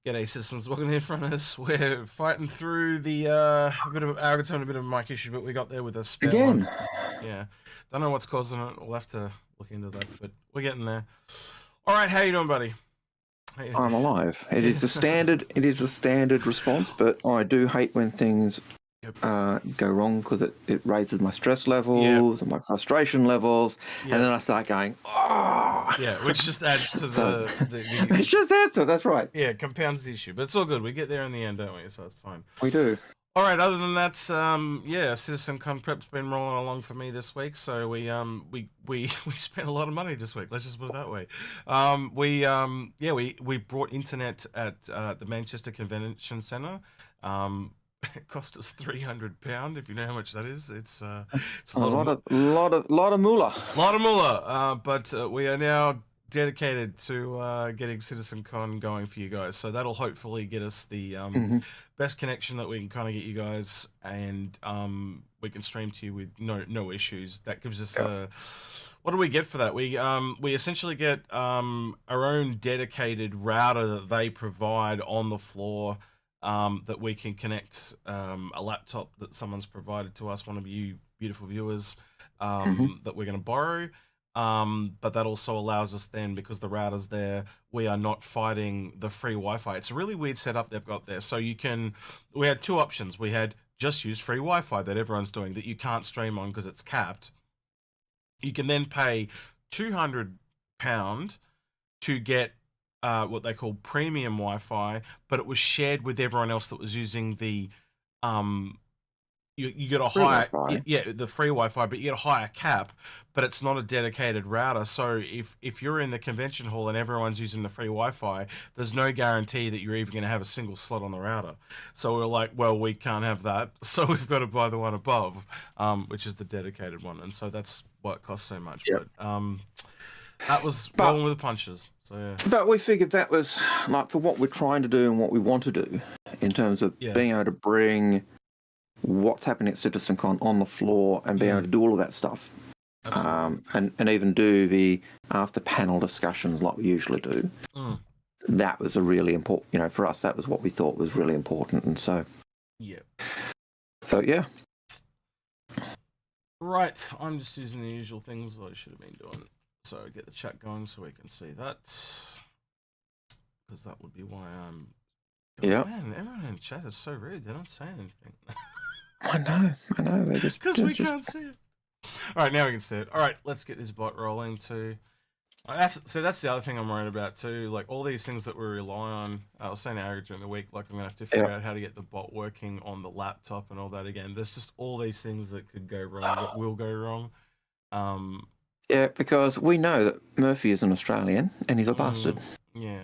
G'day, citizens. Welcome to Inforunners. We're fighting through the a bit of Algared's having a bit of a mic issue, but we got there with a spare Again. one. Yeah, don't know what's causing it. We'll have to look into that, but we're getting there. All right, how you doing, buddy? I'm alive. It is the standard. It is the standard response, but I do hate when things go wrong because it raises my stress levels and my frustration levels, and then I start going, oh. Yeah, which just adds to the It's just that. So that's right. Yeah, it compounds the issue, but it's all good. We get there in the end, don't we? So that's fine. We do. All right. Other than that, yeah, CitizenCon prep's been rolling along for me this week. So we spent a lot of money this week. Let's just put it that way. We brought internet at the Manchester Convention Centre. It cost us £300. If you know how much that is, it's a lot of moolah. Lot of moolah. But we are now dedicated to getting CitizenCon going for you guys. So that'll hopefully get us the best connection that we can kind of get you guys, and we can stream to you with no issues. That gives us what do we get for that? We essentially get our own dedicated router that they provide on the floor, that we can connect a laptop that someone's provided to us, one of you beautiful viewers, that we're going to borrow. But that also allows us then, because the router's there, we are not fighting the free Wi-Fi. It's a really weird setup they've got there. So we had two options. We had just use free Wi-Fi that everyone's doing that you can't stream on because it's capped. You can then pay £200 to get what they call premium Wi-Fi, but it was shared with everyone else that was using the you get a higher the free Wi-Fi, but you get a higher cap, but it's not a dedicated router. So if you're in the convention hall and everyone's using the free Wi-Fi, there's no guarantee that you're even going to have a single slot on the router. So we're like, well, we can't have that, so we've got to buy the one above, which is the dedicated one, and so that's what it costs so much. But that was rolling with the punches. So yeah. But we figured that was like for what we're trying to do and what we want to do in terms of being able to bring what's happening at CitizenCon on the floor and being able to do all of that stuff, and even do the after panel discussions like we usually do. That was a really important, for us, that was what we thought was really important. And so right, I'm just using the usual things that I should have been doing. So get the chat going so we can see that, because that would be why I'm man, everyone in chat is so rude. They're not saying anything. I know. Because we can't see it. All right, now we can see it. All right, let's get this bot rolling too. That's the other thing I'm worried about too. Like all these things that we rely on. I was saying to Algared during the week, like I'm gonna have to figure out how to get the bot working on the laptop and all that again. There's just all these things that could go wrong, that will go wrong. Yeah, because we know that Murphy is an Australian and he's a bastard. Yeah,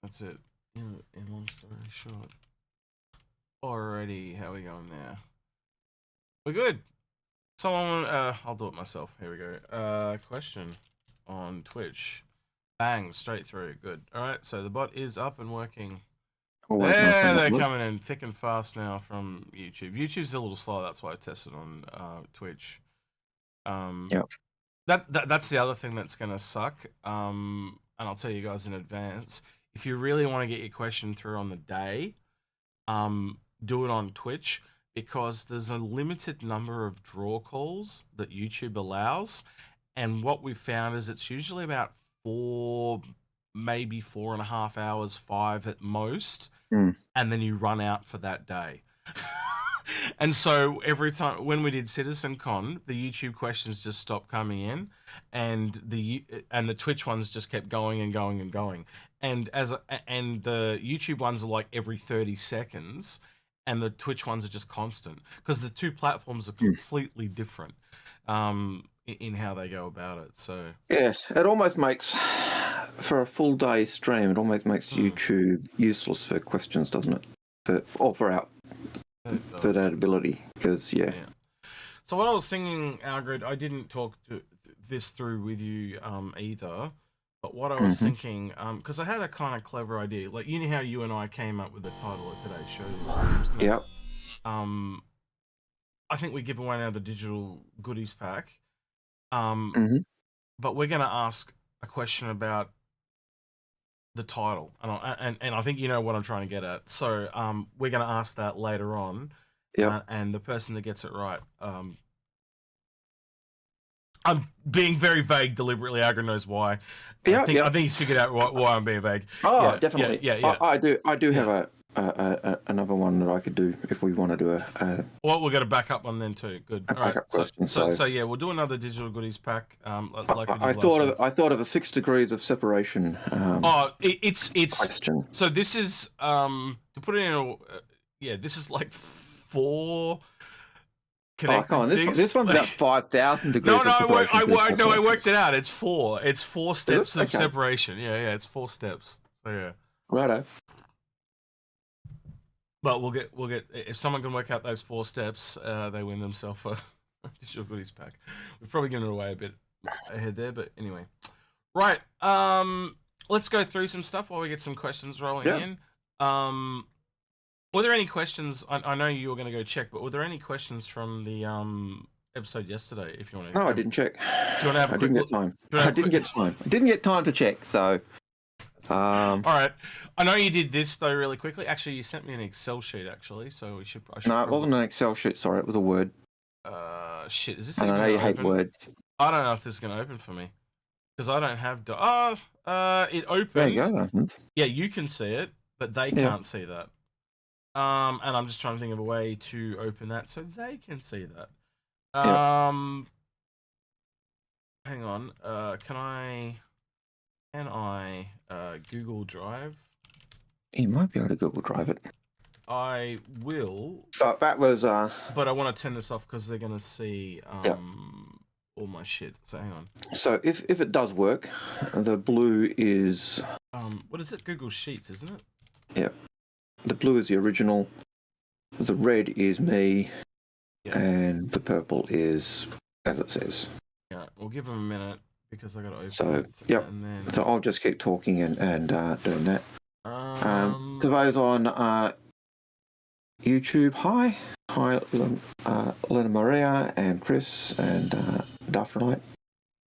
that's it. In long story short. Alrighty, how are we going now? We're good. Someone, I'll do it myself. Here we go. Question on Twitch. Bang, straight through. Good. All right, so the bot is up and working. They're coming in thick and fast now from YouTube. YouTube's a little slow. That's why I tested on Twitch. That's the other thing that's gonna suck. And I'll tell you guys in advance. If you really want to get your question through on the day, do it on Twitch, because there's a limited number of draw calls that YouTube allows, and what we've found is it's usually about 4, maybe 4.5 hours, 5 at most, and then you run out for that day. And so every time when we did CitizenCon, the YouTube questions just stopped coming in, and the Twitch ones just kept going and going and going. And the YouTube ones are like every 30 seconds, and the Twitch ones are just constant, because the two platforms are completely different in how they go about it. So yeah, it almost makes, for a full day stream, it almost makes YouTube useless for questions, doesn't it? For that ability, because So what I was thinking, Algared, I didn't talk to this through with you either, but what I was thinking, because I had a kind of clever idea, like you know how you and I came up with the title of today's show. I think we give away now the digital goodies pack, but we're going to ask a question about the title, and I think you know what I'm trying to get at. So we're going to ask that later on. Yeah. And the person that gets it right, I'm being very vague deliberately. Agro knows why. I think he's figured out why I'm being vague. Oh, definitely. Yeah. I do have another one that I could do if we want to do a well, we're going to back up one then too. Good. All right. Question. So yeah, we'll do another digital goodies pack. I thought of a 6 degrees of separation. It's question. So this is to put it in this is like 4 connected come on, this one's about 5,000 degrees. No, I worked it out. It's 4. It's 4 steps of separation. Yeah, it's 4 steps. So yeah. Righto. But we'll get if someone can work out those 4 steps, they win themselves a digital goodies pack. We've probably given it away a bit ahead there, but anyway. Right. Let's go through some stuff while we get some questions rolling in. Were there any questions? I know you were going to go check, but were there any questions from the episode yesterday? If you want to. No, I didn't check. Do you want to have a quick look? I didn't get time. I didn't get time to check. So. All right. I know you did this though really quickly. Actually, you sent me an Excel sheet. Actually, so No, it wasn't an Excel sheet. Sorry, it was a Word. Shit. Is this? I know you hate words. I don't know if this is going to open for me because I don't have. It opened. There you go. Opens. Yeah, you can see it, but they can't see that. And I'm just trying to think of a way to open that so they can see that. Hang on. Can I Google Drive? You might be able to Google Drive it. I will. But that was. But I want to turn this off because they're going to see all my shit. So hang on. So if it does work, the blue is. What is it? Google Sheets, isn't it? Yeah. The blue is the original. The red is me, and the purple is as it says. Yeah, we'll give them a minute because I got to open. So it. And then... So I'll just keep talking and doing that. To those on YouTube, hi Lena Maria and Chris and Darfronite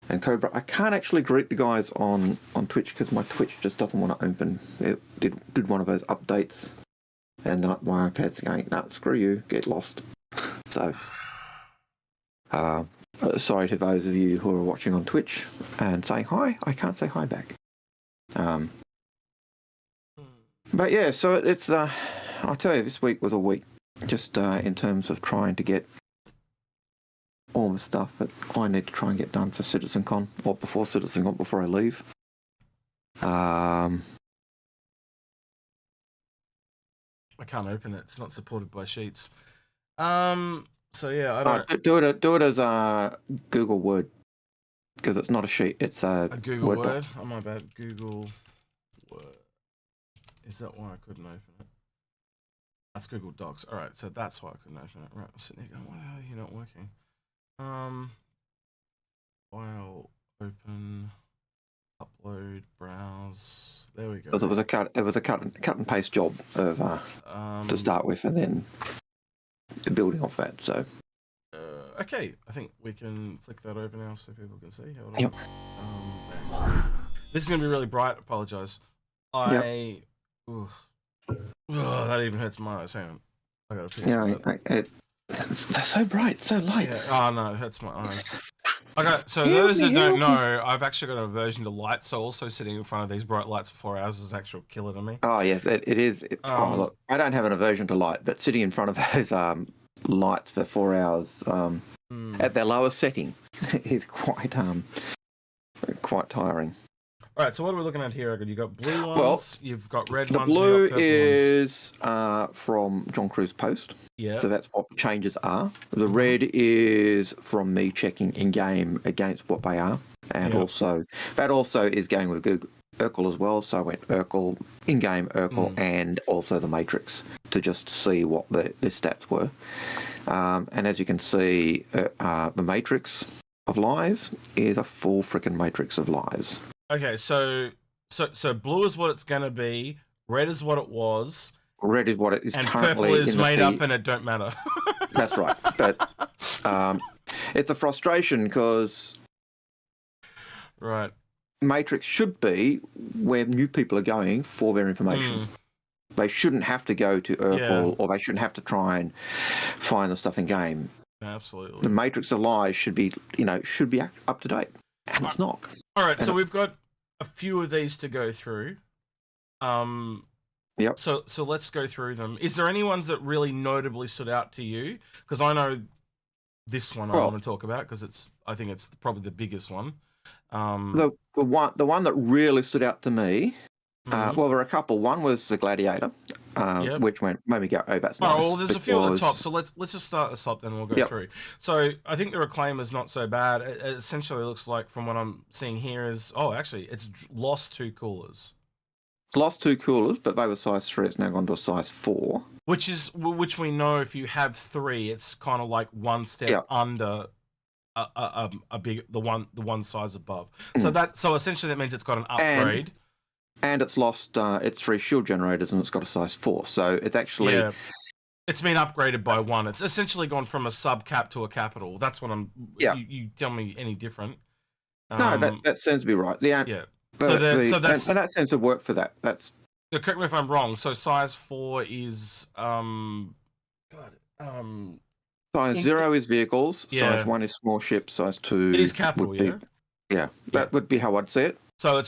and Cobra. I can't actually greet the guys on Twitch because my Twitch just doesn't want to open. It did one of those updates, and my iPad's going, nah, screw you, get lost. So, sorry to those of you who are watching on Twitch and saying hi. I can't say hi back. But yeah, so it's I'll tell you, this week was a week just in terms of trying to get all the stuff that I need to try and get done for CitizenCon, or before CitizenCon, before I leave. I can't open it. It's not supported by Sheets. So yeah, I don't do it as Google Word, because it's not a sheet. It's a Google Word. Oh my bad. Google Word. Is that why I couldn't open it? That's Google Docs. All right, so that's why I couldn't open it. Right, I'm sitting here going, why the hell are you not working? File, open, upload, browse. There we go. Because it was a cut and paste job of to start with, and then building off that. So. Okay, I think we can flick that over now so people can see. Hold on. Yep. This is gonna be really bright. I apologize. That even hurts my eyes. Hang on. I got a picture. They're so bright, so light. Yeah. Oh no, it hurts my eyes. Okay, so those that don't know, I've actually got an aversion to light, so also sitting in front of these bright lights for 4 hours is an actual killer to me. Oh yes, it is. Look, I don't have an aversion to light, but sitting in front of those lights for 4 hours at their lowest setting is quite tiring. All right, so what are we looking at here? You've got blue ones, you've got red ones. The blue is from John Crew's post. Yeah. So that's what changes are. The red is from me checking in game against what they are, and also is going with Google Urkel as well. So I went Urkel in game, Urkel, and also the matrix to just see what the stats were. And as you can see, the matrix of lies is a full freaking matrix of lies. Okay, so blue is what it's going to be, red is what it was, red is what it is and currently, purple is made up and it don't matter. That's right, but it's a frustration because right, Matrix should be where new people are going for their information. They shouldn't have to go to Urkel, or they shouldn't have to try and find the stuff in game. Absolutely. The Matrix of Lies should be, up to date, and it's not. All right, so we've got a few of these to go through. Yep. So let's go through them. Is there any ones that really notably stood out to you? Because I know this one I want to talk about because I think it's probably the biggest one. The one that really stood out to me. Well, there were a couple. One was the Gladiator, which made me go, "Oh, that's nice." Well, there's a few at the top. So let's just start at the top, then we'll go through. So I think the Reclaim is not so bad. It essentially looks like, from what I'm seeing here, is actually it's lost 2 coolers. It's lost 2 coolers, but they were size 3. It's now gone to a size 4. Which we know if you have 3, it's kind of like one step under the one size above. So essentially that means it's got an upgrade. And it's lost its 3 shield generators, and it's got a size 4. So it's actually it's been upgraded by 1. It's essentially gone from a sub cap to a capital. That's what I'm. You tell me any different? No, that seems to be right. So that seems to work for that. That's. Correct me if I'm wrong. So size 4 is size 0 is vehicles. Size 1 is small ships. Size 2 it is capital. That would be how I'd say it. So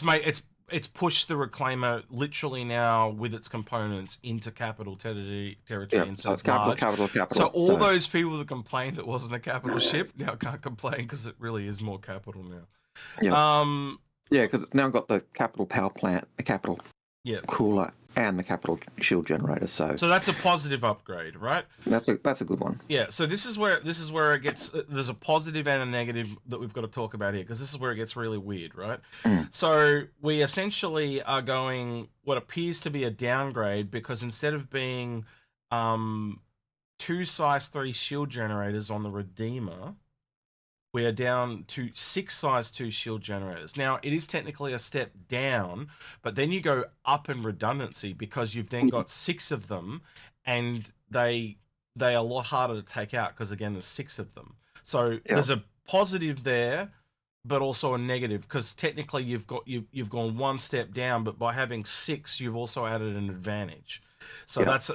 it's pushed the Reclaimer literally now with its components into capital territory. And so it's capital. So all those people that complained it wasn't a capital ship now can't complain because it really is more capital now. Because it's now got the capital power plant, the capital cooler, and the capital shield generator. So that's a positive upgrade, right? That's a good one. Yeah. So this is where it gets. There's a positive and a negative that we've got to talk about here, because this is where it gets really weird, right? So we essentially are going what appears to be a downgrade, because instead of being 2 size 3 shield generators on the Redeemer, we are down to 6 size 2 shield generators. Now, it is technically a step down, but then you go up in redundancy, because you've then got 6 of them, and they are a lot harder to take out, because again, there's 6 of them. So there's a positive there, but also a negative, because technically you've gone 1 step down, but by having 6, you've also added an advantage. So that's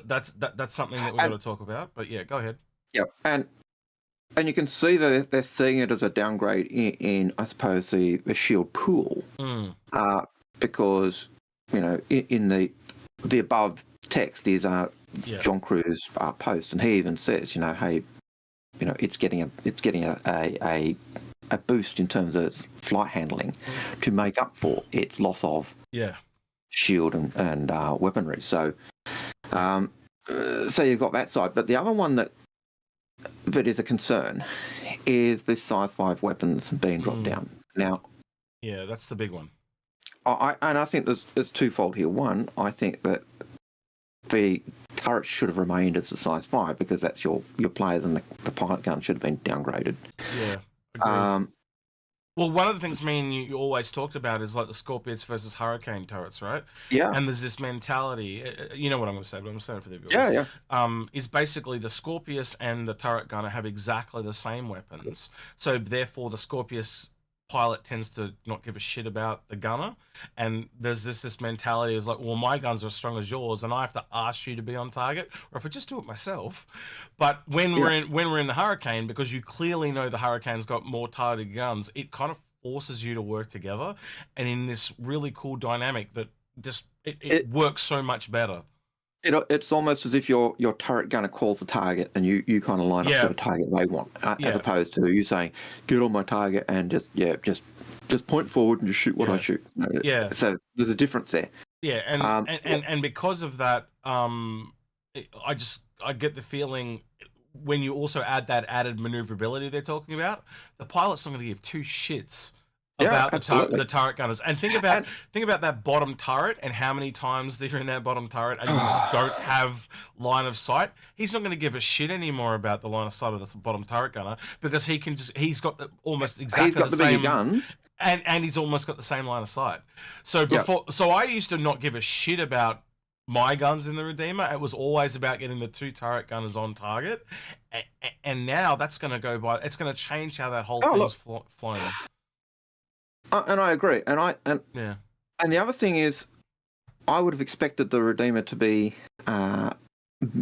something that we've got to talk about. But yeah, go ahead. Yeah, and you can see that they're seeing it as a downgrade in I suppose, the shield pool, because in the above text, these are John Crew's post, and he even says, hey, it's getting a boost in terms of flight handling to make up for its loss of shield and weaponry. So you've got that side, but the other one that is a concern is this size 5 weapons being dropped down. Now, that's the big one. I think there's twofold here. One, I think that the turret should have remained as the size 5, because that's your players, and the pilot gun should have been downgraded. Yeah. Agreed. Well, one of the things me and you always talked about is like the Scorpius versus Hurricane turrets, right? Yeah. And there's this mentality, you know what I'm going to say, but I'm going to say it for the viewers. Yeah. Is basically the Scorpius and the turret gunner have exactly the same weapons. So therefore the Scorpius pilot tends to not give a shit about the gunner. And there's this mentality is like, well, my guns are as strong as yours, and I have to ask you to be on target, or if I just do it myself. But when we're in the Hurricane, because you clearly know the Hurricane's got more targeted guns, it kind of forces you to work together, and in this really cool dynamic that just it works so much better. It's almost as if your turret gunner calls the target, and you kind of line up to the target they want, as opposed to you saying, "Get on my target," and just point forward and just shoot what I shoot. So there's a difference there. Yeah, and because of that, I get the feeling when you also add that added maneuverability they're talking about, the pilot's not going to give 2 shits about the turret gunners. And think about that bottom turret and how many times they're in that bottom turret and you just don't have line of sight. He's not going to give a shit anymore about the line of sight of the bottom turret gunner, because he's got almost exactly the same guns, and he's almost got the same line of sight. So so I used to not give a shit about my guns in the Redeemer. It was always about getting the 2 turret gunners on target, and now that's going to go by. It's going to change how that whole thing's flown. and I agree. And the other thing is, I would have expected the Redeemer to be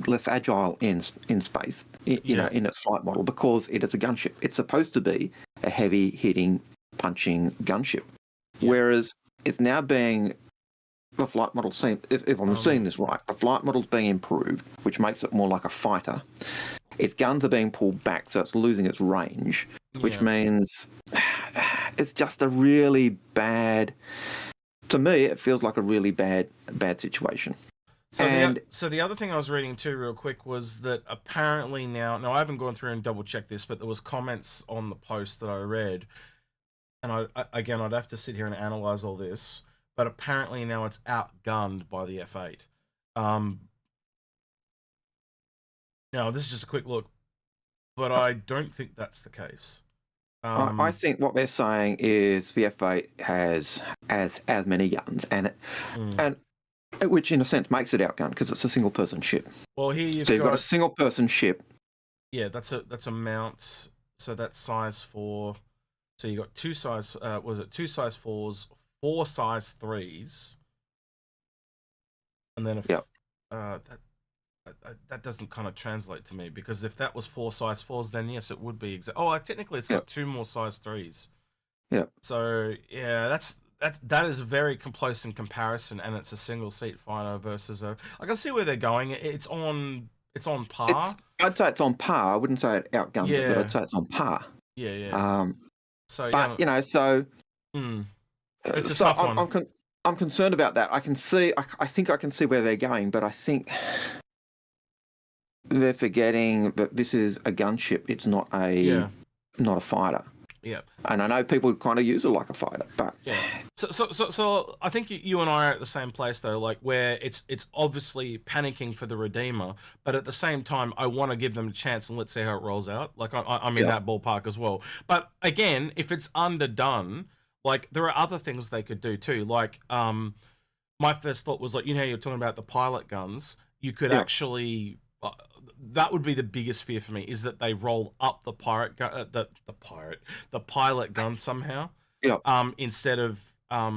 less agile in space, in its flight model, because it is a gunship. It's supposed to be a heavy hitting, punching gunship, whereas it's now being the flight model. If I'm seeing this right, the flight model's being improved, which makes it more like a fighter. Its guns are being pulled back, so it's losing its range, which means it's just a really bad. To me, it feels like a really bad situation. So the other thing I was reading too, real quick, was that apparently now I haven't gone through and double checked this, but there was comments on the post that I read, and I'd have to sit here and analyze all this, but apparently now it's outgunned by the F8. Now this is just a quick look, but I don't think that's the case. I think what they're saying is the F8 has as many guns, and which in a sense makes it outgunned because it's a single person ship. Well, here you've got a single person ship. Yeah, that's a mount. So that's size 4. So you got 2 size. Two size 4s, 4 size 3s, and then that doesn't kind of translate to me, because if that was 4 size 4s, then yes, it would be exact. Oh, technically, it's got 2 more size 3s. Yeah. So yeah, that is very close in comparison, and it's a single seat fighter versus a. I can see where they're going. It's on par. I'd say it's on par. I wouldn't say it outguns it, but I'd say it's on par. Yeah. So, but it's a tough one. I'm concerned about that. I think I can see where they're going, but I think they're forgetting that this is a gunship. It's not a fighter. Yeah. And I know people kind of use it like a fighter, but So I think you and I are at the same place though, like where it's obviously panicking for the Redeemer, but at the same time I want to give them a chance and let's see how it rolls out. Like I'm in that ballpark as well. But again, if it's underdone, like there are other things they could do too. Like my first thought was like, you know, you're talking about the pilot guns. You could actually. That would be the biggest fear for me, is that they roll up the pilot gun somehow. Instead of I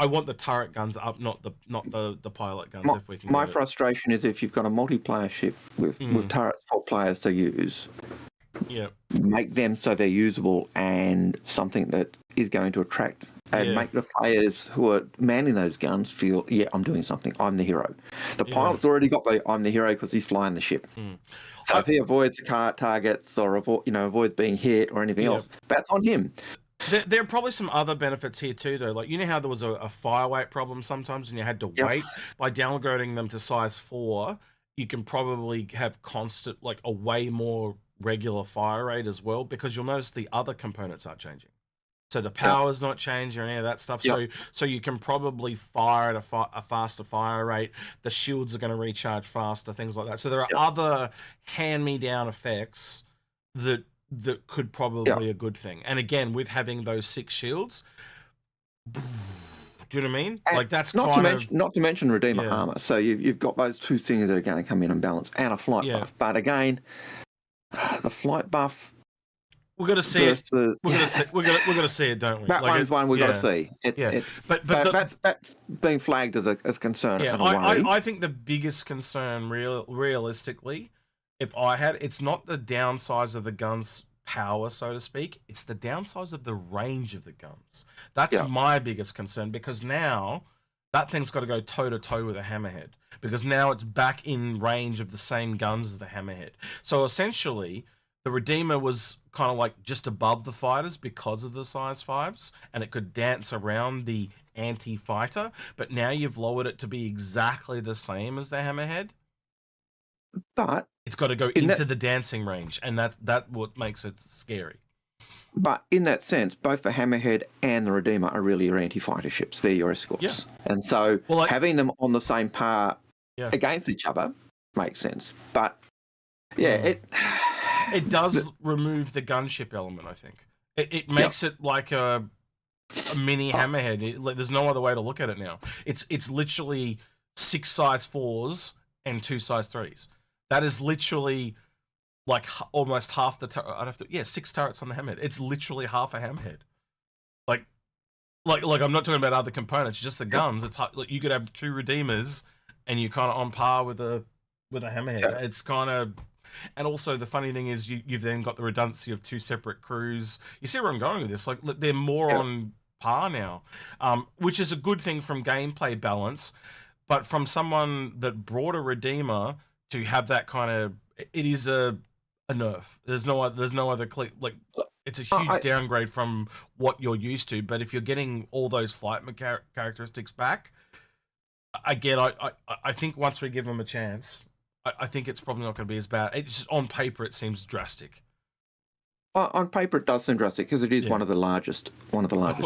want the turret guns up, not the pilot guns. If we can. My frustration is if you've got a multiplayer ship with turrets for players to use. Yeah. Make them so they're usable and something that is going to attract and make the players who are manning those guns feel, I'm doing something. I'm the hero. The pilot's already got the I'm the hero because he's flying the ship. So if he avoids targets or avoids being hit or anything else, that's on him. There are probably some other benefits here too, though. Like, you know how there was a fire weight problem sometimes and you had to wait? By downgrading them to size 4, you can probably have constant, like a way more regular fire rate as well, because you'll notice the other components are changing. So the power's not changing or any of that stuff. So you can probably fire at a faster fire rate. The shields are going to recharge faster, things like that. So there are other hand-me-down effects that could probably be a good thing. And again, with having those 6 shields, do you know what I mean? And like that's not to mention Redeemer armor. So you've got those 2 things that are going to come in and balance, and a flight buff. But again, the flight buff. We're gonna see it. We're gonna see it, don't we? That one's one we've got to see. But that's being flagged as a concern. Yeah, I think the biggest concern, realistically, if I had, it's not the downsize of the gun's power, so to speak. It's the downsize of the range of the guns. That's my biggest concern, because now that thing's got to go toe to toe with a Hammerhead, because now it's back in range of the same guns as the Hammerhead. So essentially, the Redeemer was kind of like just above the fighters because of the size 5s, and it could dance around the anti-fighter, but now you've lowered it to be exactly the same as the Hammerhead. But it's got to go into the dancing range, and that what makes it scary. But in that sense, both the Hammerhead and the Redeemer are really your anti-fighter ships. They're your escorts. And so having them on the same par against each other makes sense. But it does remove the gunship element, I think. It makes it like a mini Hammerhead. There's no other way to look at it now. It's literally 6 size 4s and 2 size 3s. That is literally like almost half the I'd have to 6 turrets on the hammerhead. It's literally half a hammerhead. Like I'm not talking about other components, just the guns. It's like you could have 2 redeemers, and you're kind of on par with a hammerhead. Yeah. It's kind of, and also the funny thing is you've then got the redundancy of 2 separate crews. You see where I'm going with this? Like they're more on par now, which is a good thing from gameplay balance. But from someone that brought a redeemer to have that kind of, it is a nerf. There's no other like. It's a huge downgrade from what you're used to. But if you're getting all those flight characteristics back, again, I think once we give them a chance, I think it's probably not going to be as bad. It's just on paper it seems drastic. On paper it does seem drastic because it is one of the largest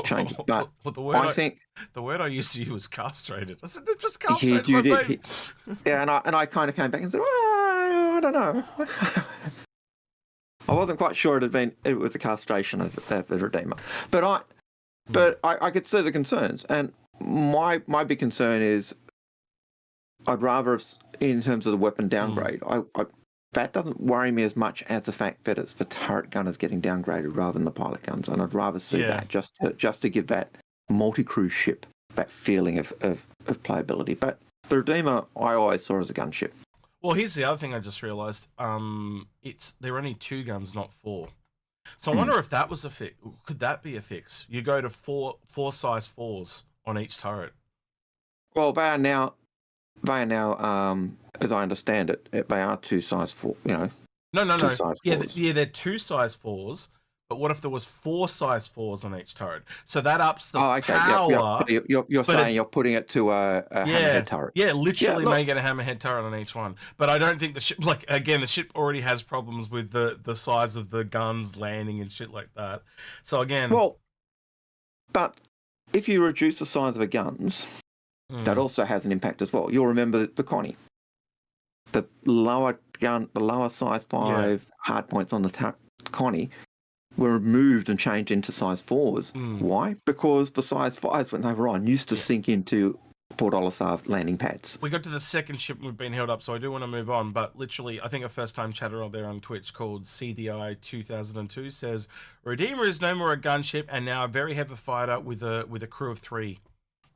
changes. But the word I used to use was castrated. I said they've just castrated. You did. Yeah, and I kind of came back and said, I don't know. I wasn't quite sure it was the castration of the redeemer, but I could see the concerns, and my big concern is I'd rather, in terms of the weapon downgrade, that doesn't worry me as much as the fact that it's the turret gunners getting downgraded rather than the pilot guns, and I'd rather see that just to give that multi-crew ship that feeling of playability. But the redeemer I always saw as a gunship. Well, here's the other thing I just realised. They're only 2 guns, not 4. So I wonder if that was a fix. Could that be a fix? You go to four size 4s on each turret. Well, they are now, as I understand it, they are 2 size 4. You know. No. Yeah, they're 2 size 4s. But what if there was 4 size 4s on each turret? So that ups the power. Yep. You're saying you're putting it to a hammerhead turret. Yeah, literally make it a hammerhead turret on each one. But I don't think the ship, the ship already has problems with the size of the guns landing and shit like that. So again... Well, but if you reduce the size of the guns, that also has an impact as well. You'll remember the Connie. The lower size 5 hard points on the Connie were removed and changed into size 4s. Why? Because the size 5s, when they were on, used to sink into Port Olisar landing pads. We got to the second ship we've been held up, so I do want to move on. But literally, I think a first-time chatter out there on Twitch called CDI 2002 says, Redeemer is no more a gunship and now a very heavy fighter with a crew of 3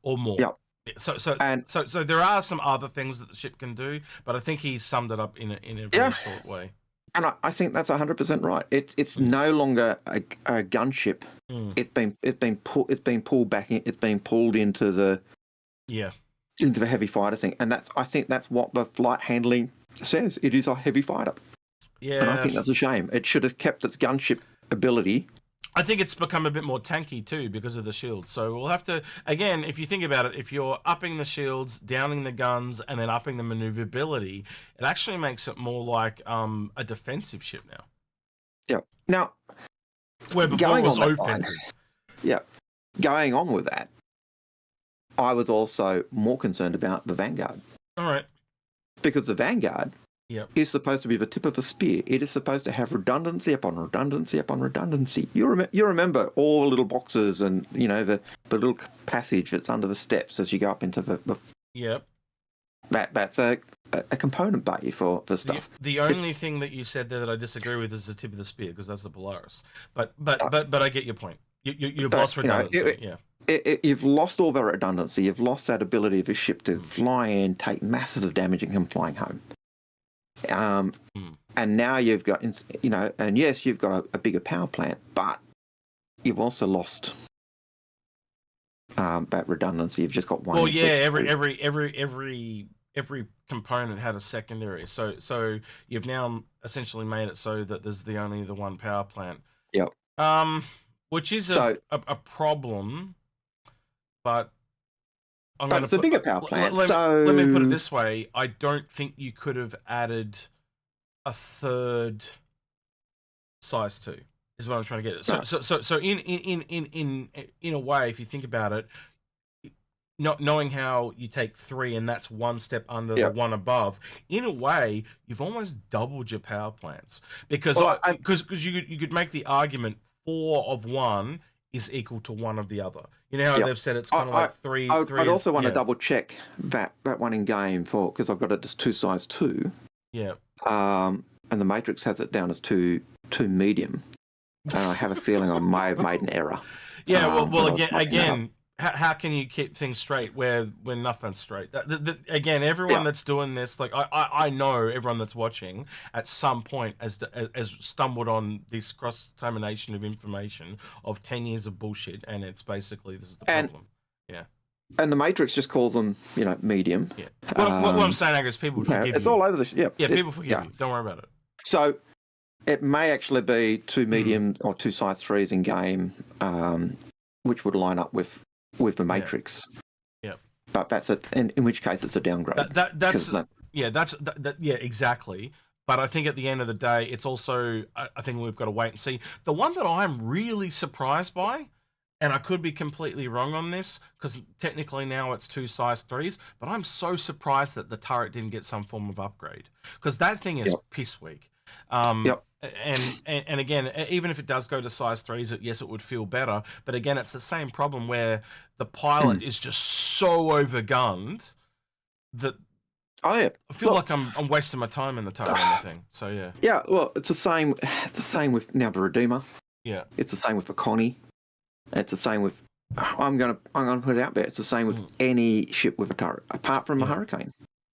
or more. Yep. So there are some other things that the ship can do, but I think he summed it up in a very short way. And I think that's 100% right. It's no longer a gunship. It's been pulled back. It's been pulled into the heavy fighter thing, and I think that's what the flight handling says. It is a heavy fighter. Yeah, and I think that's a shame. It should have kept its gunship ability. I think it's become a bit more tanky too because of the shields. So we'll have to, again, if you think about it, if you're upping the shields, downing the guns, and then upping the maneuverability, it actually makes it more like a defensive ship now. Yeah. Now, where before it was offensive. Going on with that, I was also more concerned about the Vanguard. All right. Because the Vanguard is supposed to be the tip of the spear. It is supposed to have redundancy upon redundancy upon redundancy. You remember all the little boxes and, the little passage that's under the steps as you go up into the Yep. That's a component bay for stuff. The only thing that you said there that I disagree with is the tip of the spear, because that's the Polaris. But I get your point. You've lost redundancy. You've lost all that redundancy. You've lost that ability of a ship to fly in, take massive damage, and come flying home. And now you've got, and yes, you've got a bigger power plant, but you've also lost that redundancy. You've just got one. Well, yeah, every component had a secondary. So you've now essentially made it so that there's only the one power plant. Yep. Which is a problem, but it's a bigger power plant. Let me put it this way: I don't think you could have added a third size 2. Is what I'm trying to get at. So in a way, if you think about it, not knowing how you take 3 and that's one step under the one above, in a way, you've almost doubled your power plants because you could make the argument 4 of one is equal to 1 of the other. You know how they've said it's kind of like 3. I'd also want to double check that one in game because I've got it just 2 size 2. Yeah. the matrix has it down as two medium. And I have a feeling I may have made an error. Yeah, well, again, how can you keep things straight when nothing's straight? Again, everyone that's doing this, like I know everyone that's watching at some point has stumbled on this cross-contamination of information of 10 years of bullshit, and it's basically this is the problem. Yeah. And the matrix just calls them, medium. Yeah. What I'm saying, Akka, is people forgive you. It's all over the yeah, people forgive you. Don't worry about it. So it may actually be two medium or two size 3s in game, which would line up with the matrix. Yeah. But that's it. In which case, it's a downgrade. Yeah, exactly. But I think at the end of the day, it's also, I think we've got to wait and see. The one that I'm really surprised by, and I could be completely wrong on this, because technically now it's two size 3s, but I'm so surprised that the turret didn't get some form of upgrade, because that thing is piss weak. And again, even if it does go to size 3s, yes, it would feel better. But again, it's the same problem where the pilot is just so overgunned that I feel like I'm wasting my time in the turret and the thing. So yeah. Yeah, well, it's the same. It's the same with now the Redeemer. Yeah. It's the same with the Connie. It's the same with. I'm gonna put it out there. It's the same with any ship with a turret, apart from a Hurricane.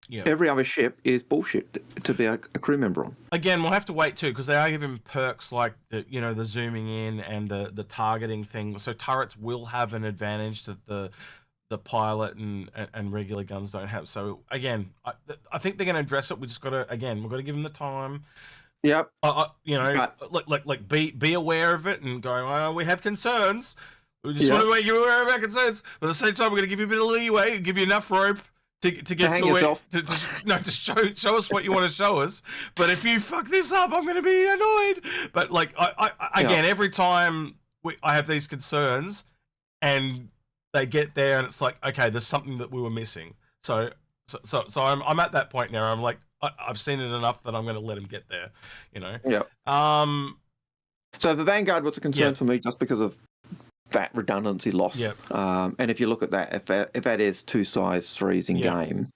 Yeah. Every other ship is bullshit to be a crew member on. Again, we'll have to wait too, because they are giving perks like the zooming in and the targeting thing. So turrets will have an advantage that the pilot and regular guns don't have. So again, I think they're going to address it. We just got to we've got to give them the time. Yep. Be aware of it and go, oh, we have concerns. We just want to make you aware of our concerns. But at the same time, we're going to give you a bit of leeway, give you enough rope to get to it. To show us what you want to show us. But if you fuck this up, I'm going to be annoyed. But like, again, every time I have these concerns and they get there and it's like, okay, there's something that we were missing. So I'm at that point now. I'm like, I've seen it enough that I'm going to let him get there, Yeah. So the Vanguard was a concern for me just because of that redundancy loss. Yep. And if you look at that, if that is two size 3s in game,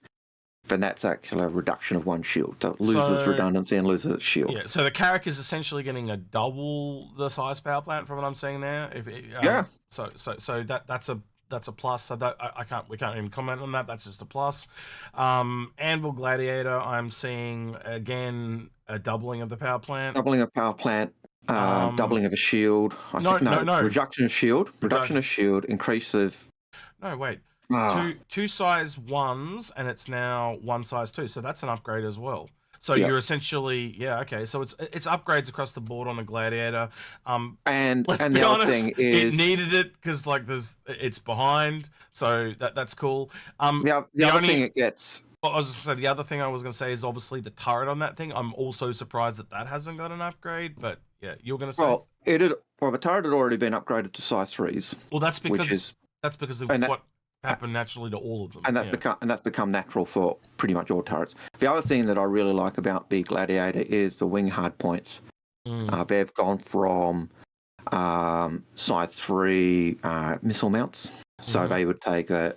then that's actually a reduction of one shield. So it loses redundancy and loses its shield. Yeah. So the Carrack is essentially getting a double the size power plant from what I'm seeing there. So that's a plus. So that we can't even comment on that. That's just a plus. Anvil Gladiator, I'm seeing again a doubling of the power plant. Doubling of power plant. Doubling of a shield. No. Reduction of shield. Reduction of shield. Increase of. No, wait. Two size 1s, and it's now one size 2. So that's an upgrade as well. So you're essentially okay. So it's upgrades across the board on the Gladiator. And let's and be the honest, other thing is it needed it because like it's behind. So that's cool. The other thing it gets. I was just say the other thing I was going to say is obviously the turret on that thing. I'm also surprised that hasn't got an upgrade. But yeah, you're going to say. Well, the turret had already been upgraded to size 3s. Well, that's because of what happened naturally to all of them. And that's become natural for pretty much all turrets. The other thing that I really like about the Gladiator is the wing hard points. They've gone from size 3 missile mounts. So they would take the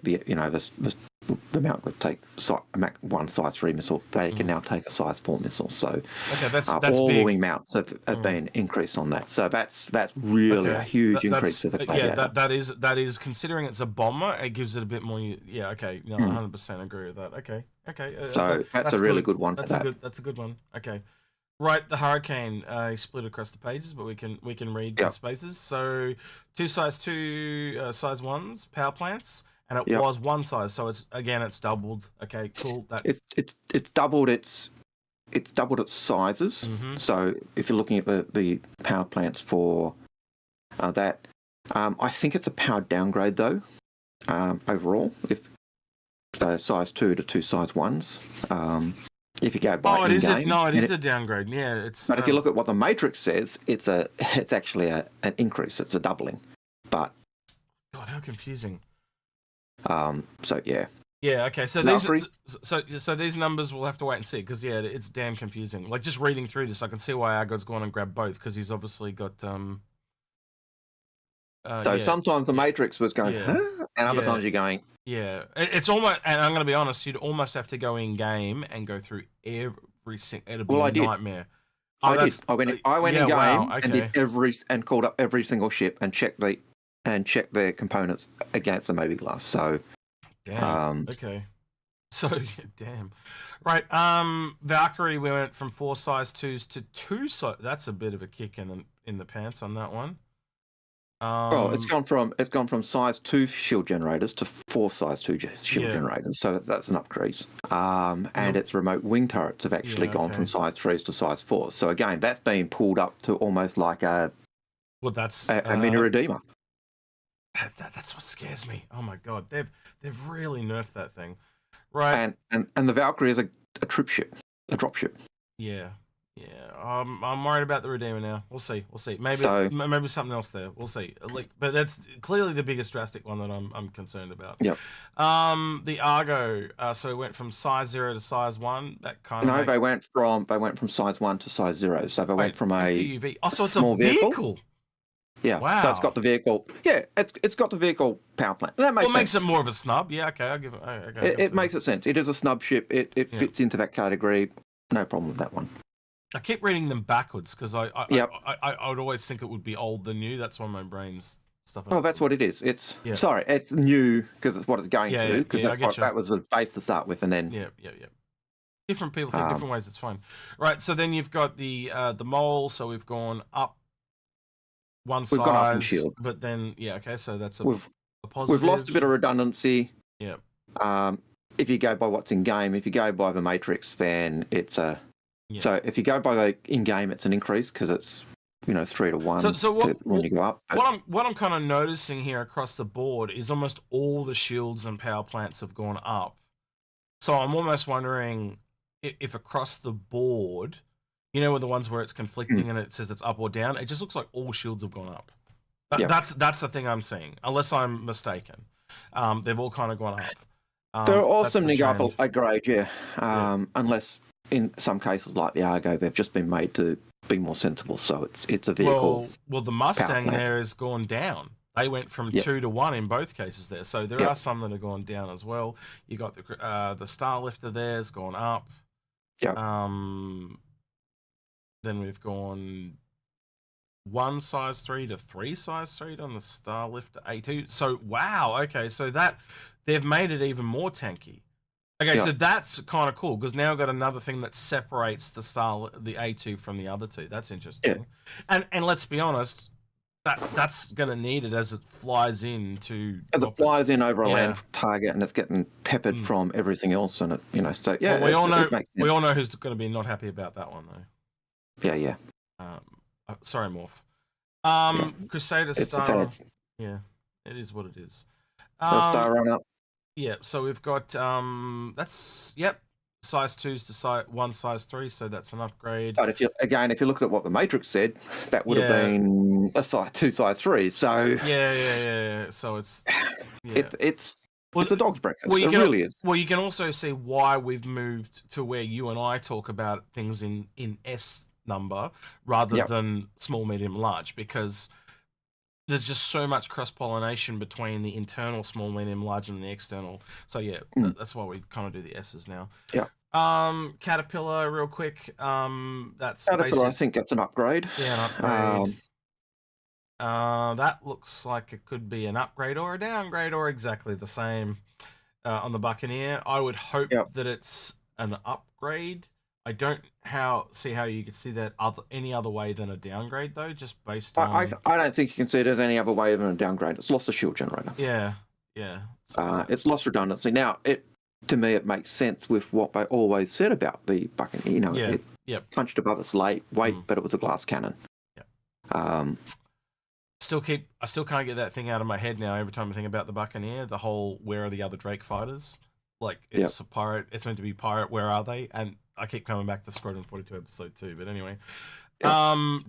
mount would take one size 3 missile. They can now take a size 4 missile. So that's all big. The wing mounts have been increased on that. So that's really a huge increase for the Gladiator. Yeah, that is considering it's a bomber, it gives it a bit more. Yeah, okay, no, 100% agree with that. Okay. So that's a really good one. That's a good one. Okay. Right, the Hurricane split across the pages, but we can read the spaces. So two size 2 size 1s power plants, and it was one size, so it's doubled. Okay, cool. That it's doubled its sizes. So if you're looking at the power plants for that, I think it's a power downgrade though. Overall, if so, size 2 to 2 size 1s. If you go by it is a downgrade. Yeah, it's. But if you look at what the Matrix says, it's actually an increase. It's a doubling. But God, how confusing. So yeah. Yeah. Okay. So these numbers we'll have to wait and see because it's damn confusing. Like just reading through this, I can see why Algared's gone and grabbed both because he's obviously got sometimes the Matrix was going, huh? And other times you're going. Yeah, it's almost, and I'm going to be honest, you'd almost have to go in game and go through every single. It'd be a nightmare. I did. I went in game wow, and did called up every single ship and checked their components against the Moby Glass. So, damn. Okay. So damn. Right. Valkyrie, we went from 4 size 2s to 2 size. That's a bit of a kick in the pants on that one. Well, it's gone from size 2 shield generators to 4 size 2 shield generators, so that's an upgrade. And its remote wing turrets have actually gone from size 3s to size 4. So again, that's been pulled up to almost like a mini Redeemer. That's what scares me. Oh my god, they've really nerfed that thing, right? And the Valkyrie is a drop ship. Yeah. I'm worried about the Redeemer now. We'll see. Maybe something else there. We'll see. But that's clearly the biggest drastic one that I'm concerned about. Yep. The Argo. So it went from size 0 to size 1. That kind of. No, they went from size 1 to size 0. So they went from a PUV. Oh, so it's small a vehicle. Yeah. Wow. So it's got the vehicle. Yeah, it's got the vehicle power plant. That makes sense. Makes it more of a snub. Yeah. Okay. I'll give it. It makes sense. It is a snub ship. It fits into that category. No problem with that one. I keep reading them backwards because I would always think it would be old than new. That's why my brain's stuff. Oh, that's what it is. It's new because it's what it's going to. Because that was the base to start with, and then different people think different ways. It's fine, right? So then you've got the mole. So we've gone up one size. We've gone up in shield, but then so that's a positive. We've lost a bit of redundancy. Yeah. If you go by what's in game, if you go by the Matrix, then it's a. Yeah. So if you go by the in-game, it's an increase because it's 3 to 1. So when you go up. What I'm kind of noticing here across the board is almost all the shields and power plants have gone up. So I'm almost wondering if across the board, with the ones where it's conflicting and it says it's up or down, it just looks like all shields have gone up. That's the thing I'm seeing, unless I'm mistaken. They've all kind of gone up. They're all sending up a grade, unless. In some cases, like the Argo, they've just been made to be more sensible. So it's a vehicle. Well, the Mustang there has gone down. They went from 2 to 1 in both cases there. So there are some that have gone down as well. You got the Starlifter there has gone up. Yeah. Then we've gone 1 size 3 to 3 size 3 on the Starlifter A2. So wow, okay, so that they've made it even more tanky. Okay, so that's kind of cool because now I've got another thing that separates the A2 from the other two. That's interesting. Yeah. And let's be honest, that's going to need it as it flies in to. As it flies in over a land target and it's getting peppered from everything else, and so yeah. Well, we all know who's going to be not happy about that one though. Yeah. Sorry, Morph. Crusader Star. Yeah, it is what it is. Star run up. Yeah, so we've got size 2s to 1 size 3, so that's an upgrade. But if you looked at what the Matrix said, that would have been a size 2 size 3. So yeah. So it's it's a dog's breakfast. It really is. Well, you can also see why we've moved to where you and I talk about things in S number rather than small, medium, large, because there's just so much cross-pollination between the internal small, medium, large, and the external. So that's why we kind of do the S's now. Yeah. Caterpillar, real quick. That's Caterpillar. I think that's an upgrade. Yeah, an upgrade. That looks like it could be an upgrade or a downgrade or exactly the same on the Buccaneer. I would hope that it's an upgrade. I don't see how you could see that any other way than a downgrade, though, just based on. I don't think you can see it as any other way than a downgrade. It's lost a shield generator. Yeah. So, it's lost redundancy. Now, to me, it makes sense with what they always said about the Buccaneer. It punched above its weight, but it was a glass cannon. Yeah. I still can't get that thing out of my head now. Every time I think about the Buccaneer, the whole where are the other Drake fighters? Like it's a pirate. It's meant to be pirate. Where are they? And I keep coming back to Squadron 42 episode 2, but anyway.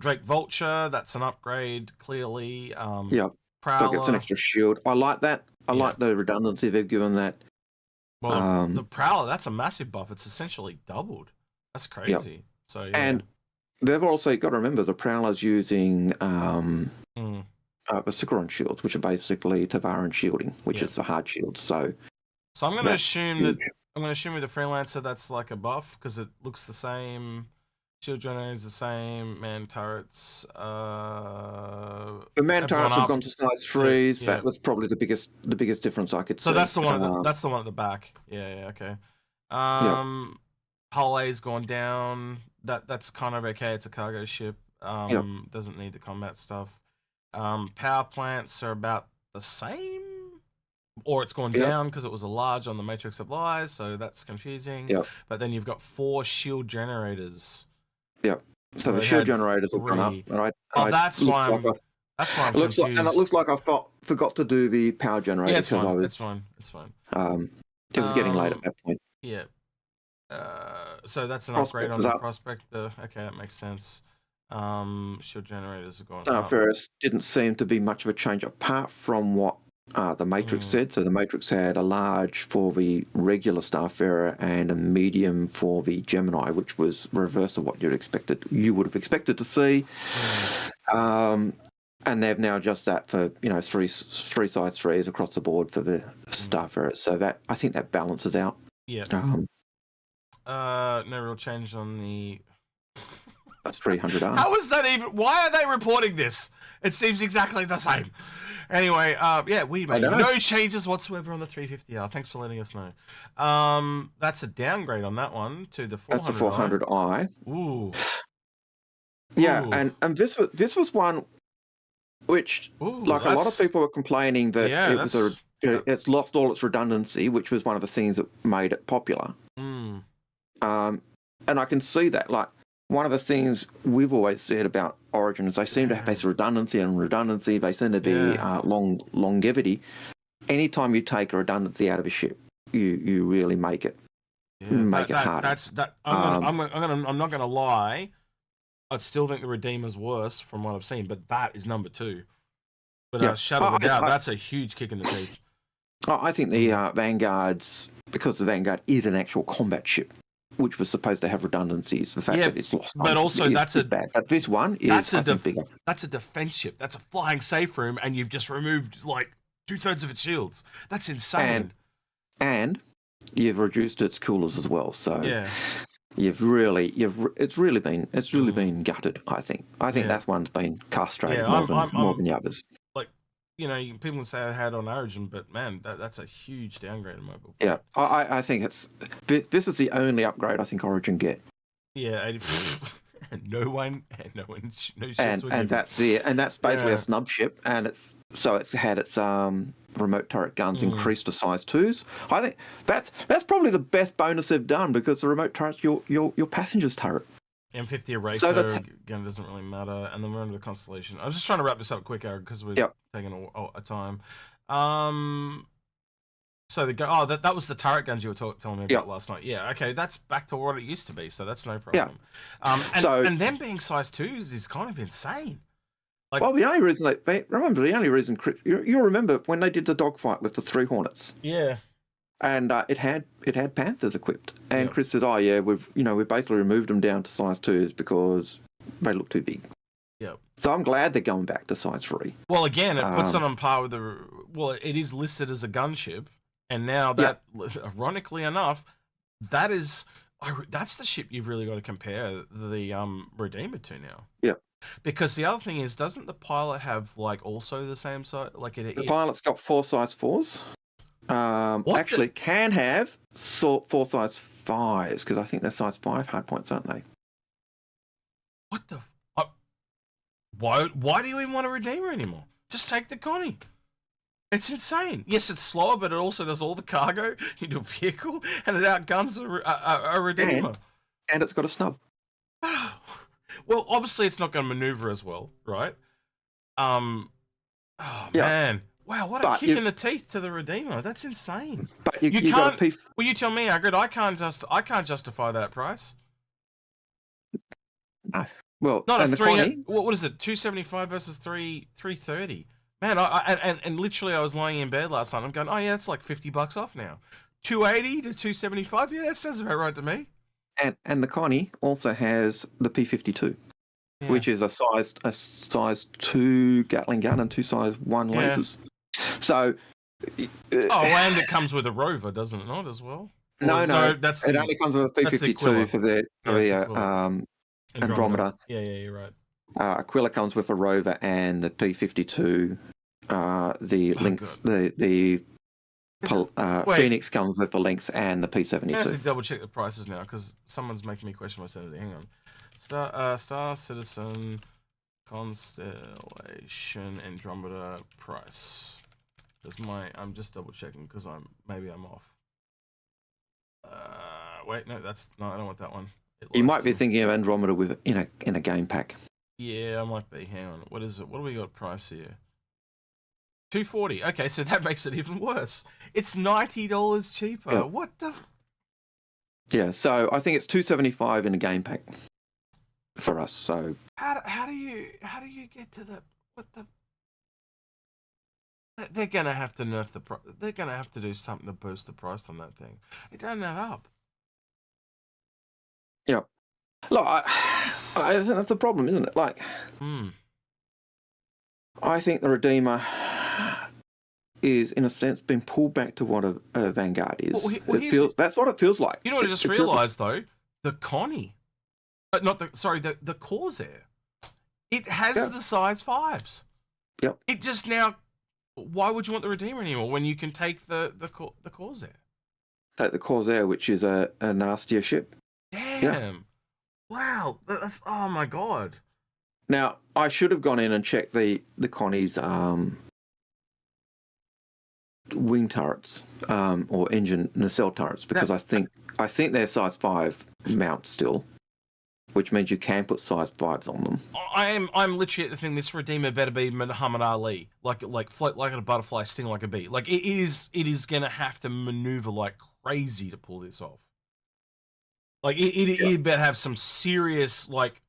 Drake Vulture, that's an upgrade, clearly. Prowler. So it gets an extra shield. I like that. I like the redundancy they've given that. Well, the Prowler, that's a massive buff. It's essentially doubled. That's crazy. So and they've also got to remember the Prowler's using the Sicaron shields, which are basically Tavaran shielding, which is the hard shield. So I'm going to assume that. I'm going to assume with the Freelancer that's like a buff because it looks the same. Shield generators the same. Man turrets. The man turrets have up. gone to size 3s. Yeah. That was probably the biggest difference I could see. So that's the one. That's the one at the back. Yeah. Okay. Hull A's gone down. That's kind of okay. It's a cargo ship. Doesn't need the combat stuff. Power plants are about the same, or it's gone down because it was a large on the matrix of lies, so that's confusing. But then you've got 4 shield generators. So the shield generators have gone up. Right? That's why I'm confused. And it looks like I forgot to do the power generator. Yeah, it's fine. It's fine. It was getting late at that point. Yeah. So that's an upgrade on the Prospector. Okay, that makes sense. Shield generators are going up. Starfarer didn't seem to be much of a change apart from what the Matrix said. So the Matrix had a large for the regular Starfarer and a medium for the Gemini, which was reverse of what you would have expected to see. And they've now just that for three size 3s across the board for the Starfarer. So that I think that balances out. Yeah. No real change on the. That's 300R. How is that even? Why are they reporting this? It seems exactly the same. Anyway, we made no changes whatsoever on the 350R. Thanks for letting us know. That's a downgrade on that one to the 400i. That's a 400i. Ooh. Yeah, and this was one which, a lot of people were complaining that it's lost all its redundancy, which was one of the things that made it popular. And I can see that. Like, one of the things we've always said about Origin is they seem to have this redundancy. They seem to be longevity. Anytime you take a redundancy out of a ship, you really make it harder. I'm not gonna lie. I still think the Redeemer's worse from what I've seen, but that is number 2. But Shadow of a Doubt, that's a huge kick in the teeth. I think the Vanguards, because the Vanguard is an actual combat ship, which was supposed to have redundancies, the fact that it's lost. But also that's bad. But this one is bigger. That's a defense ship. That's a flying safe room, and you've just removed like 2/3 of its shields. That's insane. And you've reduced its coolers as well. So it's really been gutted. I think that one's been castrated more than the others. Like, people can say I had on Origin, but man, that's a huge downgrade in mobile. Yeah, I think this is the only upgrade I think Origin get. Yeah, 84. no shits and that's basically a snub ship, and it's had its remote turret guns increased to size 2s. I think that's probably the best bonus they've done, because the remote turret's your passenger's turret. M50 Eraser, again, it doesn't really matter. And then we're under the Constellation. I was just trying to wrap this up quick, Eric, because we're taking a time. So that was the turret guns you were telling me about last night. Yeah, okay, that's back to what it used to be, so that's no problem. And them being size 2s is kind of insane. Like, well, the only reason you remember when they did the dogfight with the 3 Hornets. Yeah. And it had Panthers equipped, and Chris says, we've basically removed them down to size 2s because they look too big. Yep. So I'm glad they're going back to size 3. Well, again, it puts it on par with it is listed as a gunship, and now that, ironically enough, that's the ship you've really got to compare the Redeemer to now. Yeah. Because the other thing is, doesn't the pilot have also the same size? The pilot's got 4 size 4s. Actually, can have 4 size 5s, because I think they're size 5 hardpoints, aren't they? What the? Why do you even want a Redeemer anymore? Just take the Connie. It's insane. Yes, it's slower, but it also does all the cargo into a vehicle, and it outguns a Redeemer. And it's got a snub. Well, obviously, it's not going to maneuver as well, right? Man. Wow, what a kick in the teeth to the Redeemer. That's insane. But you can't. Well, you tell me, Algared, I can't justify that price. No. Well, not a 3. What is it? 275 versus 330. Man, and literally, I was lying in bed last night. I'm going, it's like $50 off now. 280 to 275. Yeah, that sounds about right to me. And the Connie also has the P52, which is a size 2 Gatling gun and 2 size 1 lasers. So, and it comes with a rover, doesn't it not, as well? No, it only comes with a P52 for the Andromeda. Yeah, you're right. Aquila comes with a rover and the P-52. The Lynx, the Phoenix comes with the Lynx and the P-72. I have to double check the prices now because someone's making me question my sanity. Hang on. Star Citizen, Constellation, Andromeda price. I'm just double checking because maybe I'm off. Wait, no, I don't want that one. You might be thinking of Andromeda with in a game pack. Yeah, I might be. Hang on. What is it? What do we got price here? $240. Okay, so that makes it even worse. It's $90 cheaper. Yeah. What the? Yeah, so I think it's $275 in a game pack for us. So how do you get to the what the? They're gonna have to nerf the price. They're gonna have to do something to boost the price on that thing. It doesn't add up. Yeah, look, I think that's the problem, isn't it? Like, I think the Redeemer is, in a sense, been pulled back to what a Vanguard is. That's what it feels like. You know what I just realised though? The Connie, the Corsair. It has the size 5s. Yep. It just now. Why would you want the Redeemer anymore when you can take the Corsair? Take the Corsair, which is a nastier ship. Damn. Yeah. Wow. That's, oh my God. Now, I should have gone in and checked the Connie's wing turrets or engine nacelle turrets because I think they're size 5 mounts still, which means you can put size 5s on them. I'm literally at the thing. This Redeemer better be Muhammad Ali, like float like a butterfly, sting like a bee. Like it is gonna have to maneuver like crazy to pull this off. Like it better have some serious like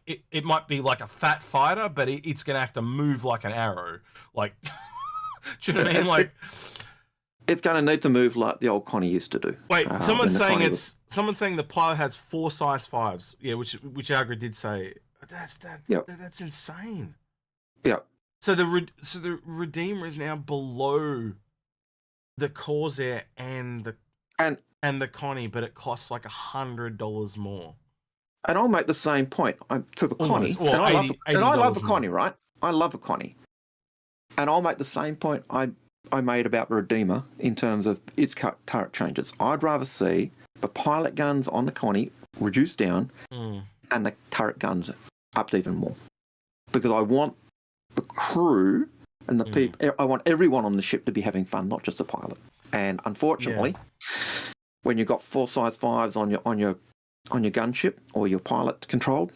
it might be like a fat fighter, but it's gonna have to move like an arrow. Like, do you know what I mean? Like, it's gonna need to move like the old Connie used to do. Wait, someone's saying the pilot has 4 size 5s. Yeah, which Algared did say. That's insane. Yeah. So the Redeemer is now below the Corsair and the Connie, but it costs like $100 more. And I'll make the same point for the Connie. And I love the Connie, right? I love a Connie. And I'll make the same point I made about the Redeemer in terms of its turret changes. I'd rather see the pilot guns on the Connie reduced down and the turret guns upped even more. Because I want the crew and the people, I want everyone on the ship to be having fun, not just the pilot. And unfortunately, when you've got 4 size 5s on your gunship or your pilot controlled,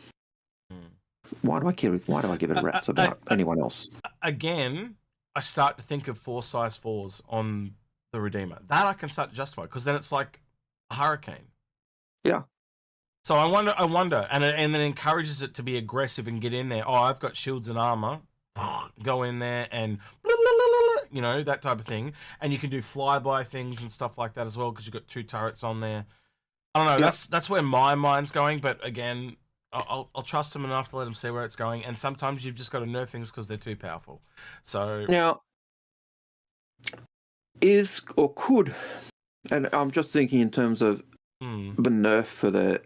why do I care? Why do I give it a rat's about anyone else? Again, I start to think of 4 size 4s on the Redeemer. That I can start to justify because then it's like a Hurricane. Yeah. So I wonder, and then encourages it to be aggressive and get in there. Oh, I've got shields and armor. Go in there and you know, that type of thing. And you can do flyby things and stuff like that as well because you've got 2 turrets on there. I don't know. Yep. That's where my mind's going. But again, I'll trust them enough to let them see where it's going. And sometimes you've just got to nerf things because they're too powerful. So now, could, and I'm just thinking in terms of the nerf for the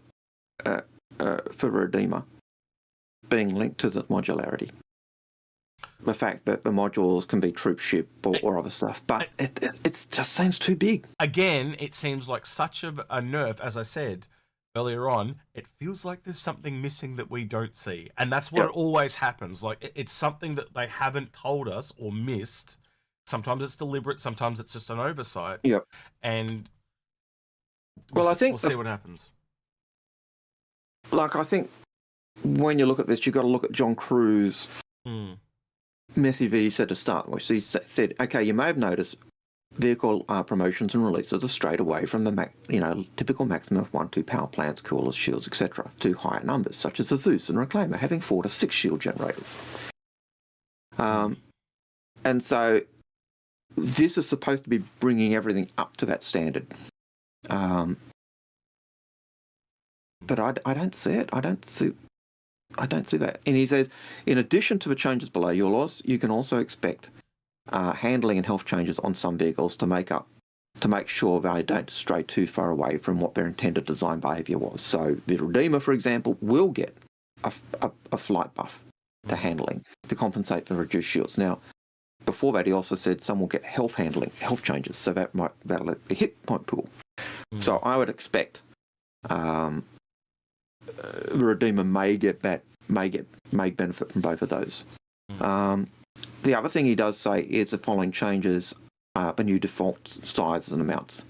Redeemer being linked to the modularity. The fact that the modules can be troop ship or other stuff, but it just seems too big. Again, it seems like such a nerf, as I said earlier on. It feels like there's something missing that we don't see, and that's what always happens. Like it's something that they haven't told us or missed. Sometimes it's deliberate, sometimes it's just an oversight. Yep. And I think we'll see what happens. Like I think when you look at this, you've got to look at John Crew's message that he said to start, which he said, okay, you may have noticed vehicle promotions and releases are straight away from the typical maximum of 1-2 power plants, coolers, shields, etc., to higher numbers, such as the Zeus and Reclaimer having 4 to 6 shield generators. And so this is supposed to be bringing everything up to that standard. But I don't see it. I don't see that. And he says, in addition to the changes below, you can also expect handling and health changes on some vehicles to make sure they don't stray too far away from what their intended design behaviour was. So the Redeemer, for example, will get a flight buff to handling to compensate for reduced shields. Now, before that, he also said some will get health changes, so that'll let the hit point pool. So I would expect the Redeemer may benefit from both of those. The other thing he does say is the following changes the new default sizes and amounts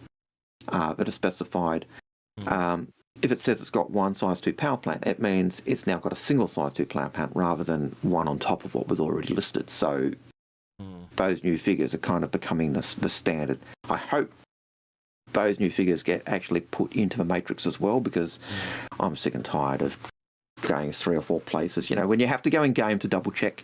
that are specified. If it says it's got one size 2 power plant, it means it's now got a single size 2 power plant rather than one on top of what was already listed. So those new figures are kind of becoming the standard. I hope those new figures get actually put into the matrix as well, because I'm sick and tired of going 3 or 4 places. You know, when you have to go in game to double check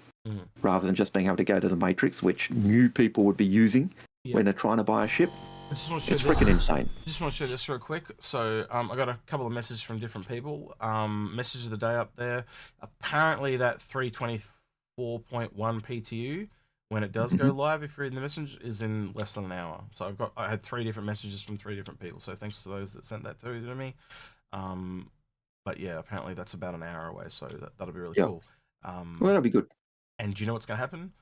rather than just being able to go to the matrix, which new people would be using when they're trying to buy a ship. It's freaking insane. I just want to show this real quick. So I got a couple of messages from different people. Message of the day up there. Apparently that 324.1 PTU, when it does go live, if you're in the message, is in less than an hour. So I had 3 different messages from 3 different people. So thanks to those that sent that to me. But yeah, apparently that's about an hour away. So that'll be really cool. Well, that'll be good. And do you know what's going to happen?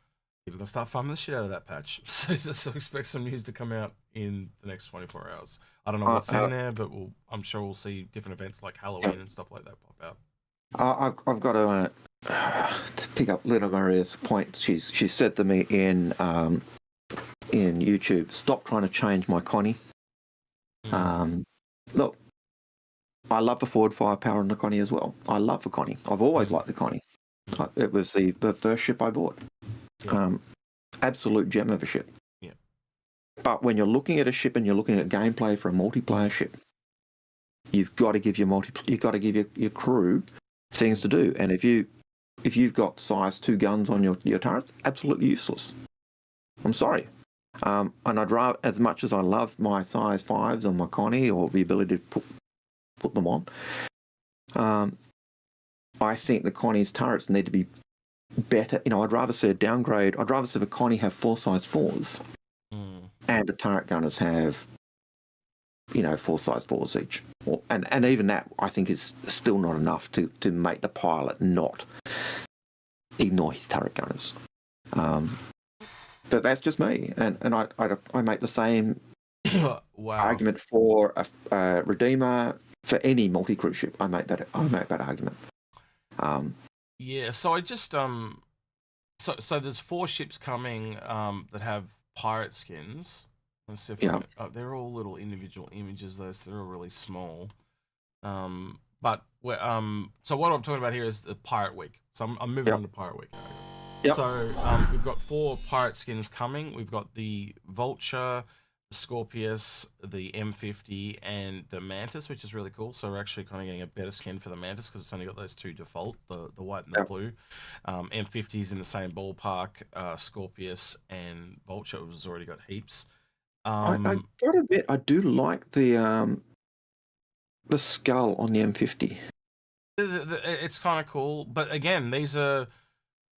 People are going to start farming the shit out of that patch. So expect some news to come out in the next 24 hours. I don't know what's in there, but I'm sure we'll see different events like Halloween and stuff like that pop out. I've got to pick up Little Maria's point. She said to me in YouTube, stop trying to change my Connie. Look, I love the forward firepower on the Connie as well. I love the Connie. I've always liked the Connie. It was the first ship I bought. Absolute gem of a ship. Yeah. But when you're looking at a ship and you're looking at gameplay for a multiplayer ship, you've got to give your crew things to do. And if you've got size 2 guns on your turrets, absolutely useless. I'm sorry. And I'd rather, as much as I love my size 5s on my Connie or the ability to put them on, I think the Connie's turrets need to be better. You know, I'd rather see a downgrade. I'd rather see the Connie have 4 size 4s and the turret gunners have, 4 size 4s each. And even that, I think, is still not enough to make the pilot not ignore his turret gunners. But that's just me. And I make the same argument for a Redeemer, for any multi-crew ship. I make that argument. Yeah, so I just so there's 4 ships coming that have pirate skins. Let's see if they're all little individual images though, so they're all really small. But so what I'm talking about here is the Pirate Week. So I'm moving on to Pirate Week. So we've got 4 pirate skins coming. We've got the Vulture, the Scorpius, the M50, and the Mantis, which is really cool. So we're actually kind of getting a better skin for the Mantis because it's only got those 2 default, the white and the blue. M50's in the same ballpark. Scorpius and Vulture has already got heaps. I gotta admit, I do like the skull on the M50. It's kind of cool, but again, these are.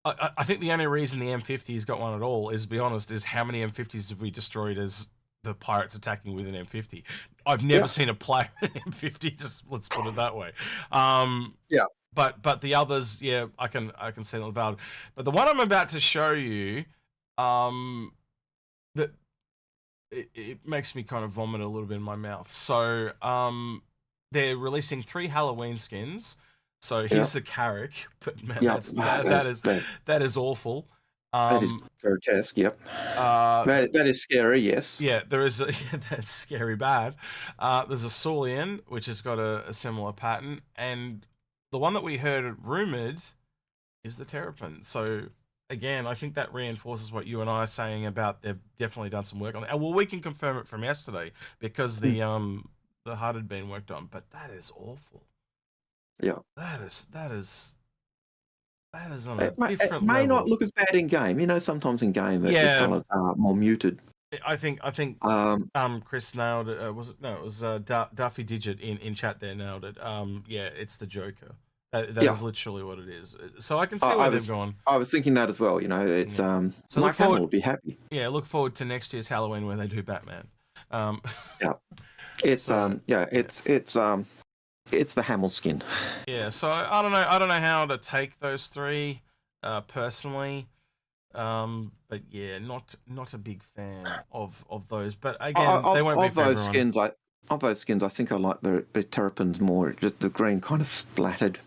I think the only reason the M50's got one at all is, to be honest, is how many M50s have we destroyed as the pirates attacking with an M50? I've never seen a player in an M50. Just let's put it that way. But the others, I can see them valid. But the one I'm about to show you, that it makes me kind of vomit a little bit in my mouth. So they're releasing 3 Halloween skins. So here's the Carrick, but man, that is awful. That is grotesque. Yep. That is scary. Yes. Yeah, there is. That's scary bad. There's a Saulian, which has got a similar pattern, and the one that we heard rumored is the Terrapin. So again, I think that reinforces what you and I are saying about they've definitely done some work on it. Well, we can confirm it from yesterday because the HUD had been worked on, but that is awful. Yeah, that is on a different level. It may not look as bad in game. Sometimes in game the colours are more muted. I think Chris nailed it. Was it? No, it was Duffy Digit in chat there nailed it. It's the Joker. That is literally what it is. So I can see where they've gone. I was thinking that as well. It's so my family will be happy. Yeah, look forward to next year's Halloween where they do Batman. it's the Hamel skin. Yeah, so I don't know how to take those three personally. But yeah, not a big fan of those. But again, they won't be for everyone. Of those skins, I think I like the terrapins more. Just the green kind of splattered.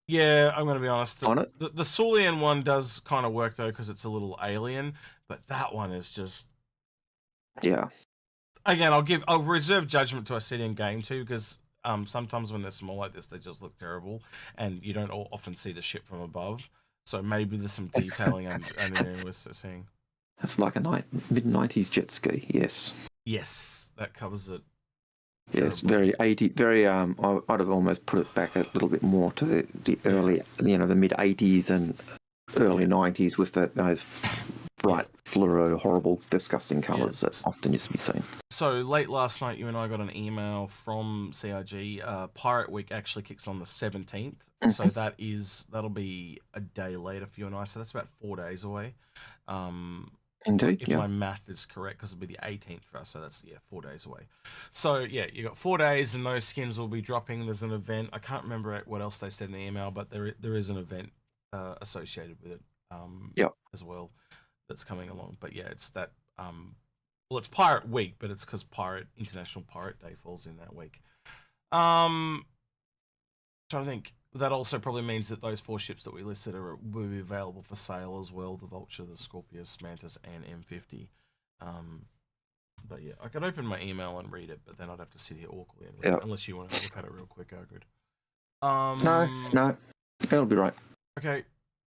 Yeah, I'm going to be honest. On it, the Cerulean one does kind of work though because it's a little alien, but that one is just. Yeah. Again, I'll reserve judgment to a city in game too because sometimes when they're small like this, they just look terrible, and you don't often see the ship from above. So maybe there's some detailing and we're seeing. It's like a mid-90s jet ski. Yes. Yes, that covers it. Yes, very 80, very. I'd have almost put it back a little bit more to the early, the mid 80s and early 90s with those bright fluoro, horrible, disgusting colours that often used to be seen. So late last night, you and I got an email from CIG. Pirate Week actually kicks on the 17th, so that'll be a day later for you and I. So that's about 4 days away. Indeed, if my math is correct, because it'll be the 18th for us, so that's 4 days away. So yeah, you got 4 days, and those skins will be dropping. There's an event. I can't remember what else they said in the email, but there is an event associated with it as well that's coming along. But yeah, it's that. Well, it's Pirate Week, but it's because International Pirate Day falls in that week. Trying to think. That also probably means that those 4 ships that we listed will be available for sale as well: the Vulture, the Scorpius, Mantis, and M50. But yeah, I can open my email and read it, but then I'd have to sit here awkwardly and read it, unless you want to look at it real quick, Algared. No, that'll be right. Okay,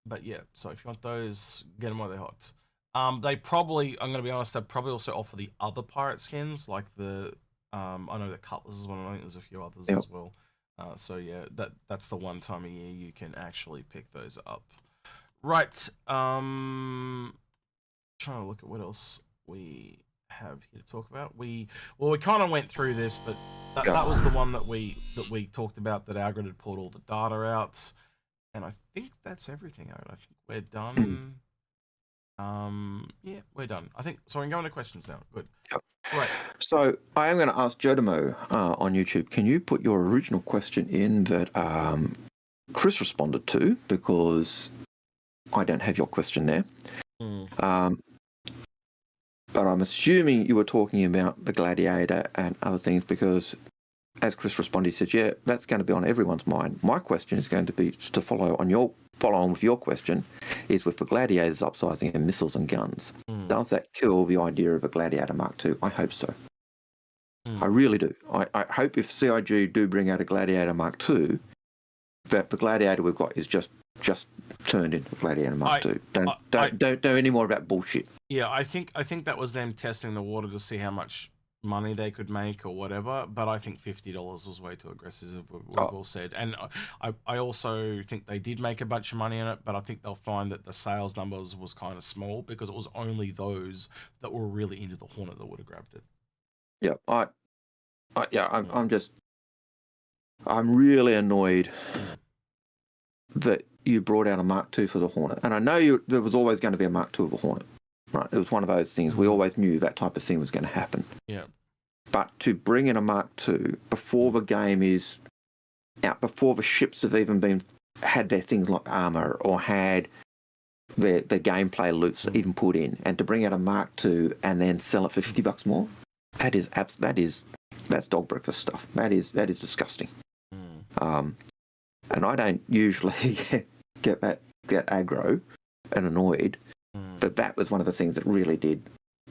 but yeah, so if you want those, get them while they're hot. They probably, I'm going to be honest, they probably also offer the other pirate skins, like the, I know the Cutlass is one, I think there's a few others as well. So yeah, that's the one time a year you can actually pick those up. Right. Trying to look at what else we have here to talk about. We kind of went through this, but that was the one that we talked about, that Algared had pulled all the data out, and I think that's everything out. I think we're done. Yeah, we're done. I think so. We can go into questions now. Good. Yep. Right. So I am going to ask Jodimo on YouTube. Can you put your original question in that Chris responded to, because I don't have your question there. But I'm assuming you were talking about the Gladiator and other things, because as Chris responded, he said, yeah, that's going to be on everyone's mind. My question is going to be, to follow on with your question, is with the Gladiator's upsizing and missiles and guns. Does that kill the idea of a Gladiator Mark II? I hope so. I really do. I hope if CIG do bring out a Gladiator Mark II, that the Gladiator we've got is just turned into the Gladiator Mark II. Don't do any more of that bullshit. Yeah, I think that was them testing the water to see how much money they could make or whatever, but I think $50 was way too aggressive, we've all said. And I also think they did make a bunch of money in it, but I think they'll find that the sales numbers was kind of small, because it was only those that were really into the Hornet that would have grabbed it. Yeah, I'm really annoyed that you brought out a Mark II for the Hornet. And I know there was always going to be a Mark II of a Hornet. Right, it was one of those things. We always knew that type of thing was going to happen. Yeah. But to bring in a Mark II before the game is out, before the ships have even had their things like armor or had their gameplay loots even put in, and to bring out a Mark II and then sell it for $50 more, that's dog breakfast stuff. That is disgusting. And I don't usually get aggro and annoyed. But that was one of the things that really did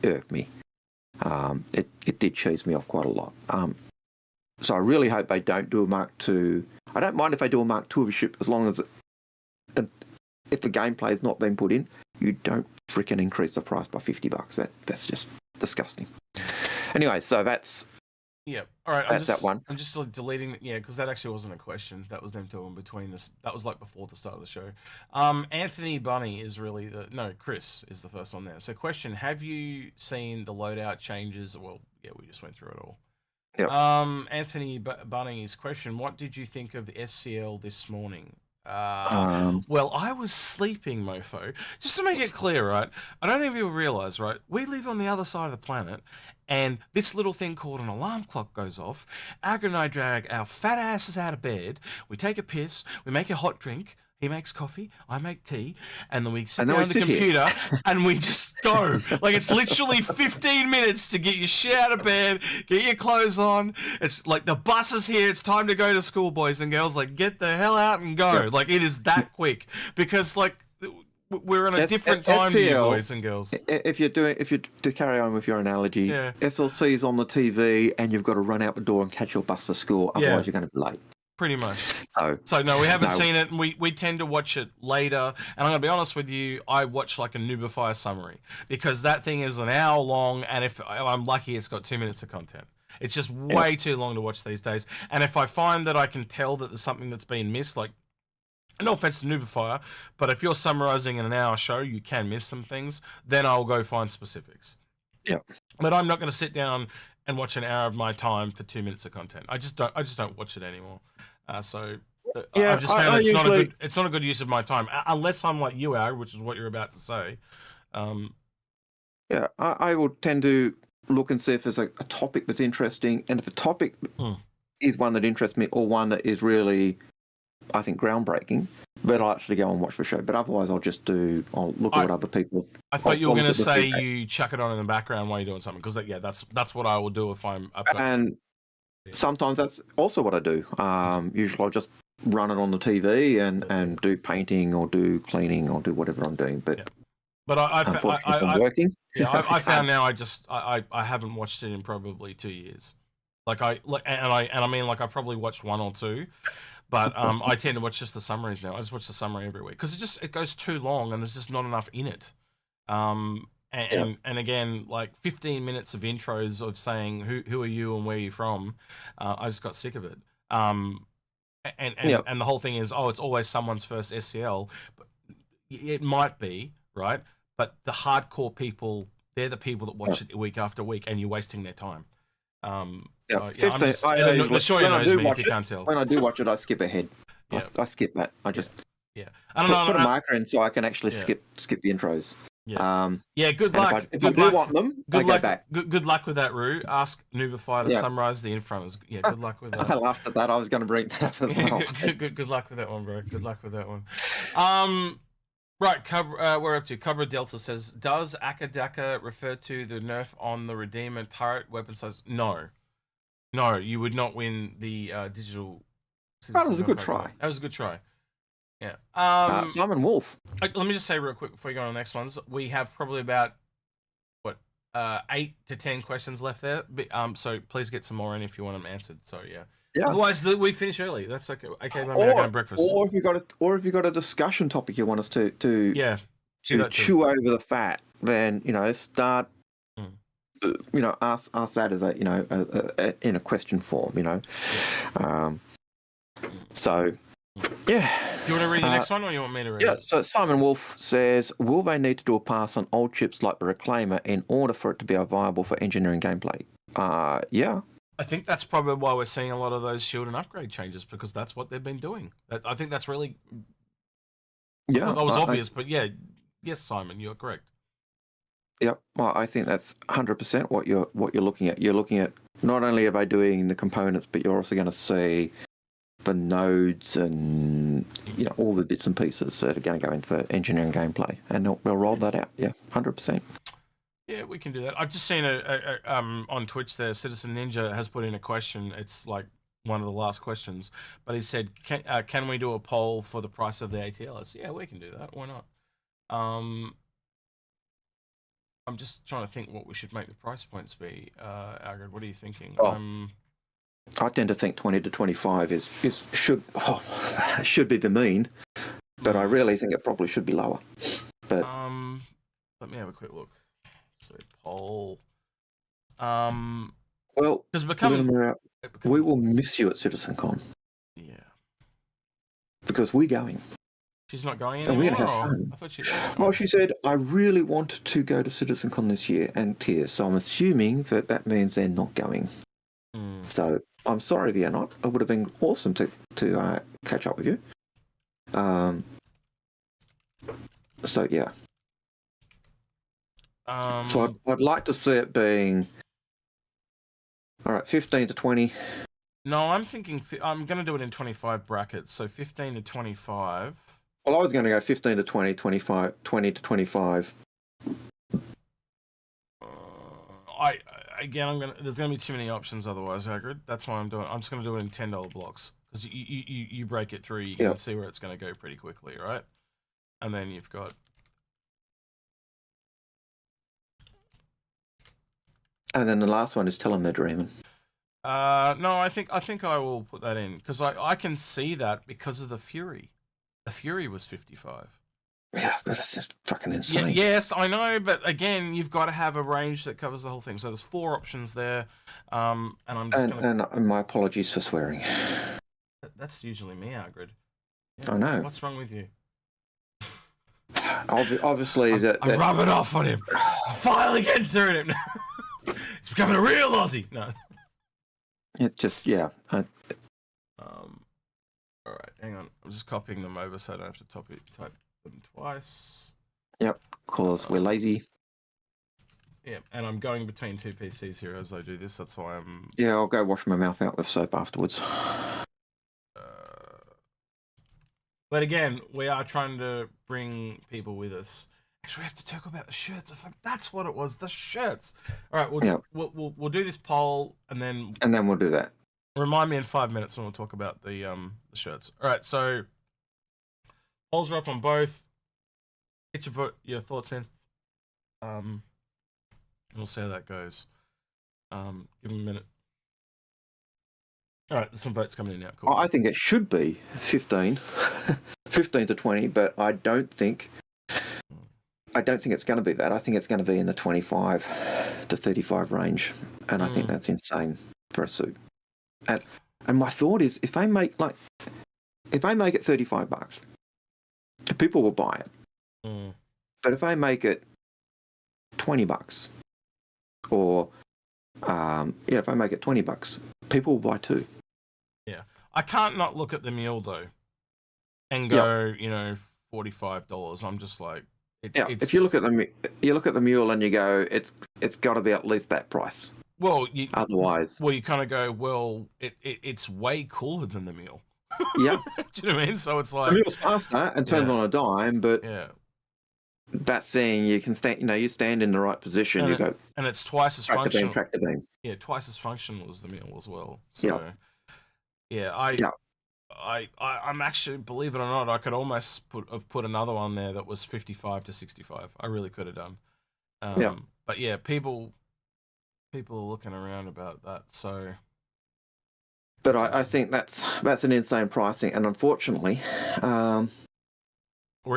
irk me. It did cheese me off quite a lot. So I really hope they don't do a Mark II. I don't mind if they do a Mark II of a ship, as long as if the gameplay has not been put in, you don't freaking increase the price by $50. That's just disgusting. Anyway, so that's... Yeah. All right. That's that one. I'm just deleting. Yeah, because that actually wasn't a question. That was them talking between this. That was like before the start of the show. Anthony Bunny is really Chris is the first one there. So question: have you seen the loadout changes? Well, yeah, we just went through it all. Yep. Anthony Bunny's question: what did you think of SCL this morning? Well, I was sleeping, mofo. Just to make it clear, right? I don't think people realise, right? We live on the other side of the planet, and this little thing called an alarm clock goes off. Akka and I drag our fat asses out of bed. We take a piss. We make a hot drink. He makes coffee, I make tea, and then we sit down at the computer and we just go. Like, it's literally 15 minutes to get your shit out of bed, get your clothes on. It's like the bus is here, it's time to go to school, boys and girls. Like, get the hell out and go. Like, it is that quick. Because, like, we're on a different time to you, boys and girls. If you to carry on with your analogy, SLC is on the TV and you've got to run out the door and catch your bus for school, otherwise you're going to be late. Pretty much. So no, we haven't seen it, and we tend to watch it later. And I'm going to be honest with you, I watch like a Noobify summary, because that thing is an hour long, and if I'm lucky, it's got 2 minutes of content. It's just way too long to watch these days. And if I find that I can tell that there's something that's been missed, like, no offense to Noobify, but if you're summarizing in an hour show, you can miss some things, then I'll go find specifics. Yeah. But I'm not going to sit down and watch an hour of my time for 2 minutes of content. I just don't watch it anymore. I've just found it's not a good use of my time, unless I'm like you, Aaron, which is what you're about to say. I will tend to look and see if there's a topic that's interesting, and if a topic is one that interests me or one that is really, I think, groundbreaking, then I'll actually go and watch the show. But otherwise, I'll look at what other people. I thought you were going to say you chuck it on in the background while you're doing something, because that's what I will do if I'm. Sometimes that's also what I do. Usually I'll just run it on the TV and do painting or do cleaning or do whatever I'm doing. But I'm working. I found now I haven't watched it in probably 2 years. I probably watched one or two, but I tend to watch just the summaries now. I just watch the summary every week because it goes too long and there's just not enough in it. And again, like 15 minutes of intros of saying who are you and where you're from, I just got sick of it. And the whole thing is, it's always someone's first SCL. But it might be, right? But the hardcore people, they're the people that watch it week after week, and you're wasting their time. The show knows me if you can't tell. When I do watch it, I skip ahead. I skip that. I just I don't know. Put a marker in so I can actually skip the intros. Good luck. If I do want them, I go back. Good luck with that, Roo. Ask Noobify to summarize the Inforunners. Yeah, good luck with that. I laughed at that. I was going to bring that up as well. Good luck with that one, bro. Good luck with that one. Right, we're up to Cobra Delta says, does Akka Dakka refer to the nerf on the Redeemer turret weapon size? No, you would not win the digital. That was a good try. That was a good try. Yeah. Simon Wolf. Let me just say real quick before you go on the next ones. We have probably about 8 to 10 questions left there. So please get some more in if you want them answered. So yeah. Otherwise, we finish early. That's okay. Okay, I'm going to breakfast. Or if you got a discussion topic you want us to chew over the fat, then start. Ask that as in a question form. So. Yeah. Do you want to read the next one, or you want me to read it? Yeah, so Simon Wolf says, will they need to do a pass on old chips like the Reclaimer in order for it to be viable for engineering gameplay? Yeah. I think that's probably why we're seeing a lot of those shield and upgrade changes, because that's what they've been doing. I think that's really... Yeah. That was obvious, but yeah. Yes, Simon, you're correct. Yep. Well, I think that's 100% what you're looking at. You're looking at not only are they doing the components, but you're also going to see the nodes and all the bits and pieces that are going to go in for engineering gameplay, and they'll roll that out. Yeah, 100%. Yeah, we can do that. I've just seen on Twitch there, Citizen Ninja has put in a question. It's like one of the last questions, but he said, "Can we do a poll for the price of the ATLS?" Yeah, we can do that. Why not? I'm just trying to think what we should make the price points be. Algared, what are you thinking? I tend to think 20 to 25 should be the mean, but I really think it probably should be lower. But let me have a quick look. So poll. Well, we will miss you at CitizenCon. Yeah. Because we're going. She's not going anymore. And we're going to have fun. I thought she said, I really want to go to CitizenCon this year and tears. So I'm assuming that means they're not going. So I'm sorry if you're not. It would have been awesome to catch up with you. So yeah. So I'd like to see it being, all right, 15 to 20. No, I'm thinking I'm going to do it in 25 brackets. So 15 to 25. Well, I was going to go 15 to 20, 25, 20 to 25. There's gonna be too many options otherwise, Algared. That's why I'm just gonna do it in $10 blocks, because you break it through, you can see where it's gonna go pretty quickly, right? And then you've got, and then the last one is tell them they're dreaming. no, I think I will put that in, because I can see that because of the Fury. The Fury was 55. Yeah, that's just fucking insane. Yes, I know, but again, you've got to have a range that covers the whole thing. So there's 4 options there, and I'm just and my apologies for swearing. That's usually me, Algared. Yeah, I know. What's wrong with you? Obviously, I'm rubbing off on him. I'm finally getting through him. He's becoming a real Aussie. No. It's just All right, hang on. I'm just copying them over so I don't have to type them twice. Yep, cause we're lazy. Yeah, and I'm going between 2 PCs here as I do this. That's why I'm. Yeah, I'll go wash my mouth out with soap afterwards. But again, we are trying to bring people with us. Actually, we have to talk about the shirts. I think that's what it was. The shirts. All right, we'll do this poll and then we'll do that. Remind me in 5 minutes and we'll talk about the shirts. All right, so polls are up on both. Get your thoughts in. And we'll see how that goes. Give them a minute. All right, there's some votes coming in now. Cool. I think it should be 15, 15 to 20, but I don't think it's going to be that. I think it's going to be in the 25 to 35 range, and I think that's insane for a suit. And my thought is, if I make it $35, people will buy it. But if I make it $20, or if I make it $20, people will buy 2. Yeah, I can't not look at the mule though, and go, $45. I'm just like, it's... If you look at the mule and you go, it's got to be at least that price. Well, otherwise, you kind of go, well, it's way cooler than the mule. Yeah, do you know what I mean? So it's like the mule's faster and turns on a dime, but that thing you can stand, you stand in the right position, and you go, and it's twice as functional. Track the beam. Yeah, twice as functional as the mule as well. So I'm actually, believe it or not, I could almost have put another one there that was 55 to 65. I really could have done. But yeah, people are looking around about that. So, but I think that's an insane pricing, and unfortunately, we're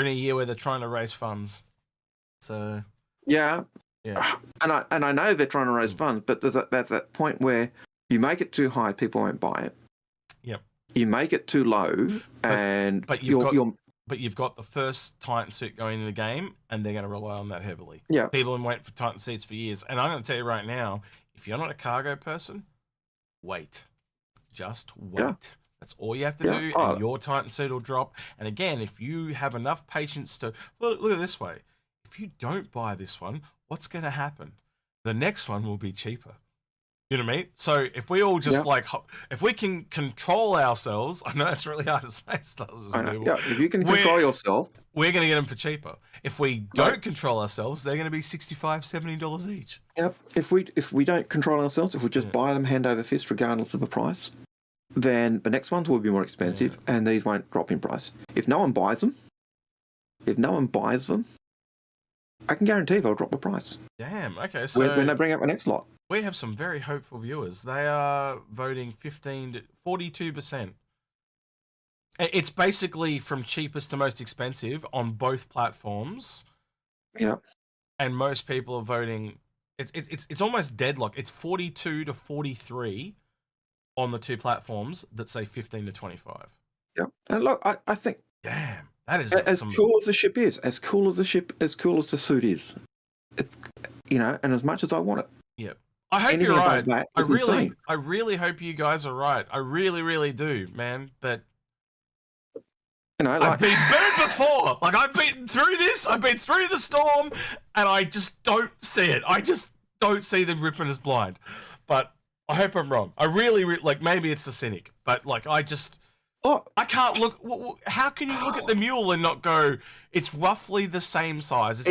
in a year where they're trying to raise funds. So and I know they're trying to raise funds, but there's that point where you make it too high, people won't buy it. Yep. You make it too low, but you've got the first Titan suit going into the game, and they're going to rely on that heavily. Yeah. People have been waiting for Titan suits for years, and I'm going to tell you right now, if you're not a cargo person, wait. Just wait. Yeah. That's all you have to do, and your Titan suit will drop. And again, if you have enough patience to look at it this way, if you don't buy this one, what's going to happen? The next one will be cheaper. You know what I mean? So if we all just if we can control ourselves, I know it's really hard to say, if you can control yourself, we're going to get them for cheaper. If we don't control ourselves, they're going to be $65, $70 each. Yep. If we don't control ourselves, if we just buy them hand over fist regardless of the price, then the next ones will be more expensive, and these won't drop in price. If no one buys them, I can guarantee they'll drop the price. Damn. Okay. So when they bring out the next lot. We have some very hopeful viewers. They are voting 15 to 42%. It's basically from cheapest to most expensive on both platforms. Yeah. And most people are voting. It's almost deadlock. It's 42 to 43 on the 2 platforms that say 15 to 25. Yeah. And look, I think. Damn, that is as cool as the ship is, as cool as the suit is. It's and as much as I want it. Yep. I hope you're right. I really hope you guys are right. I really, really do, man. But I've been burned before. Like, I've been through this. I've been through the storm, and I just don't see it. I just don't see them ripping us blind. But I hope I'm wrong. I really like, maybe it's the cynic, but like, I can't look. How can you look at the mule and not go, it's roughly the same size?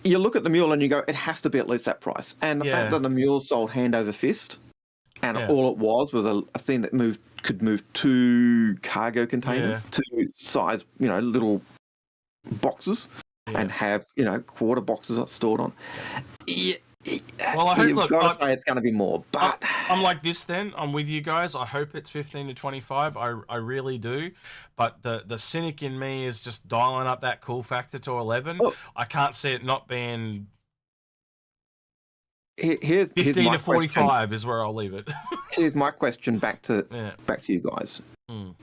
You look at the mule and you go, it has to be at least that price. And the fact that the mule sold hand over fist, and all it was a thing that could move 2 cargo containers, 2 size, little boxes, and have, quarter boxes stored on. Yeah. Well, I hope. You've got to say it's going to be more, but I'm like this. Then I'm with you guys. I hope it's 15 to 25. I really do. But the cynic in me is just dialing up that cool factor to 11. Look, I can't see it not being. Here's 15 to 45 is where I'll leave it. Here's my question back to you guys.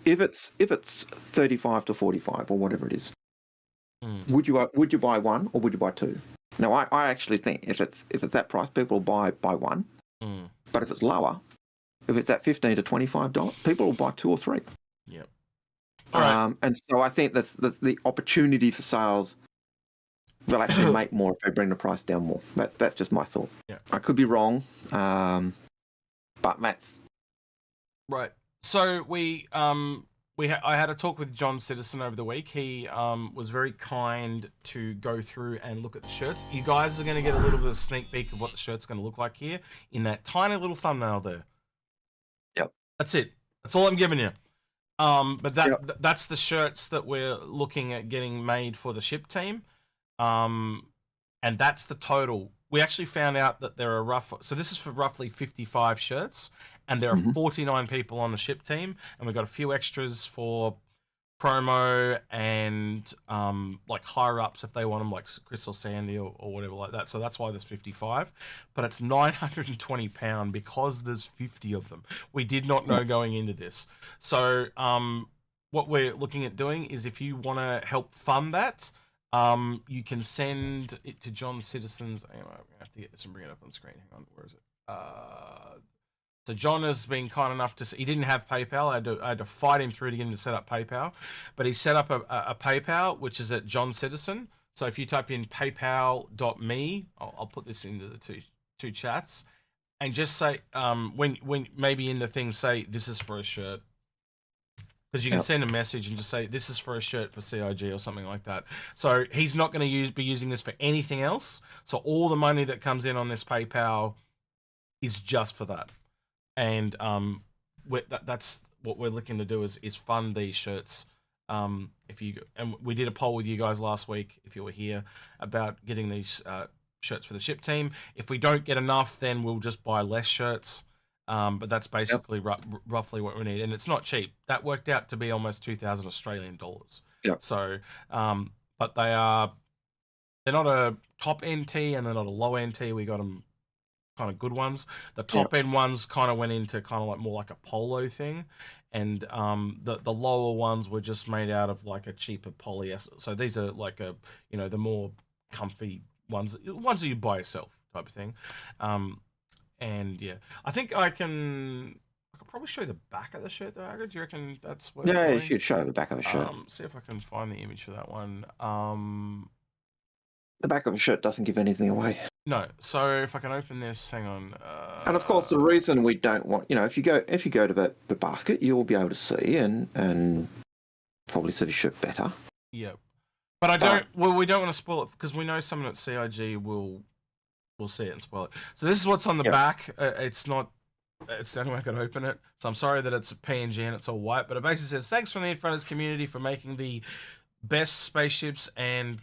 If it's 35 to 45 or whatever it is, would you buy 1 or would you buy 2? Now, I actually think if it's that price, people will buy 1. But if it's lower, if it's at $15 to $25, people will buy 2 or 3. Yep. All right. And so I think that the opportunity for sales will actually make more if they bring the price down more. That's just my thought. Yeah. I could be wrong, but that's right. So I had a talk with John Citizen over the week. He was very kind to go through and look at the shirts. You guys are going to get a little bit of a sneak peek of what the shirt's going to look like here in that tiny little thumbnail there. Yep. That's it. That's all I'm giving you. But that's the shirts that we're looking at getting made for the ship team. And that's the total. We actually found out that there are so this is for roughly 55 shirts. And there are 49 people on the ship team, and we've got a few extras for promo and like higher ups if they want them, like Chris or Sandy or whatever like that. So that's why there's 55, but it's £920 because there's 50 of them. We did not know going into this. So what we're looking at doing is, if you want to help fund that, you can send it to John Citizen's. Anyway, I'm gonna have to get this and bring it up on screen. Hang on, where is it? So John has been kind enough to. He didn't have PayPal. I had to fight him through to get him to set up PayPal, but he set up a PayPal, which is at John Citizen. So if you type in paypal.me, I'll put this into the two chats, and just say when maybe in the thing say this is for a shirt, because you can send a message and just say this is for a shirt for CIG or something like that. So he's not going to be using this for anything else. So all the money that comes in on this PayPal is just for that. And that's what we're looking to do is fund these shirts. And we did a poll with you guys last week, if you were here, about getting these shirts for the ship team. If we don't get enough, then we'll just buy less shirts. But that's basically roughly what we need, and it's not cheap. That worked out to be almost 2,000 Australian dollars. Yeah. So, but they're not a top end tee and they're not a low end tee. We got them kind of good ones. The top end ones kind of went into kind of like more like a polo thing, and the lower ones were just made out of like a cheaper polyester. So these are like the more comfy ones that you buy yourself type of thing. And yeah, I think I could probably show you the back of the shirt though, Akka. Do you reckon that's what? Yeah, you should show the back of a shirt. See if I can find the image for that one. The back of a shirt doesn't give anything away. No, so if I can open this, hang on. And of course, the reason we don't want, if you go to the basket, you will be able to see and probably see the shirt better. Yeah, but we don't want to spoil it because we know someone at CIG will see it and spoil it. So this is what's on the back. It's the only way I could open it. So I'm sorry that it's a PNG and it's all white, but it basically says, thanks from the Inforunners community for making the best spaceships and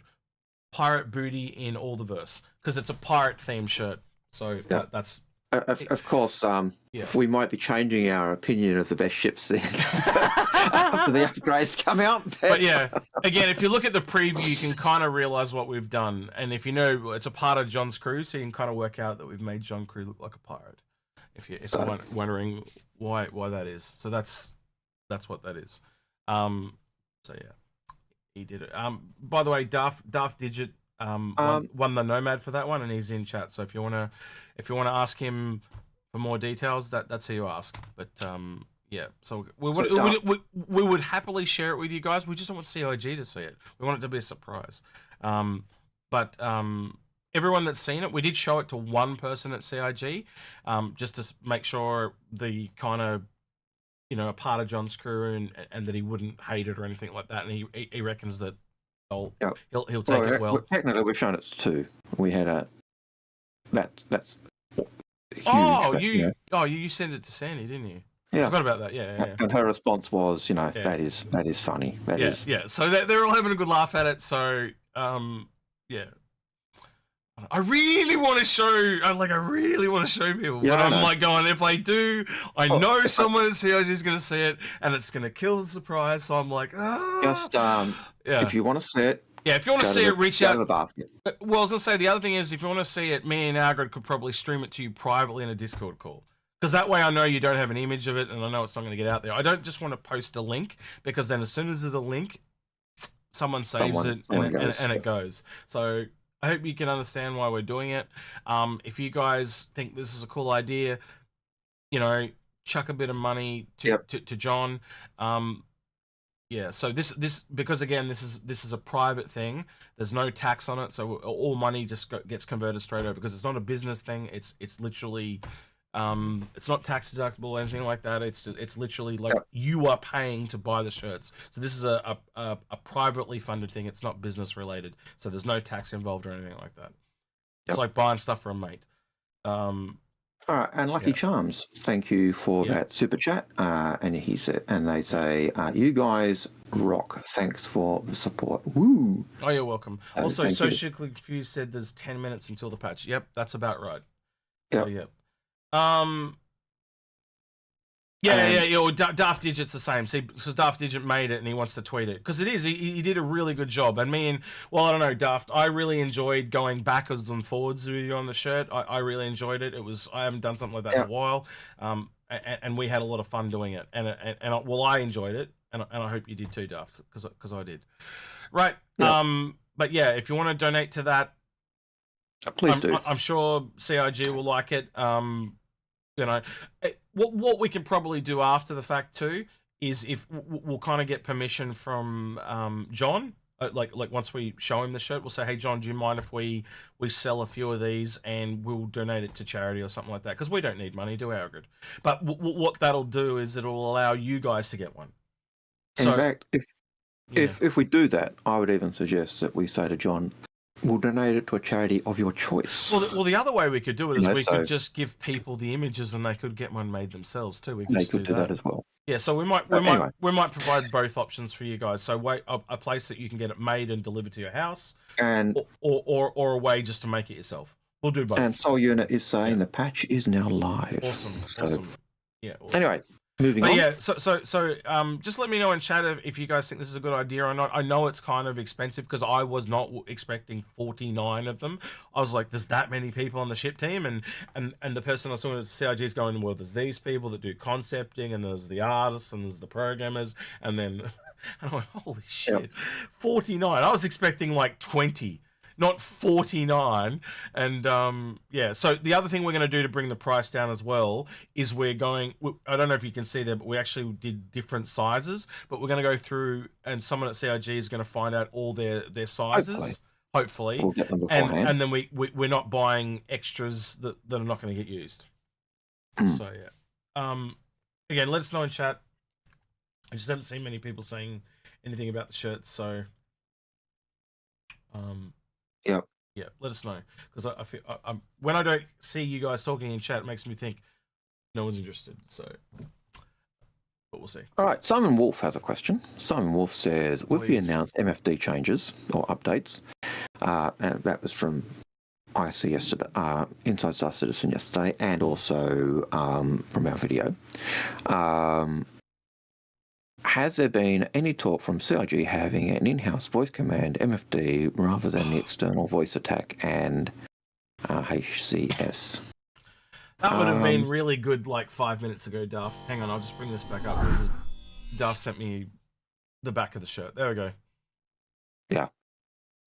pirate booty in all the verse, because it's a pirate themed shirt. So that's of course we might be changing our opinion of the best ships then after the upgrades come out. But yeah, again, if you look at the preview, you can kind of realize what we've done, and if you know it's a part of John's crew, so you can kind of work out that we've made John crew look like a pirate. If you're wondering why that is, so that's what that is. So yeah. He did it. By the way, Daft Digit won the Nomad for that one, and he's in chat. So if you wanna ask him for more details, that's who you ask. But Yeah, so we would happily share it with you guys. We just don't want CIG to see it. We want it to be a surprise. But everyone that's seen it, we did show it to one person at CIG, just to make sure the kind of, you know, a part of John's crew and that he wouldn't hate it or anything like that. And he reckons that he'll take it well. Technically, we've shown it to two. We had a that's huge. You sent it to Sandy, didn't you? Yeah. I forgot about that. Yeah. And her response was, you know, that is funny. That is. Yeah. So they're all having a good laugh at it. So yeah. I really want to show people, but I'm like going, if I do, I know someone at CIG is going to see it, and it's going to kill the surprise. So I'm like, just if you want to see it, if you want to see it, reach out. To the basket. Well, I was going to say the other thing is, if you want to see it, me and Algared could probably stream it to you privately in a Discord call, because that way I know you don't have an image of it, and I know it's not going to get out there. I don't just want to post a link, because then as soon as there's a link, someone saves it and it goes. So I hope you can understand why we're doing it. If you guys think this is a cool idea, you know, chuck a bit of money to John. Yeah. So this because again this is a private thing. There's no tax on it, so all money just gets converted straight over, because it's not a business thing. It's literally it's not tax deductible or anything like that. It's literally like you are paying to buy the shirts. So this is a privately funded thing. It's not business related. So there's no tax involved or anything like that. It's like buying stuff for a mate. All right, and Lucky Charms, thank you for that super chat. And they say, you guys rock. Thanks for the support. Woo! Oh, you're welcome. Also, Socially Confused said there's 10 minutes until the patch. Yep, that's about right. So, yep. Daft Digit's the same. See, so Daft Digit made it and he wants to tweet it, because it is. He did a really good job. And I don't know, Daft, I really enjoyed going backwards and forwards with you on the shirt. I really enjoyed it. I haven't done something like that in a while. And we had a lot of fun doing it. And I enjoyed it, and I hope you did too, Daft, because I did. Right. But yeah, if you want to donate to that, please do. I'm sure CIG will like it. You know, what we can probably do after the fact too is, if we'll kind of get permission from John, like once we show him the shirt, we'll say, hey John, do you mind if we sell a few of these and we'll donate it to charity or something like that, because we don't need money, do our good. But what that'll do is it'll allow you guys to get one. In fact, if we do that, I would even suggest that we say to John, we'll donate it to a charity of your choice. Well, the other way we could do it is we could just give people the images and they could get one made themselves too. We could do that as well. Yeah, so we might provide both options for you guys. So a place that you can get it made and delivered to your house, and or a way just to make it yourself. We'll do both. And Soul Unit is saying the patch is now live. Awesome. Yeah. Awesome. Anyway. Moving on. Yeah, so just let me know in chat if you guys think this is a good idea or not. I know it's kind of expensive, because I was not expecting 49 of them. I was like, there's that many people on the ship team, and the person I was talking to CIG is going, well, there's these people that do concepting, and there's the artists, and there's the programmers, and then and I went, holy shit, 49. I was expecting like 20. Not 49. And yeah, so the other thing we're going to do to bring the price down as well is I don't know if you can see there, but we actually did different sizes, but we're going to go through, and someone at CIG is going to find out all their sizes, hopefully. We'll get them beforehand. And then we're not buying extras that are not going to get used. So yeah, again, let us know in chat. I just haven't seen many people saying anything about the shirts, so yeah, let us know, because I feel when I don't see you guys talking in chat, it makes me think no one's interested. So, but we'll see. All right, Simon Wolf has a question. Simon Wolf says, with the announced MFD changes or updates, and that was from IC yesterday, Inside Star Citizen yesterday, and also from our video. Has there been any talk from CIG having an in-house voice command MFD rather than the external voice attack and HCS? That would have been really good like 5 minutes ago, Duff. Hang on, I'll just bring this back up. Duff sent me the back of the shirt. There we go. Yeah.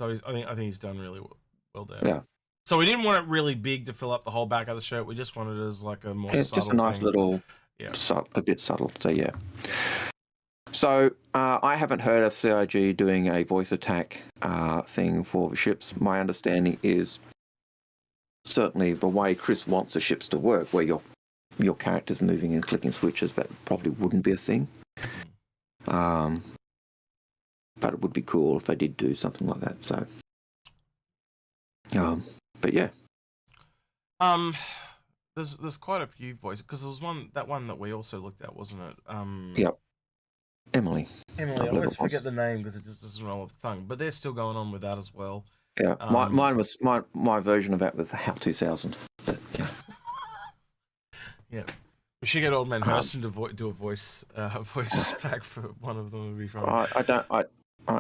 So I think he's done really well there. Yeah. So we didn't want it really big to fill up the whole back of the shirt. We just wanted it as like a more subtle just a nice thing. little a bit subtle. So yeah. So I haven't heard of CIG doing a voice attack thing for the ships. My understanding is certainly the way Chris wants the ships to work, where your character's moving and clicking switches, that probably wouldn't be a thing. But it would be cool if they did do something like that. So, but yeah. There's quite a few voices, because there was one that we also looked at, wasn't it? Yep. Emily. I always forget the name because it just doesn't roll off the tongue. But they're still going on with that as well. Yeah, my version of that was HAL 2000. But, yeah. Yeah, we should get Old Man Hurston to do a voice pack for one of them. Would be fun.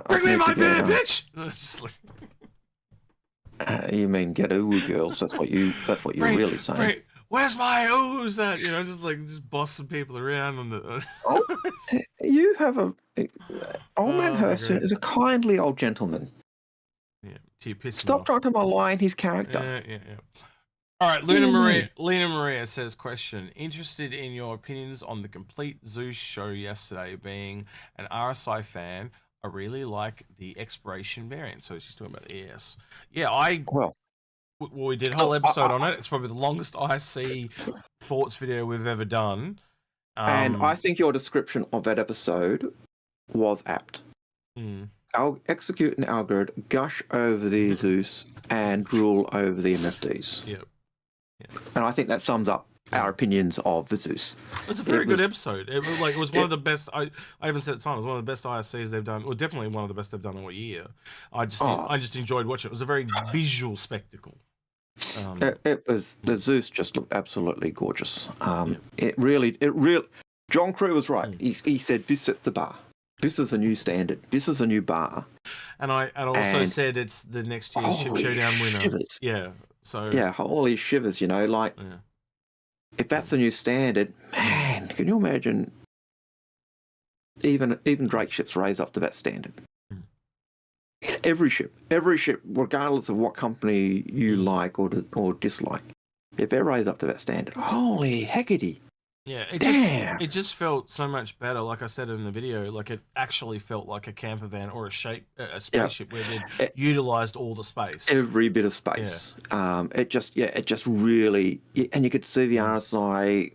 Bring me my beer, bitch. You mean get ooh girls? That's what you're really saying. Where's my ooze at? You know, just bossing people around on the. You have Old Man Hurston is a kindly old gentleman. Yeah, stop trying to malign his character. Yeah. All right, Lena Maria says, question: interested in your opinions on the complete Zeus show yesterday. Being an RSI fan, I really like the expiration variant. So she's talking about the ES. Yeah, we did a whole episode on it. It's probably the longest IC thoughts video we've ever done. And I think your description of that episode was apt. Execute and Algared gush over the Zeus and drool over the MFDs. Yep. And I think that sums up our opinions of the Zeus. It was a very good episode. It was one of the best. I haven't said it time. It was one of the best ISCs they've done. Well, definitely one of the best they've done all year. I just enjoyed watching it. It was a very visual spectacle. It was, the Zeus just looked absolutely gorgeous. It really. John Crew was right. He said this sets the bar. This is a new standard. This is a new bar. And I also said it's the next year's Ship Showdown winner. Shivers. Yeah. So yeah, holy shivers. You know, like if that's the new standard, man, can you imagine? Even Drake ships raise up to that standard. Every ship, regardless of what company you like or dislike, if they raise up to that standard, holy heckity! Yeah, it just felt so much better. Like I said in the video, like it actually felt like a camper van or a spaceship where they'd utilized all the space, every bit of space. It just really, and you could see the RSI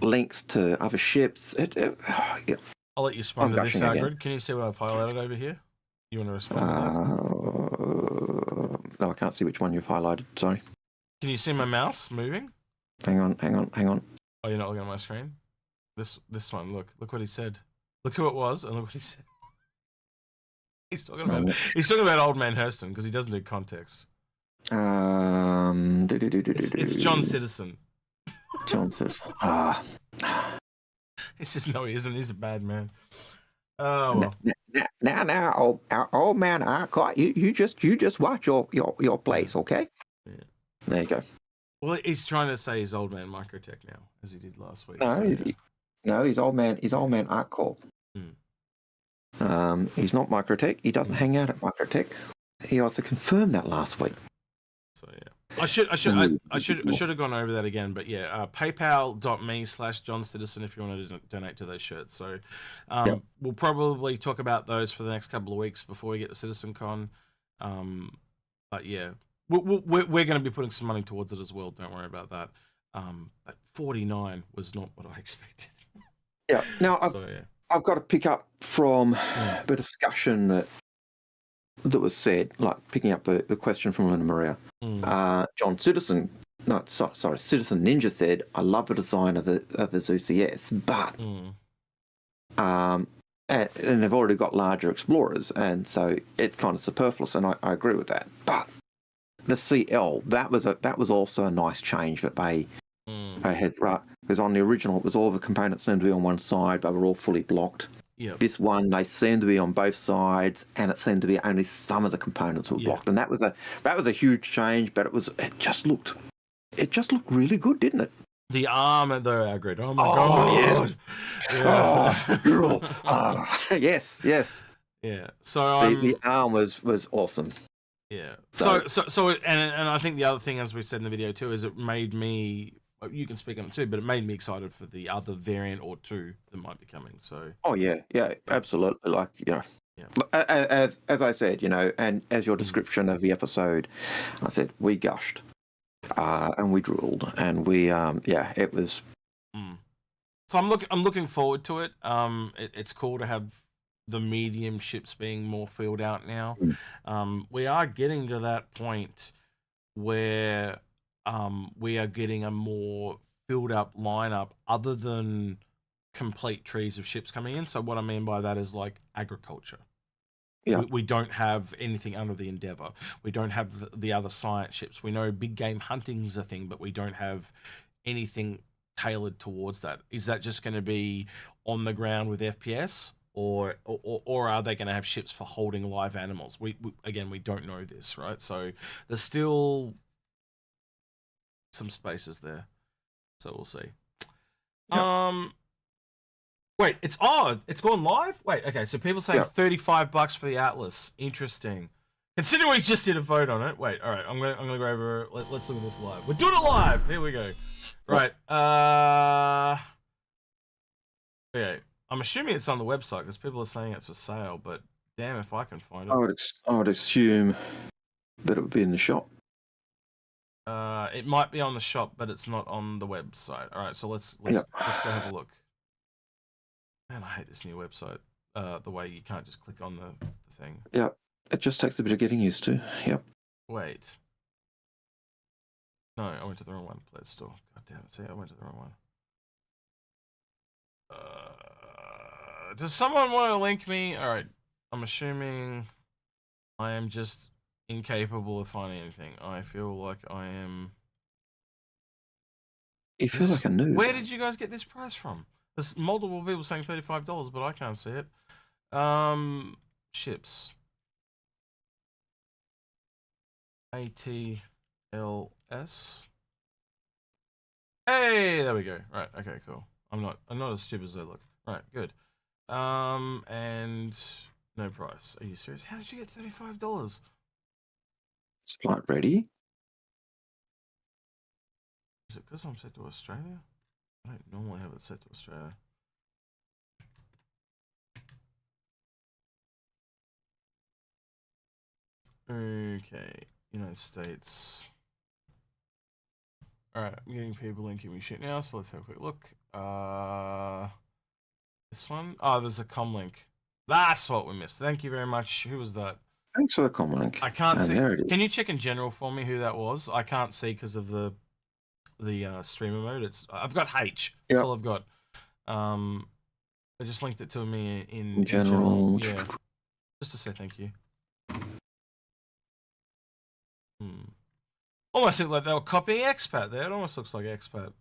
links to other ships. I'll let you respond to this, Algared. Can you see what I've highlighted over here? You want to respond to that? No, I can't see which one you've highlighted. Sorry. Can you see my mouse moving? Hang on. Oh, you're not looking at my screen? This one, look what he said. Look who it was, and look what he said. He's talking about Old Man Hurston because he doesn't do context. It's John Citizen. John Citizen. He says no, he isn't. He's a bad man. Oh. Now, old man, you just watch your place, okay? Yeah. There you go. Well, he's trying to say he's Old Man Microtech now, as he did last week. No, he's Old Man Art Corp. He's not Microtech. He doesn't hang out at Microtech. He also confirmed that last week. So yeah, I should have gone over that again, but yeah, PayPal.me/John Citizen if you want to donate to those shirts. So we'll probably talk about those for the next couple of weeks before we get to CitizenCon. But yeah. We're going to be putting some money towards it as well. Don't worry about that. But 49 was not what I expected. Yeah. Now I've got to pick up from the discussion that was said, like picking up the question from Lena Maria. Citizen Ninja said, "I love the design of the Zeus ES, but and they've already got larger explorers, and so it's kind of superfluous." And I agree with that, but the CL, that was also a nice change that they had, right? Because on the original, it was all the components seemed to be on one side, they were all fully blocked. Yep. This one, they seemed to be on both sides, and it seemed to be only some of the components were blocked, and that was a huge change. But it just looked really good, didn't it? The arm at the Algared. Oh my god! Yes. Yes. Yeah. So the arm was awesome. Yeah. So and I think the other thing, as we said in the video too, is it made me you can speak on it too, but it made me excited for the other variant or two that might be coming. So. Oh yeah, absolutely. Like, Yeah. as I said, and as your description of the episode, I said we gushed, and we drooled, and we it was. So I'm looking forward to it. It's cool to have the medium ships being more filled out now. We are getting to that point where we are getting a more filled up lineup other than complete trees of ships coming in. So what I mean by that is like agriculture. Yeah. We don't have anything under the Endeavour. We don't have the other science ships. We know big game hunting is a thing, but we don't have anything tailored towards that. Is that just going to be on the ground with FPS, or are they going to have ships for holding live animals? We don't know this, right? So there's still some spaces there, so we'll see. Yep. Wait, it's gone live? Wait, okay, so people saying $35 for the Atlas. Interesting. Considering we just did a vote on it. Wait, all right, I'm gonna go over. Let's look at this live. We're doing it live. Here we go. Right. Okay. I'm assuming it's on the website because people are saying it's for sale. But damn, if I can find it. I would assume that it would be in the shop. It might be on the shop, but it's not on the website. All right, so let's go have a look. Man, I hate this new website. The way you can't just click on the thing. Yeah, it just takes a bit of getting used to. Yep. Wait. No, I went to the wrong one. Play store. God damn it! See, I went to the wrong one. Does someone want to link me? All right. I'm assuming I am just incapable of finding anything. I feel like I am. You feel like a noob. Where did you guys get this price from? There's multiple people saying $35, but I can't see it. Ships. ATLS. Hey, there we go. Right, okay, cool. I'm not as stupid as I look. Right, good. And no price. Are you serious? How did you get $35? It's flight ready. Is it because I'm set to Australia? I don't normally have it set to Australia. Okay, United States. All right, I'm getting people linking me shit now, so let's have a quick look. This one? Oh, there's a com link. That's what we missed. Thank you very much. Who was that? Thanks for the com link. I can't see. Can you check in general for me who that was? I can't see because of the streamer mode. I've got H. That's all I've got. I just linked it to me in general. Yeah, just to say thank you. Almost looked like they were copying Expat there. It almost looks like Expat.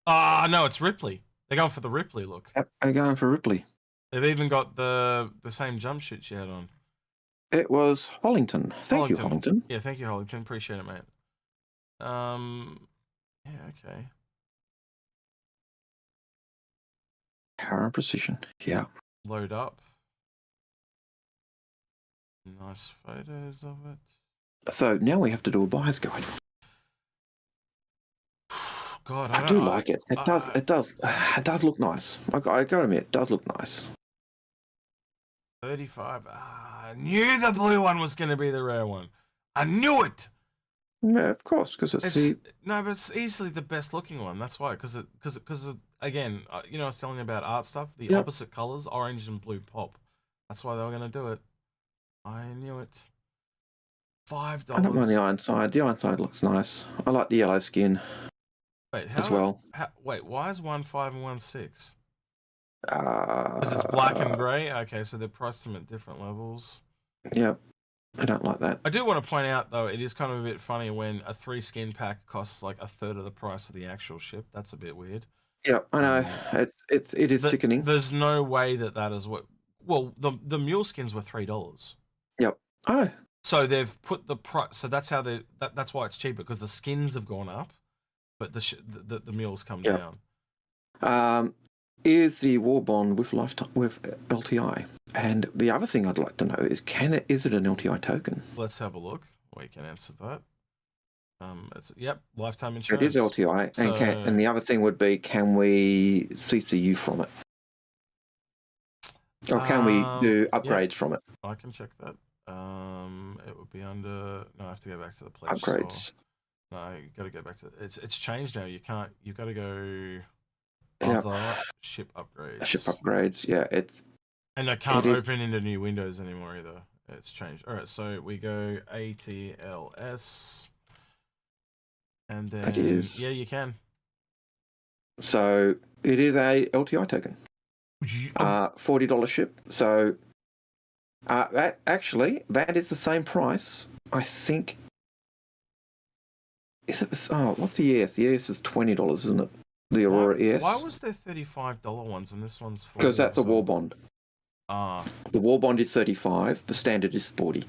Ah, no, it's Ripley. They're going for the Ripley look. Yep, they're going for Ripley. They've even got the same jumpsuit she had on. It was Hollington. Thank you, Hollington. Yeah, thank you, Hollington. Appreciate it, mate. Yeah, okay. Power and precision. Yeah. Load up. Nice photos of it. So now we have to do a buyer's guide. God, I do like it. It does look nice. I gotta admit, it does look nice. 35. I knew the blue one was going to be the rare one. I knew it. Yeah, of course, because no, but it's easily the best looking one. That's why, because again, I was telling you about art stuff. The opposite colors, orange and blue, pop. That's why they were going to do it. I knew it. $5. I don't mind the iron side. The iron side looks nice. I like the yellow skin. Wait, as well. Wait, why is 1.5 and 1.6? Because it's black and grey. Okay, so they're priced them at different levels. Yeah, I don't like that. I do want to point out though, it is kind of a bit funny when a 3 skin pack costs like a third of the price of the actual ship. That's a bit weird. Yeah, I know. It is sickening. There's no way that is what. Well, the mule skins were $3. Yep. Oh. So they've put the price. So that's how that's why it's cheaper, because the skins have gone up, but the mules come down. Is the war bond with LTI? And the other thing I'd like to know is, is it an LTI token? Let's have a look. We can answer that. It's lifetime It insurance. is LTI, so, and the other thing would be, can we CCU from it, or can we do upgrades from it? I can check that. It would be under. No, I have to go back to the pledge. Upgrades. Store. No, you got to go back to it's changed now. You can't. You got to go. Ship upgrades. Ship upgrades. Yeah, and I can't open into new windows anymore either. It's changed. All right, so we go ATLS, and then you can. So it is a LTI token. $40 ship. So that is the same price. I think. Is it what's the ES? The ES is $20, isn't it? The Aurora ES. Why was there $35 ones and this one's $40? Because that's a war bond. The war bond is $35. The standard is $40.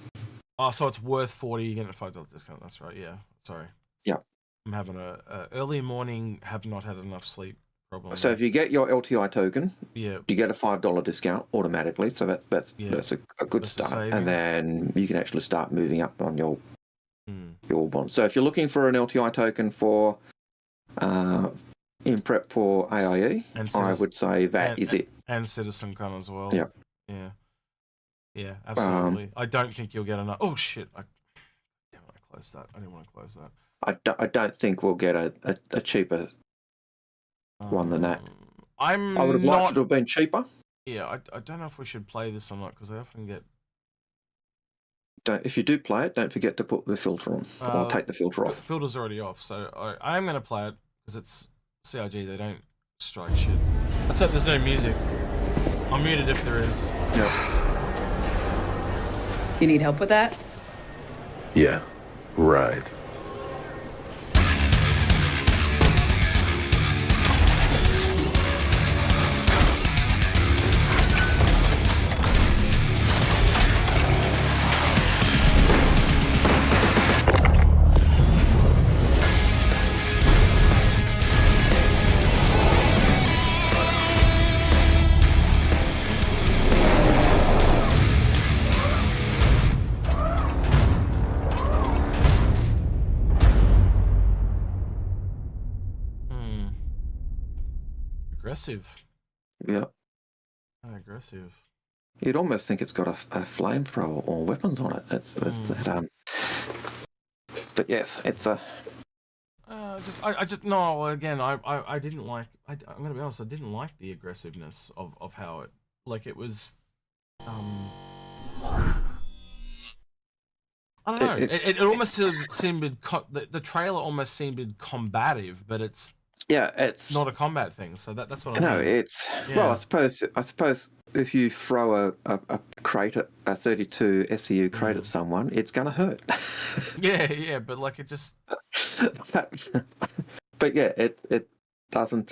Oh, so it's worth $40. You get a $5 discount. That's right. Yeah. Sorry. Yeah. I'm having a early morning. Have not had enough sleep problem. So if you get your LTI token, you get a $5 discount automatically. So that's a good start, and then you can actually start moving up on your bond. So if you're looking for an LTI token for in prep for AIE, I would say that is it. And CitizenCon as well. Yeah. Yeah, absolutely. I don't think you'll get enough. Oh shit! I didn't want to close that. I didn't want to close that. I don't think we'll get a cheaper one than that. I would have liked it to have been cheaper. Yeah, I don't know if we should play this or not, because I often get. If you do play it, don't forget to put the filter on. Or take the filter off. Filter's already off, so I am going to play it because it's CIG. They don't strike shit. Let's hope there's no music. I'm muted if there is. Yeah. You need help with that? Yeah, right. Aggressive. Yeah. Aggressive. You'd almost think it's got a flamethrower or weapons on it. But yes, it's a. Again, I didn't like. I'm gonna be honest. I didn't like the aggressiveness of how it. Like it was. I don't know. It almost seemed the trailer almost seemed combative, but it's. Yeah, it's not a combat thing, so that's what I mean. No, it's well, I suppose if you throw a crate at a 32 FCU crate at someone, it's gonna hurt. yeah, but like it just. But yeah, it doesn't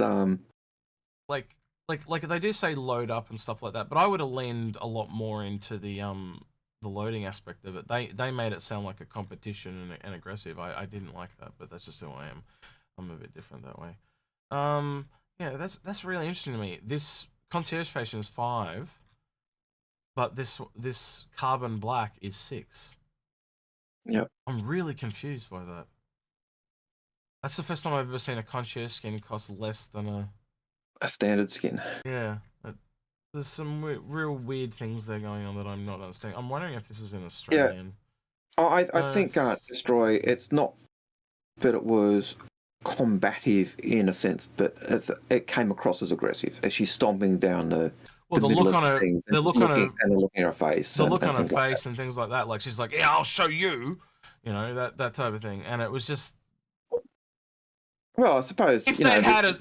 like they do say load up and stuff like that, but I would have leaned a lot more into the loading aspect of it. They made it sound like a competition and aggressive. I didn't like that, but that's just who I am. I'm a bit different that way. Yeah, that's really interesting to me. This concierge patient is 5, but this carbon black is 6. Yep. I'm really confused by that. That's the first time I've ever seen a concierge skin cost less than a standard skin. Yeah. There's some real weird things there going on that I'm not understanding. I'm wondering if this is an Australian. Yeah. Oh, I think Destroy, it's not that it was combative in a sense, but it came across as aggressive as she's stomping down the look on her, the look on her, and the look in her face, the look on her face, and things like that. Like she's like, "Yeah, I'll show you," that type of thing. And it was just, well, I suppose if they had it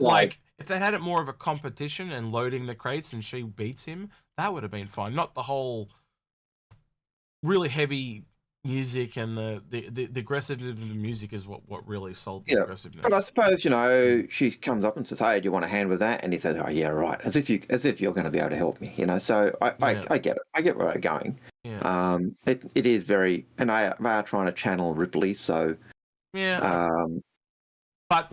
if they had it more of a competition and loading the crates, and she beats him, that would have been fine. Not the whole really heavy music and the aggressiveness of the music is what really sold the aggressiveness. But I suppose she comes up and says, "Hey, do you want a hand with that?" And he says, "Oh yeah, right," as if you're going to be able to help me, So I get it. I get where I'm going. Yeah. It is very, and they are trying to channel Ripley, so yeah. But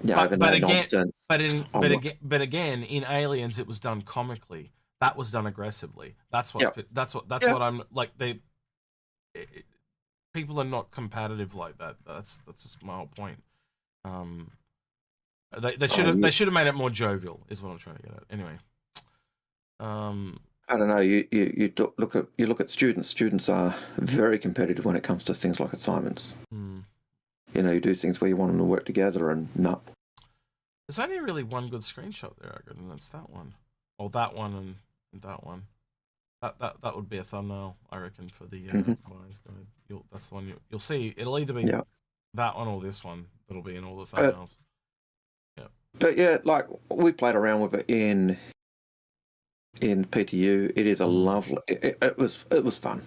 again, in Aliens, it was done comically. That was done aggressively. That's what I'm like. people are not competitive like that. That's just my whole point. They should have made it more jovial, is what I'm trying to get at. Anyway. I don't know. You look at students. Students are very competitive when it comes to things like assignments. You know, you do things where you want them to work together, and no. There's only really one good screenshot there, and that's that one, or that one, and that one. That would be a thumbnail, I reckon, for the Wise Guide. That's the one you'll see. It'll either be that one or this one that'll be in all the thumbnails. But yeah, like we played around with it in PTU. It is a lovely. It was fun.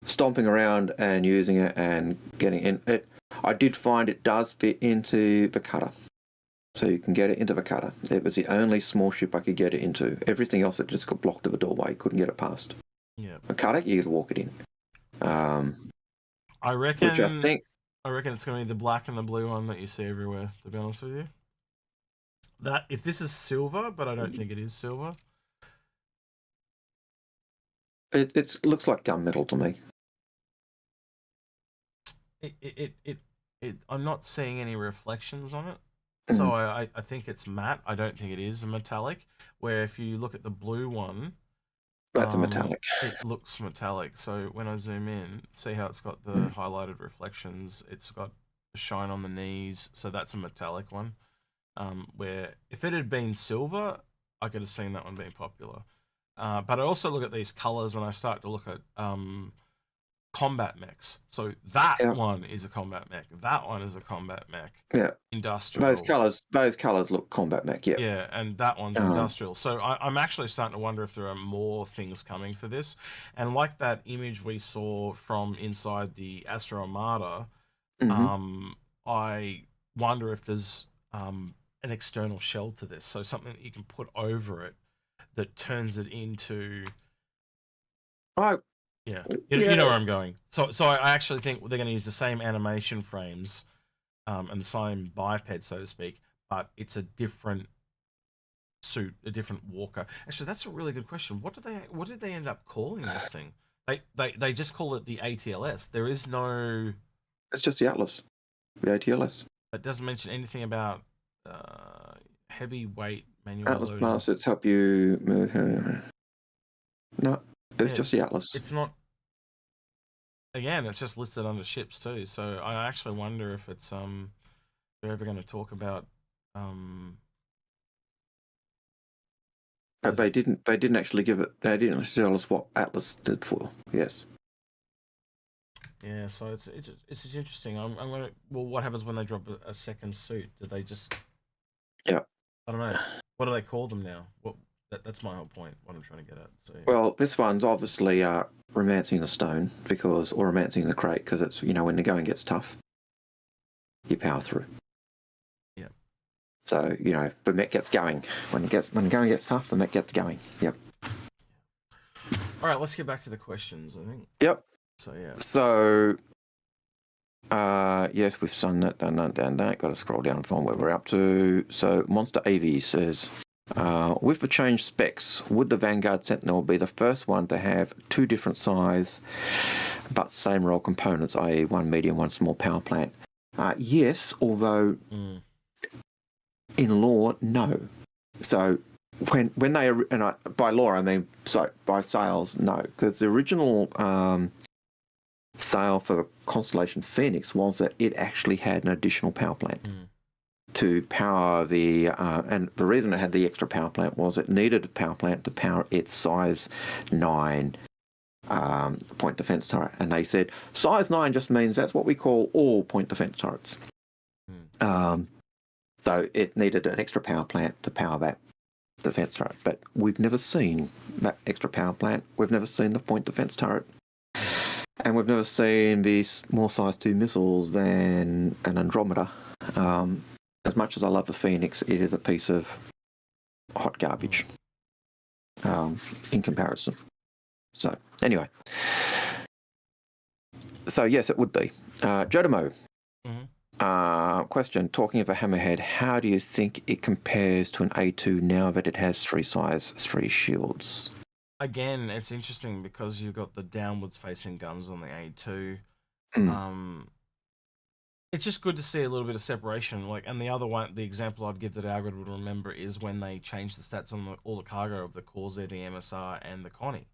Stomping around and using it and getting in it. I did find it does fit into the cutter, so you can get it into the cutter. It was the only small ship I could get it into. Everything else, it just got blocked to the doorway. Couldn't get it past. Yeah. The cutter, you could walk it in. I reckon. Which I reckon it's going to be the black and the blue one that you see everywhere. To be honest with you, that if this is silver, but I don't think it is silver. It looks like gunmetal to me. I'm not seeing any reflections on it, so I think it's matte. I don't think it is a metallic. Where if you look at the blue one, that's a metallic. It looks metallic. So when I zoom in, see how it's got the highlighted reflections. It's got a shine on the knees, so that's a metallic one. Where if it had been silver, I could have seen that one being popular. But I also look at these colors and I start to look at combat mechs. So that one is a combat mech. That one is a combat mech. Yeah. Industrial. Those colors look combat mech. Yeah. Yeah, and that one's industrial. So I'm actually starting to wonder if there are more things coming for this. And like that image we saw from inside the Astro Armada, I wonder if there's an external shell to this. So something that you can put over it that turns it into. Yeah, you know where I'm going. So I actually think they're going to use the same animation frames, and the same biped, so to speak, but it's a different suit, a different walker. Actually, that's a really good question. What did they end up calling this thing? They just call it the ATLS. There is no. It's just the Atlas, the ATLS. It doesn't mention anything about heavyweight manual Atlas loading. Plus. It's help you move. No. It's just the Atlas. It's not. Again, it's just listed under ships too. So I actually wonder if it's they're ever going to talk about. They didn't actually give it. They didn't actually tell us what Atlas stood for. Yes. Yeah. So it's just interesting. I'm gonna. Well, what happens when they drop a second suit? Do they just? Yeah. I don't know. What do they call them now? What? That's my whole point, what I'm trying to get at. So, yeah. Well, this one's obviously romancing the stone or romancing the crate, because it's, when the going gets tough, you power through. Yeah. So, the mech gets going. When the going gets tough, the mech gets going. Yep. All right, let's get back to the questions, I think. Yep. So, yeah. So, yes, we've done that. Got to scroll down and find where we're up to. So, Monster AV says... with the changed specs, would the Vanguard Sentinel be the first one to have two different size but same role components, i.e. one medium, one small power plant? Yes, although in law, no. So when they, and by law I mean, by sales, no, because the original sale for the Constellation Phoenix was that it actually had an additional power plant. To power and the reason it had the extra power plant was it needed a power plant to power its size 9 point defense turret. And they said size 9 just means that's what we call all point defense turrets. So it needed an extra power plant to power that defense turret. But we've never seen that extra power plant. We've never seen the point defense turret. And we've never seen these more size 2 missiles than an Andromeda. As much as I love the Phoenix, it is a piece of hot garbage in comparison. So, anyway. So, yes, it would be. Jodamo. Question, talking of a hammerhead, how do you think it compares to an A2 now that it has 3 size, 3 shields? Again, it's interesting because you've got the downwards facing guns on the A2. It's just good to see a little bit of separation. Like, and the other one, the example I'd give that Algared would remember is when they changed the stats on all the cargo of the Core Z, the MSR, and the Connie.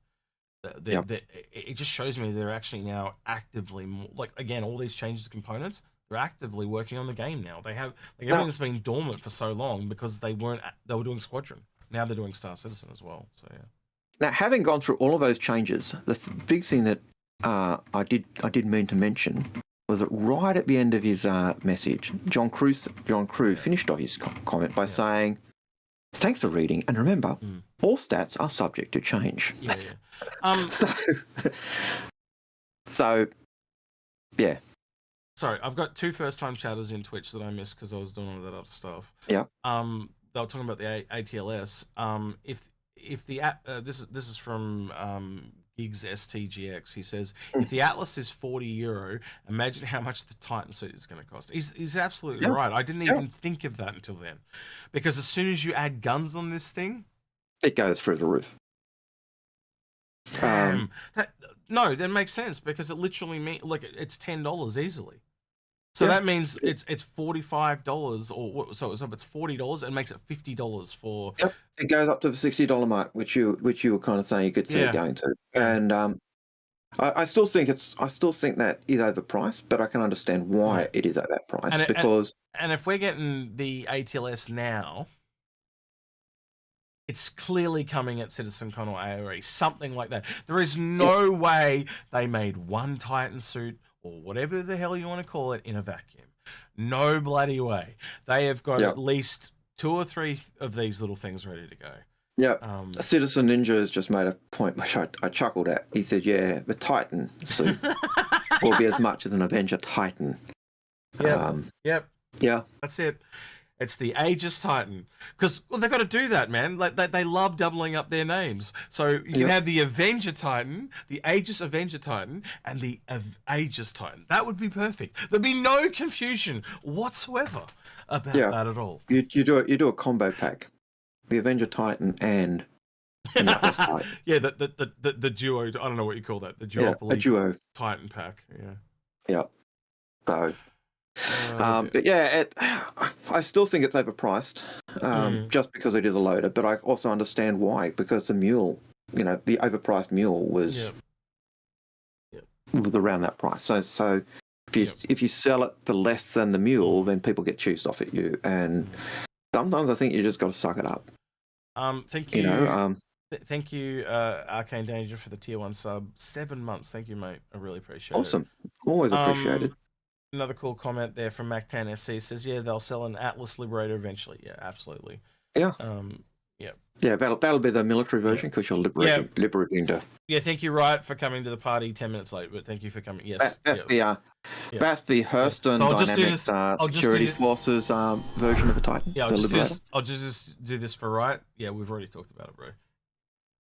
It just shows me they're actually now actively, like, again, all these changes to components, they're actively working on the game now. They have, like, everything that's been dormant for so long because they were doing Squadron. Now they're doing Star Citizen as well. So yeah. Now, having gone through all of those changes, the big thing that I did mean to mention was that right at the end of his message, John Crew finished off his comment by saying, "Thanks for reading, and remember, all stats are subject to change." So, yeah. Sorry, I've got 2 first-time chatters in Twitch that I missed because I was doing all that other stuff. Yeah. They were talking about the ATLS. If the this is from Gigs STGX. He says, if the Atlas is €40, imagine how much the Titan suit is going to cost. He's absolutely right. I didn't even think of that until then, because as soon as you add guns on this thing, it goes through the roof. Damn. That makes sense, because it literally means, like, it's $10 easily. So that means it's $45, or so it's $40, and makes it $50 for. Yep, it goes up to the $60 mark, which you were kind of saying you could see it going to. And I still think that is overpriced, but I can understand why it is at that price, because. And if we're getting the ATLS now, it's clearly coming at CitizenCon or AOE, something like that. There is no way they made one Titan suit, or whatever the hell you want to call it, in a vacuum. No bloody way. They have got at least 2 or 3 of these little things ready to go. Yeah. Citizen Ninja has just made a point which I chuckled at. He said, yeah, the Titan suit will be as much as an Avenger Titan. Yeah. That's it. It's the Aegis Titan. Because they've got to do that, man. Like, they love doubling up their names. So you can have the Avenger Titan, the Aegis Avenger Titan, and the Aegis Titan. That would be perfect. There'd be no confusion whatsoever about that at all. You do a combo pack. The Avenger Titan and the Atlas Titan. Yeah, the duo, I don't know what you call that. The duopoly duo Titan pack. Yeah. So... but yeah, I still think it's overpriced, just because it is a loader. But I also understand why, because the mule, the overpriced mule was around that price. So if you sell it for less than the mule, then people get cheesed off at you. And sometimes I think you just got to suck it up. Thank you. Thank you, Arcane Danger, for the tier 1 sub. 7 months. Thank you, mate. I really appreciate it. Awesome. Always appreciated. Another cool comment there from Mac10SC says, yeah, they'll sell an Atlas Liberator eventually. Yeah, absolutely. Yeah. Yeah, that'll be the military version, because you're liberating to. Yeah, thank you, Riot, for coming to the party 10 minutes late, but thank you for coming. Yes. That's the Hurston Dynamics Security Forces version of the Titan. Yeah, I'll just do this for Riot. Yeah, we've already talked about it, bro.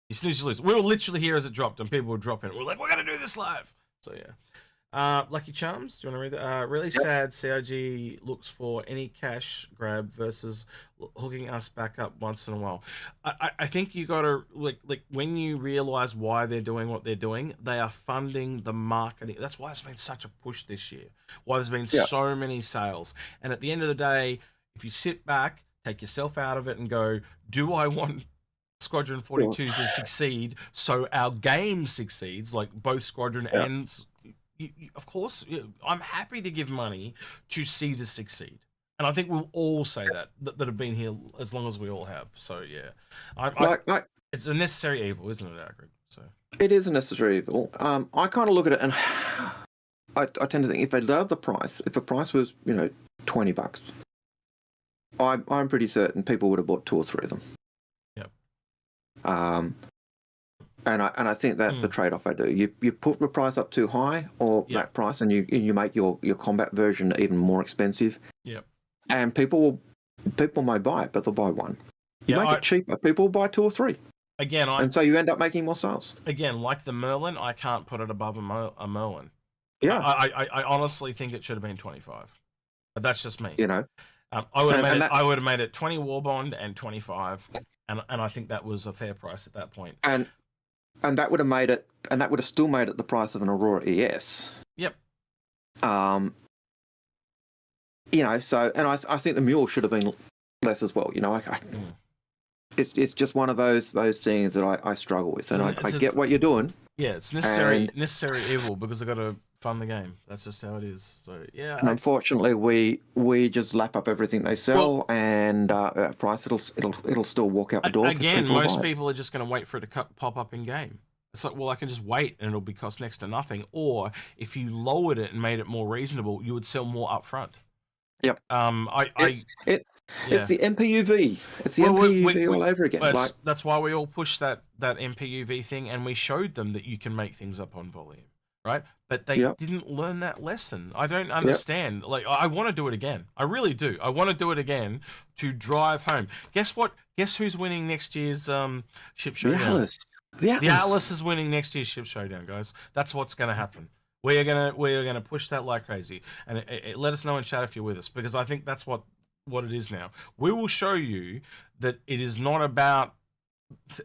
You snooze, you lose. We were literally here as it dropped, and people were dropping it. We're like, we're going to do this live. So, yeah. Lucky Charms, do you want to read that? Really sad CIG looks for any cash grab versus hooking us back up once in a while. I think you got to, like when you realize why they're doing what they're doing, they are funding the marketing. That's why there's been such a push this year. Why there's been so many sales. And at the end of the day, if you sit back, take yourself out of it and go, do I want Squadron 42 to succeed so our game succeeds, like both Squadron and... of course, I'm happy to give money to see this succeed. And I think we'll all say that have been here as long as we all have. So, yeah. It's a necessary evil, isn't it, Algared? So. It is a necessary evil. I kind of look at it, and I tend to think, if they lowered the price, if the price was, $20, I'm pretty certain people would have bought 2 or 3 of them. Yep. And I think that's the trade-off I do. You put the price up too high, or that price, and you make your combat version even more expensive. Yep. And people may buy it, but they'll buy 1. You make it cheaper, people will buy 2 or 3. Again, and so you end up making more sales. Again, like the Merlin, I can't put it above a Merlin. Yeah. I honestly think it should have been 25. But that's just me. I would have made it 20 Warbond and 25, and I think that was a fair price at that point. And that would have made it, and that would have still made it the price of an Aurora ES. Yep. You know, so, and I think the mule should have been less as well. You know, it's just one of those things that I struggle with, and I get what you're doing. Yeah, it's necessary evil because they've got to fund the game. That's just how it is. So yeah. And unfortunately, we just lap up everything they sell, and price it'll still walk out the door. Again, most people are just going to wait for it to pop up in game. It's like, well, I can just wait and it'll be cost next to nothing. Or if you lowered it and made it more reasonable, you would sell more upfront. Yep. It's the MPUV. It's the MPUV all over again. That's why we all push that MPUV thing, and we showed them that you can make things up on volume, right? But they didn't learn that lesson. I don't understand. Like, I want to do it again. I really do. I want to do it again to drive home. Guess what? Guess who's winning next year's Ship Showdown? The Atlas is winning next year's Ship Showdown, guys. That's what's going to happen. We are gonna push that like crazy, and let us know in chat if you're with us, because I think that's what it is now. We will show you that it is not about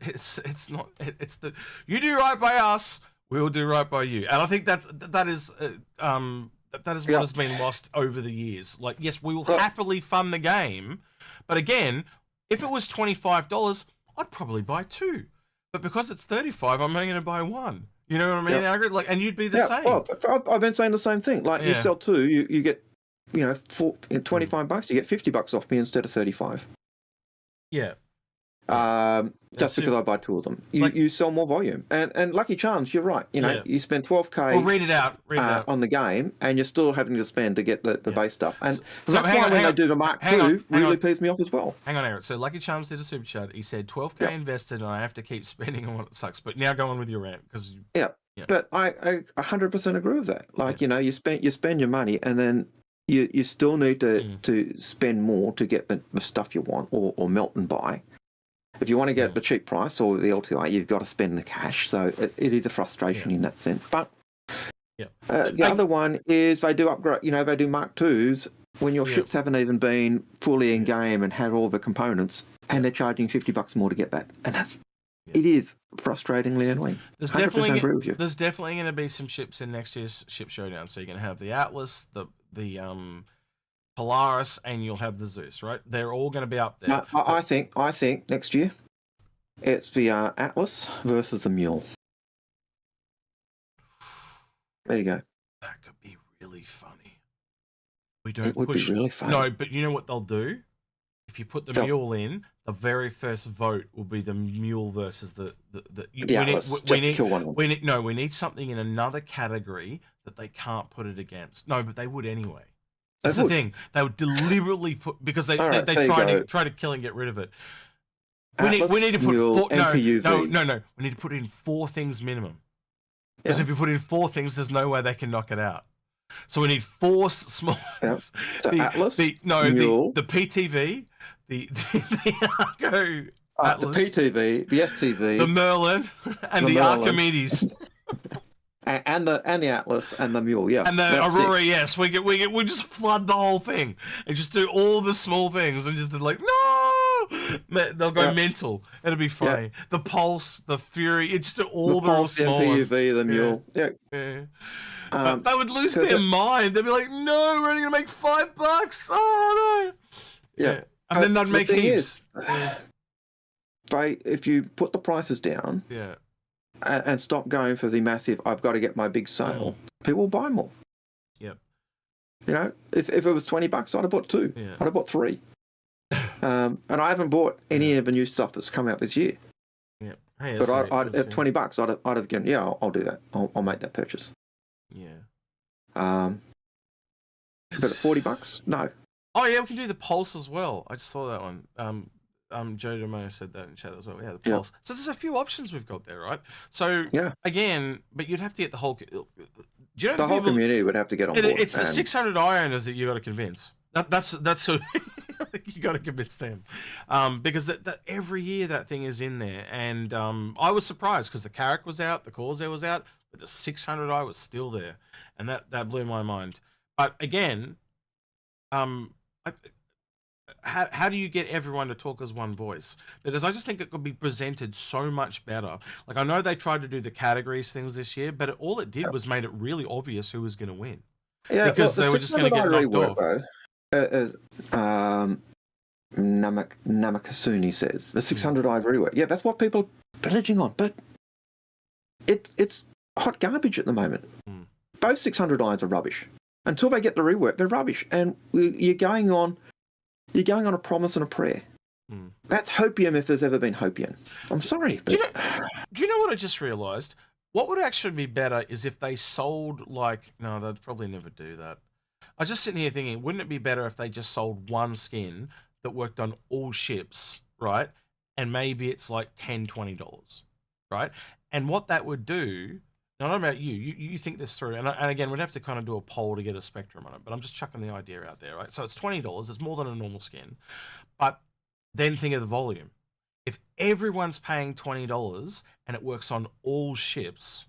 it's the you do right by us, we will do right by you, and I think that is what has been lost over the years. Like, yes, we will happily fund the game, but again, if it was $25, I'd probably buy 2, but because it's $35, I'm only going to buy 1. You know what I mean, Algared? Like, and you'd be the same. Well, I've been saying the same thing. Like, you sell 2, you get, you know, $25, you get $50 off me instead of 35. Yeah. Just because I buy 2 of them, you sell more volume, and Lucky Charms, you're right. You know, you spend $12K. Well, read it out on the game, and you're still having to spend to get the base stuff. And that's why when they do the Mark II, really pees me off as well. Hang on, Eric. So Lucky Charms did a super chat. He said 12K invested, and I have to keep spending on what it sucks. But now go on with your rant, because but I 100% agree with that. Like, you know, you spend your money, and then you still need to spend more to get the stuff you want, or melt and buy. If you want to get the cheap price or the LTI, you've got to spend the cash. So it is a frustration in that sense. But the other one is they do upgrade. You know, they do Mark IIs when your ships haven't even been fully in game and have all the components, and they're charging $50 more to get that. And it is frustratingly annoying. There's definitely going to be some ships in next year's Ship Showdown. So you're going to have the Atlas, the Polaris, and you'll have the Zeus, right? They're all going to be up there. No, I think next year it's the Atlas versus the Mule. There you go. That could be really funny. It would be really funny. No, but you know what they'll do? If you put the Mule in, the very first vote will be the Mule versus the Atlas. We need something in another category that they can't put it against. No, but they would anyway. That's the thing. They would deliberately put, because they try to kill and get rid of it. We need to put no. We need to put in 4 things minimum. Because if you put in 4 things, there's no way they can knock it out. So we need 4 small things. The Atlas, Mule, the PTV, the Argo Atlas, the PTV, the STV, the Merlin, and the Archimedes. And the Atlas and the Mule, and the Aurora. 6. Yes, we just flood the whole thing and just do all the small things and just do like they'll go mental. It'll be funny. The Pulse, the Fury, it's just all the real small ones. The Mule, But they would lose their mind. They'd be like, "No, we're only gonna make $5. Oh no!" And then they'd make heaps. If you put the prices down, and stop going for the massive, I've got to get my big sale, people will buy more. Yep. You know, if it was $20, I'd have bought 2. I'd have bought 3. And I haven't bought any of the new stuff that's come out this year. Yeah. But at $20, I'd have gone, I'll do that. I'll make that purchase. Yeah. But at $40, no. Oh yeah, we can do the Pulse as well. I just saw that one. Joe DeMo said that in chat as well. Yeah, the Pulse. So there's a few options we've got there, right? So again, but you'd have to get the whole. Do you know the whole community would have to get on board. It's the 600 eye owners that you got to convince. That's who you got to convince them, because that every year that thing is in there, and I was surprised because the Carrack was out, the Corsair was out, but the 600 eye was still there, and that blew my mind. But again, how do you get everyone to talk as one voice? Because I just think it could be presented so much better. Like, I know they tried to do the categories things this year, but all it did was made it really obvious who was going to win. Yeah, because they were just going to get knocked off. Though, Namakasuni says the 600i rework. Yeah, that's what people are pillaging on, but it's hot garbage at the moment. Both 600i's are rubbish. Until they get the rework, they're rubbish, and you're going on a promise and a prayer. That's hopium if there's ever been hopium. I'm sorry, but do you know what I just realised? What would actually be better is if they sold no, they'd probably never do that. I was just sitting here thinking, wouldn't it be better if they just sold one skin that worked on all ships, right? And maybe it's like $10, $20, right? And what that would do, now I don't know about you think this through, and again, we'd have to kind of do a poll to get a spectrum on it, but I'm just chucking the idea out there, right? So it's $20, it's more than a normal skin, but then think of the volume. If everyone's paying $20 and it works on all ships,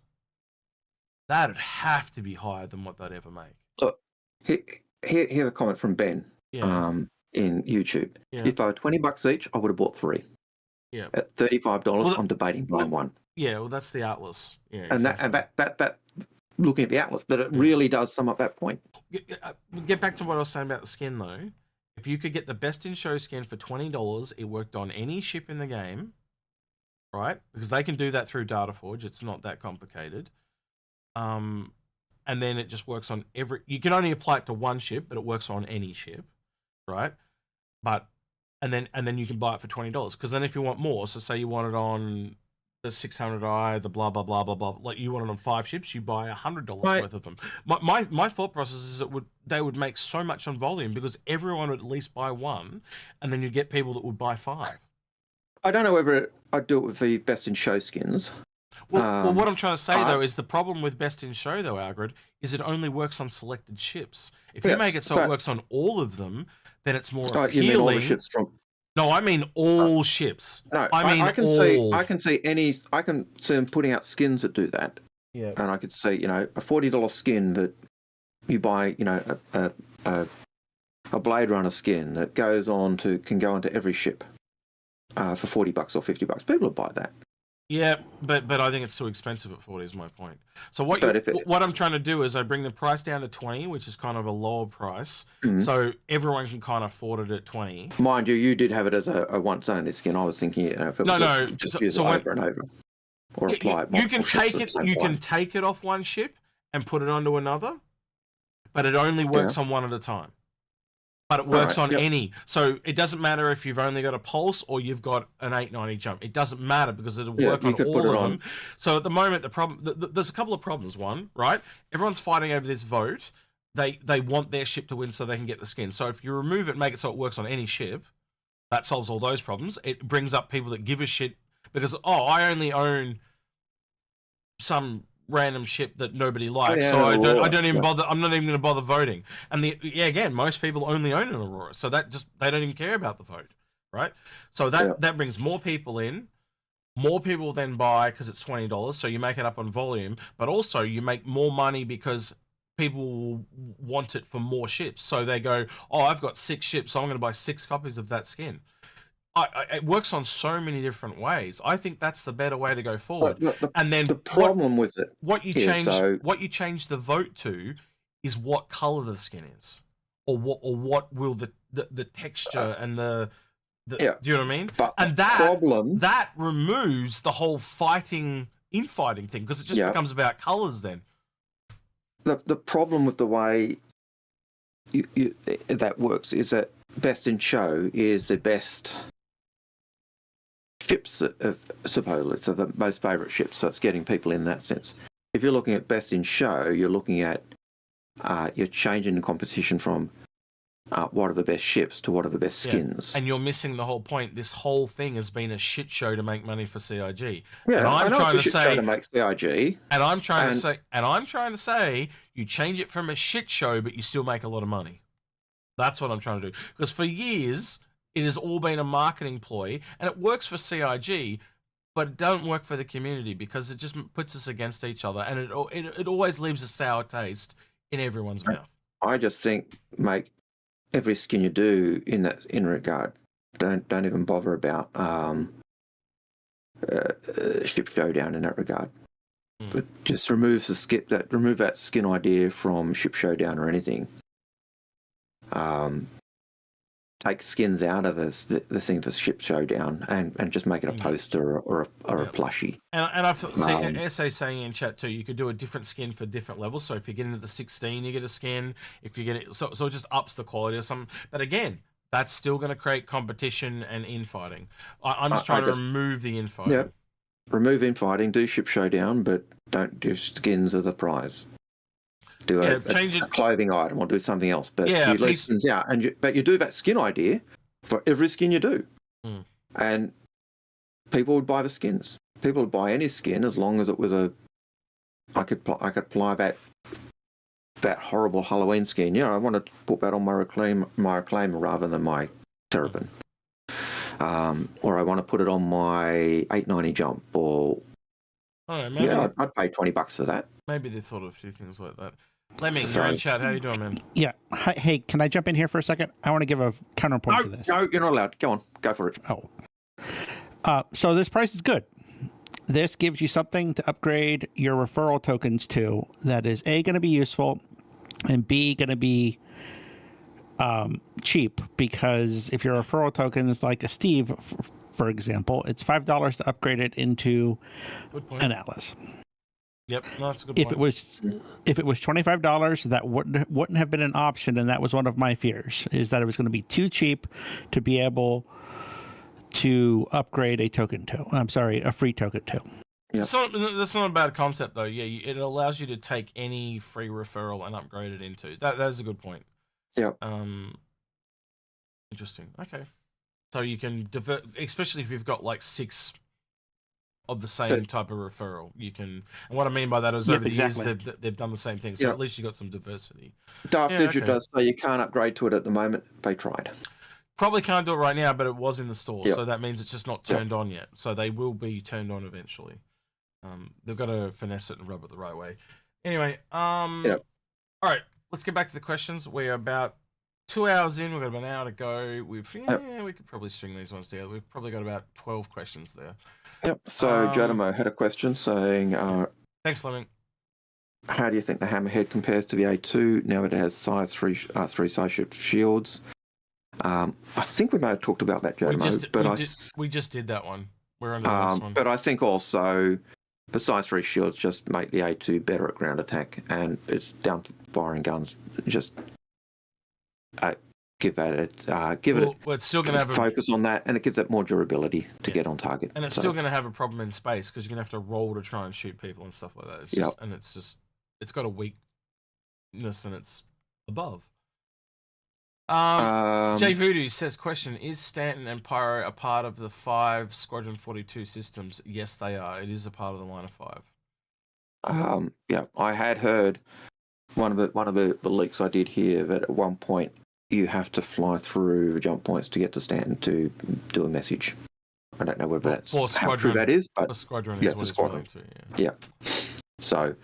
that'd have to be higher than what they'd ever make. Look, here's a comment from Ben in YouTube. If they were $20 each, I would have bought 3. Yeah. At $35, I'm debating buying 1. Yeah, well, that's the ATLS. Yeah, and exactly. that looking at the ATLS, but it really does sum up that point. Get back to what I was saying about the skin, though. If you could get the best in show skin for $20, it worked on any ship in the game, right? Because they can do that through DataForge. It's not that complicated. And then it just works on you can only apply it to one ship, but it works on any ship, right? And then you can buy it for $20. Because then if you want more, so say you want it on the 600i, the blah, blah, blah, blah, blah, like you want it on 5 ships, you buy $100 worth of them. My thought process is they would make so much on volume because everyone would at least buy 1, and then you'd get people that would buy 5. I don't know whether I'd do it with the best in show skins. Well, what I'm trying to say, though, is the problem with Best in Show, though, Algared, is it only works on selected ships. If you make it so it works on all of them, then it's more appealing. You mean all the ships from... No, I mean all ships. No, I mean I can all. I can see them putting out skins that do that. Yeah. And I could see, a $40 skin that you buy, a Blade Runner skin that can go onto every ship for $40 or $50. People would buy that. Yeah, but I think it's too expensive at 40 is my point. So what I'm trying to do is I bring the price down to 20, which is kind of a lower price, so everyone can kind of afford it at 20. Mind you did have it as a once only skin. I was thinking, if it was just use it over and over, or apply it. You can take it off one ship and put it onto another, but it only works on one at a time. But it works on any. So it doesn't matter if you've only got a pulse or you've got an 890 jump. It doesn't matter because it'll work on all of them. So at the moment, there's a couple of problems. One, right? Everyone's fighting over this vote. They want their ship to win so they can get the skin. So if you remove it, make it so it works on any ship, that solves all those problems. It brings up people that give a shit because, I only own some random ship that nobody likes, so I don't even bother. I'm not even going to bother voting. And again, most people only own an Aurora, so they don't even care about the vote, right? So that brings more people in. More people then buy because it's $20, so you make it up on volume, but also you make more money because people want it for more ships. So they go, I've got 6 ships, so I'm going to buy 6 copies of that skin. It works on so many different ways. I think that's the better way to go forward. And then the problem with it, what you change the vote to is what color the skin is, or what will the texture and the do you know what I mean? But and that removes the whole infighting thing because it just becomes about colors then. The problem with the way that works is that Best in Show is the best ships, supposedly, so the most favourite ships, so it's getting people in that sense. If you're looking at Best in Show, you're looking at, you're changing the competition from what are the best ships to what are the best skins. And you're missing the whole point. This whole thing has been a shit show to make money for CIG. Yeah, and I'm trying to say to make CIG. And I'm trying to say you change it from a shit show, but you still make a lot of money. That's what I'm trying to do. Because for years, it has all been a marketing ploy, and it works for CIG, but it doesn't work for the community because it just puts us against each other, and it always leaves a sour taste in everyone's mouth. I just think make every skin you do in regard. Don't even bother about ship showdown in that regard. But just remove that skin idea from Ship Showdown or anything. Take skins out of the thing for Ship Showdown and just make it a poster or a plushie. And I've seen SA saying in chat too, you could do a different skin for different levels. So if you get into the 16, you get a skin. If you get it, so it just ups the quality or something. But again, that's still going to create competition and infighting. I'm just trying to remove the infighting. Yeah, remove infighting. Do Ship Showdown, but don't do skins as a prize. Do a clothing item or do something else, but you leave skins out, but you do that skin idea for every skin you do, and people would buy the skins. People would buy any skin as long as it was I could apply that horrible Halloween skin. Yeah, I want to put that on my reclaimer rather than my Terrapin, or I want to put it on my 890 jump, or I'd pay $20 for that. Maybe they thought of a few things like that. Lemming, you're in chat. How you doing, man? Yeah. Hey, can I jump in here for a second? I want to give a counterpoint to this. No, you're not allowed. Go on. Go for it. So this price is good. This gives you something to upgrade your referral tokens to that is A, going to be useful, and B, going to be cheap, because if your referral token is like a Steve, for example, it's $5 to upgrade it into an Atlas. Yep, no, that's a good point. If it was $25, that wouldn't have been an option, and that was one of my fears, is that it was going to be too cheap to be able to upgrade a token to. I'm sorry, a free token to. Yep. That's not a bad concept though. Yeah, it allows you to take any free referral and upgrade it into. That is a good point. Yep. Interesting. Okay. So you can divert, especially if you've got like 6 of the same type of referral. You can, and what I mean by that is over the years they've done the same thing. So at least you got some diversity. Daft Digit does say you can't upgrade to it at the moment. They tried. Probably can't do it right now, but it was in the store, so that means it's just not turned on yet. So they will be turned on eventually. They've got to finesse it and rub it the right way. Anyway, all right, let's get back to the questions. We're about 2 hours in. We've got about an hour to go. We could probably string these ones together. We've probably got about 12 questions there. Yep. So Jadamo had a question saying, "Thanks, Lemming. How do you think the Hammerhead compares to the A2 now that it has size 3 size shift shields?" I think we may have talked about that, Jadamo, we just did that one. We're on the next one. But I think also the size 3 shields just make the A2 better at ground attack, and it's down to firing guns. Just it's still going to have focus on that, and it gives it more durability to get on target. And it's still going to have a problem in space because you're going to have to roll to try and shoot people and stuff like that. It's got a weakness and it's above. Jay Voodoo says, question, is Stanton and Pyro a part of the 5 Squadron 42 systems? Yes, they are. It is a part of the line of 5. I had heard one of the leaks I did hear that at one point you have to fly through the jump points to get to Stanton to do a message. I don't know whether that's how true that is, but the Squadron is what it's related to. So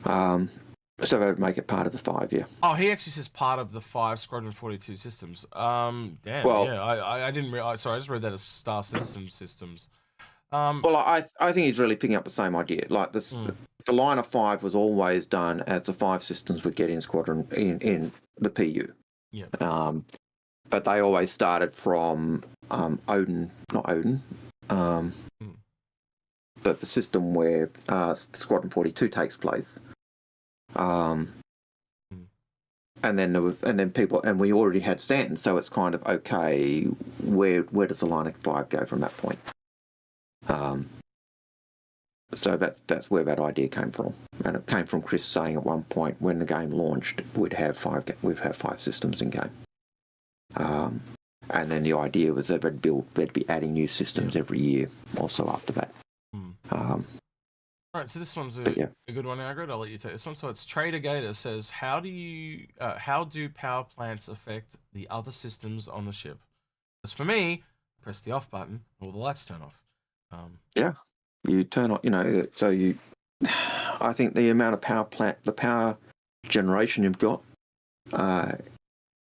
that would make it part of the 5, Oh, he actually says part of the 5 Squadron 42 systems. Damn. Well, I didn't realize. Sorry, I just read that as Star Citizen systems. Well, I think he's really picking up the same idea. Like this, the line of 5 was always done as the 5 systems would get in Squadron in the PU. Yeah. But they always started from Odin, not Odin. But the system where Squadron 42 takes place. And then people, and we already had Stanton, so it's kind of okay. Where does the line of 5 go from that point? So that's where that idea came from, and it came from Chris saying at one point when the game launched we'd have 5 systems in game, and then the idea was that they'd be adding new systems every year. Also after that. All right, so this one's a good one, Algared. I'll let you take this one. So it's Trader Gator says, how do power plants affect the other systems on the ship? As for me, press the off button, all the lights turn off. You turn on, I think the amount of the power generation you've got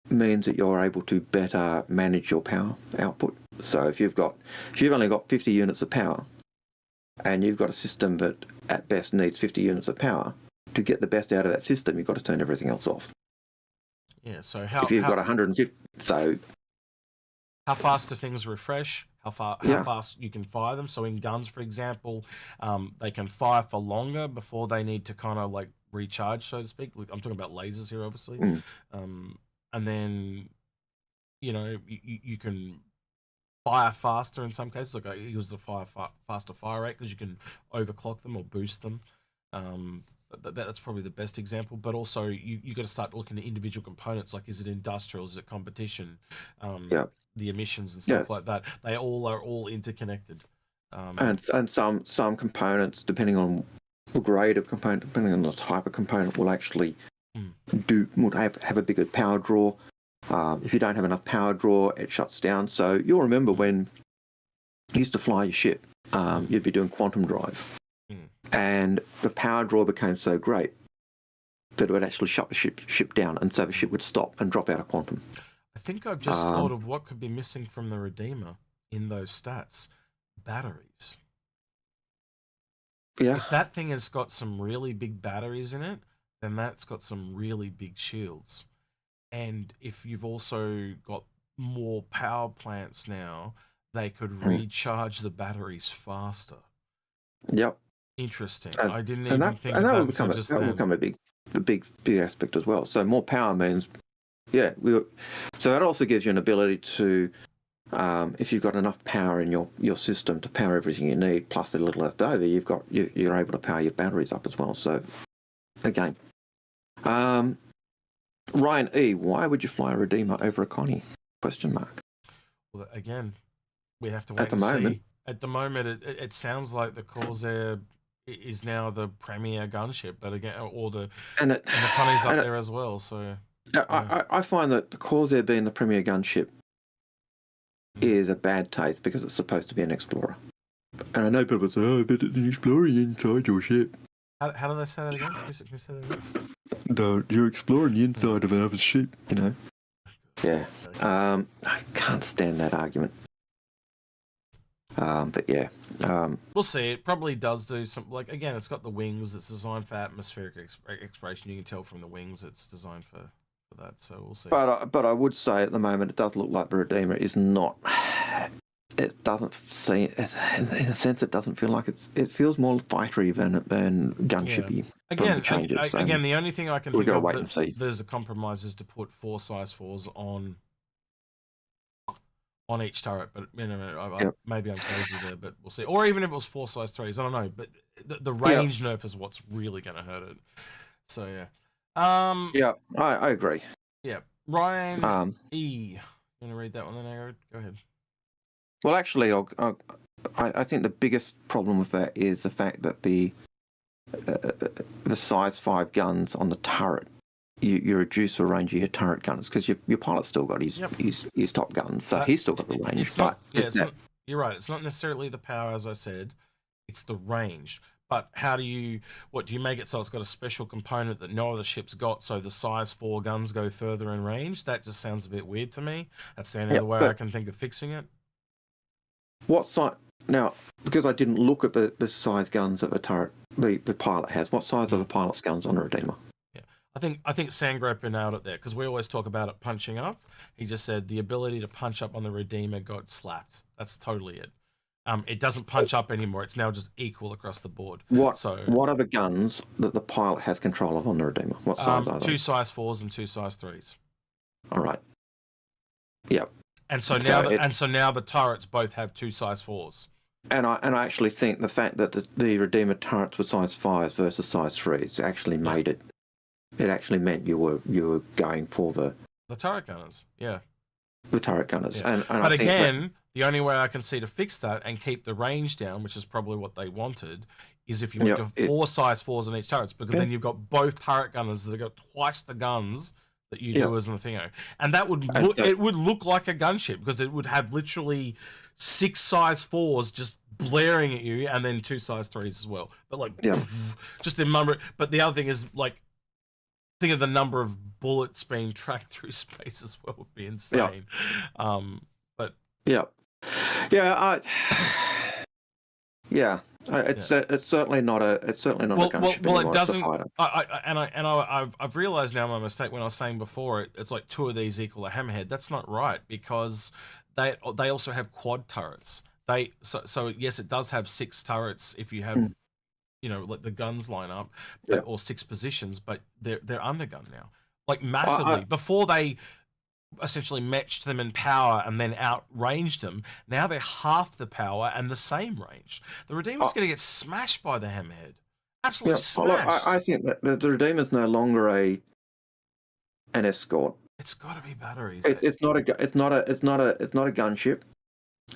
means that you're able to better manage your power output. So if you've only got 50 units of power, and you've got a system that at best needs 50 units of power. To get the best out of that system, you've got to turn everything else off. Yeah. So if you've got 150, so how fast do things refresh? How fast you can fire them? So in guns, for example, they can fire for longer before they need to kind of like recharge, so to speak. Like, I'm talking about lasers here, obviously. And then, you know, you can fire faster in some cases. Like I use the faster fire rate because you can overclock them or boost them. That's probably the best example. But also, you got to start looking at individual components. Like, is it industrial? Is it competition? The emissions and stuff like that. They all are all interconnected. And some components, depending on the grade of component, depending on the type of component, will actually would have a bigger power draw. If you don't have enough power draw, it shuts down. So you'll remember when you used to fly your ship, you'd be doing quantum drive, and the power draw became so great that it would actually shut the ship down, and so the ship would stop and drop out of quantum. I think I've just thought of what could be missing from the Redeemer in those stats. Batteries. Yeah. If that thing has got some really big batteries in it, then that's got some really big shields. And if you've also got more power plants now, they could recharge the batteries faster. Yep. Interesting. I didn't even think of that until just then. That will become a big aspect as well. So more power means, so that also gives you an ability to, if you've got enough power in your system to power everything you need, plus a little left over, you're able to power your batteries up as well. So, again, Ryan E, why would you fly a Redeemer over a Connie? Question mark. Well, again, we have to wait and see. At the moment, it sounds like the Corsair is now the premier gunship, but again, and the Connie's up there as well. So I find that the Corsair being the premier gunship is a bad taste because it's supposed to be an explorer. And I know people say, "Oh, but it's an exploring inside your ship." How do they say that again? Can you say that again? No, you're exploring the inside of another ship, you know. Yeah. I can't stand that argument. But yeah. We'll see. It probably does do some, like, again, it's got the wings. It's designed for atmospheric exploration. You can tell from the wings it's designed for that. So we'll see. But I would say at the moment it does look like the Redeemer is not. It doesn't seem, in a sense, it doesn't feel like it feels more fightery than gunshipy. Again, the only thing I can think of wait and see. There's a compromise is to put 4 size 4s on each turret, but maybe I'm crazy there, but we'll see. Or even if it was 4 size 3s, I don't know. But the range nerf is what's really going to hurt it. So yeah. I agree. Yeah, Ryan E. You want to read that one then, Algared? Go ahead. Well, actually, I think the biggest problem with that is the fact that the size 5 guns on the turret, you reduce the range of your turret guns because your pilot's still got his top guns, so he's still got the range. You're right. It's not necessarily the power, as I said. It's the range. But do you make it so it's got a special component that no other ship's got, so the size 4 guns go further in range? That just sounds a bit weird to me. That's the only other way I can think of fixing it. What size? Now, because I didn't look at the size guns that the turret, the pilot has, what size are the pilot's guns on a Redeemer? Yeah, I think Sangroper nailed it there, because we always talk about it punching up. He just said the ability to punch up on the Redeemer got slapped. That's totally it. It doesn't punch up anymore. It's now just equal across the board. What are the guns that the pilot has control of on the Redeemer? What size are they? 2 size 4s and 2 size 3s. All right. Yep. And so now the turrets both have 2 size 4s. And I actually think the fact that the Redeemer turrets were size 5s versus size 3s actually made it. It actually meant you were going for the turret gunners. Yeah. The turret gunners. Yeah. And but again, the only way I can see to fix that and keep the range down, which is probably what they wanted, is if you went to 4 size 4s on each turret, because then you've got both turret gunners that have got twice the guns that you do as an Thingo. And that would it would look like a gunship, because it would have literally 6 size 4s just blaring at you, and then 2 size 3s as well. But just remember. But the other thing is, like, think of the number of bullets being tracked through space as well would be insane. Yeah. It's certainly not a gunship anymore. It doesn't. It's a fighter. I've realised now my mistake when I was saying before. It's like 2 of these equal a hammerhead. That's not right, because they also have quad turrets. So yes, it does have 6 turrets if you have like the guns line up, or 6 positions, but they're undergunned now, like massively. Before they essentially matched them in power and then outranged them. Now they're half the power and the same range. The Redeemer's going to get smashed by the hammerhead. Absolutely smashed. I think that the Redeemer's no longer an escort. It's got to be batteries. It's not a gunship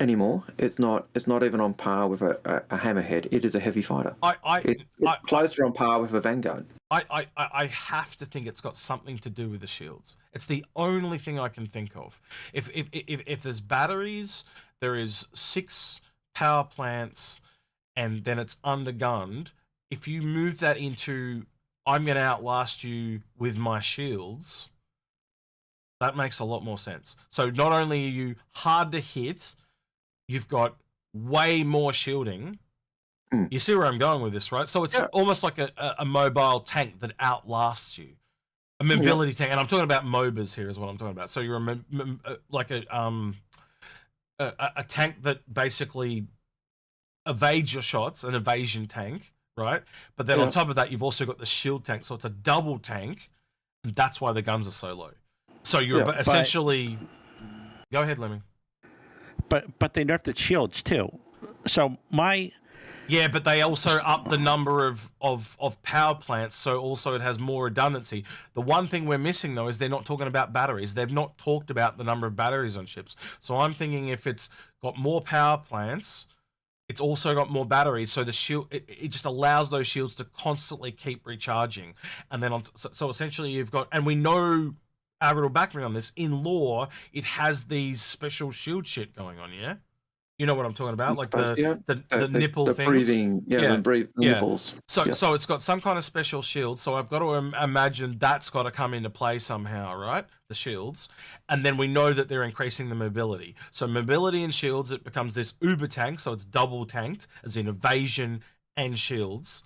anymore. It's not even on par with a hammerhead. It is a heavy fighter. It's closer on par with a Vanguard. I have to think it's got something to do with the shields. It's the only thing I can think of. If there's batteries, there is 6 power plants, and then it's undergunned. If you move that into, I'm going to outlast you with my shields, that makes a lot more sense. So not only are you hard to hit, you've got way more shielding. You see where I'm going with this, right? So it's almost like a mobile tank that outlasts you. A mobility tank. And I'm talking about MOBAs here is what I'm talking about. So you're like a tank that basically evades your shots, an evasion tank, right? But then on top of that, you've also got the shield tank. So it's a double tank, and that's why the guns are so low. So you're essentially... Go ahead, Lemmy. But they nerfed the shields too. So Yeah, but they also up the number of power plants, so also it has more redundancy. The one thing we're missing, though, is they're not talking about batteries. They've not talked about the number of batteries on ships. So I'm thinking if it's got more power plants, it's also got more batteries, so the shield it just allows those shields to constantly keep recharging. And then so essentially you've got, and we know, Algared will back me on this, in lore it has these special shield shit going on, yeah? You know what I'm talking about, like the nipple things. Breathing, nipples. So it's got some kind of special shield. So I've got to imagine that's got to come into play somehow, right? The shields, and then we know that they're increasing the mobility. So mobility and shields, it becomes this uber tank. So it's double tanked, as in evasion and shields,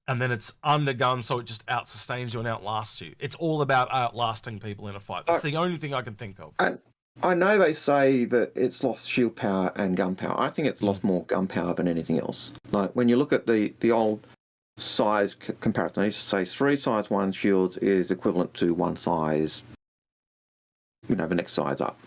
and then it's undergun, so it just out-sustains you and outlasts you. It's all about outlasting people in a fight. That's the only thing I can think of. I know they say that it's lost shield power and gun power. I think it's lost more gun power than anything else. Like when you look at the old size comparison, I used to say 3 size 1 shields is equivalent to 1 size, the next size up.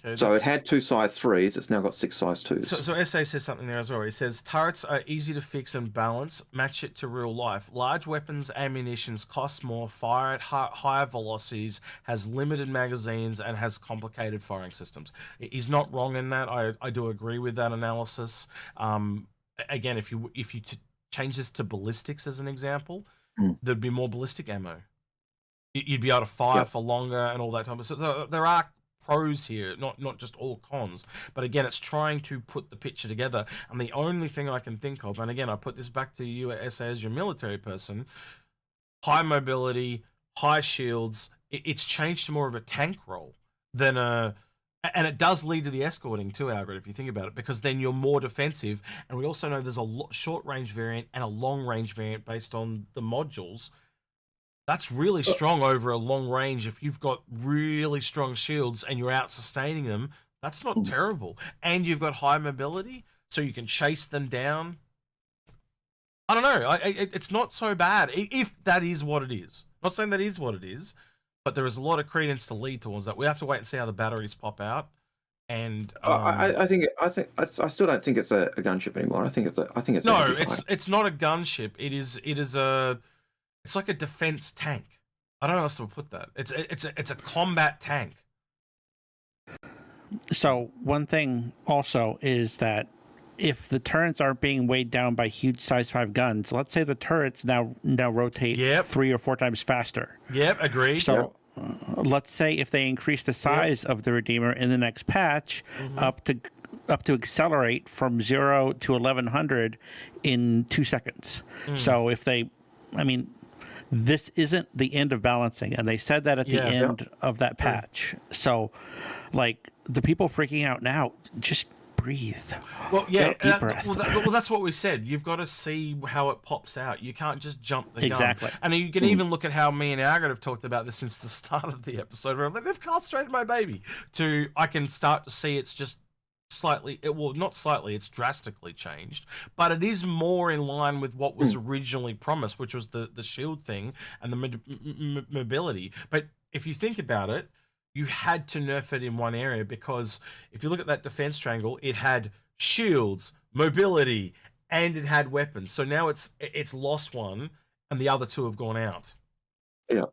Okay, so it had 2 size 3s. It's now got 6 size 2s. So SA says something there as well. He says turrets are easy to fix and balance. Match it to real life. Large weapons, ammunitions cost more. Fire at higher velocities. Has limited magazines and has complicated firing systems. He's not wrong in that. I do agree with that analysis. Again, if you change this to ballistics as an example, there'd be more ballistic ammo. You'd be able to fire for longer and all that type of stuff. So there are pros here, not just all cons, but again, it's trying to put the picture together. And the only thing I can think of, and again, I put this back to you as your military person, high mobility, high shields, it's changed to more of a tank role than and it does lead to the escorting too, Algared, if you think about it, because then you're more defensive. And we also know there's a short range variant and a long range variant based on the modules. That's really strong over a long range. If you've got really strong shields and you're out sustaining them, that's not terrible. And you've got high mobility, so you can chase them down. I don't know. It's not so bad, if that is what it is. Not saying that is what it is, but there is a lot of credence to lead towards that. We have to wait and see how the batteries pop out. And I still don't think it's a gunship anymore. I think it's no, it's not a gunship. It's like a defense tank. I don't know how else to put that. It's a combat tank. So one thing also is that if the turrets aren't being weighed down by huge size 5 guns, let's say the turrets now rotate 3 or 4 times faster. Yep, agreed. So let's say if they increase the size of the Redeemer in the next patch up to accelerate from 0 to 1100 in 2 seconds. So if they, this isn't the end of balancing, and they said that at the end of that patch. So, like, the people freaking out now, just breathe. Well, yeah, Deep breath. well, that's what we said. You've got to see how it pops out. You can't just jump the gun. Exactly. And you can even look at how me and Algared have talked about this since the start of the episode, where I'm like, they've castrated my baby. I can start to see it's just slightly, not slightly, it's drastically changed, but it is more in line with what was originally promised, which was the shield thing and the mobility. But if you think about it, you had to nerf it in one area, because if you look at that defense triangle, it had shields, mobility, and it had weapons. So now it's lost one, and the other two have gone out. Yeah.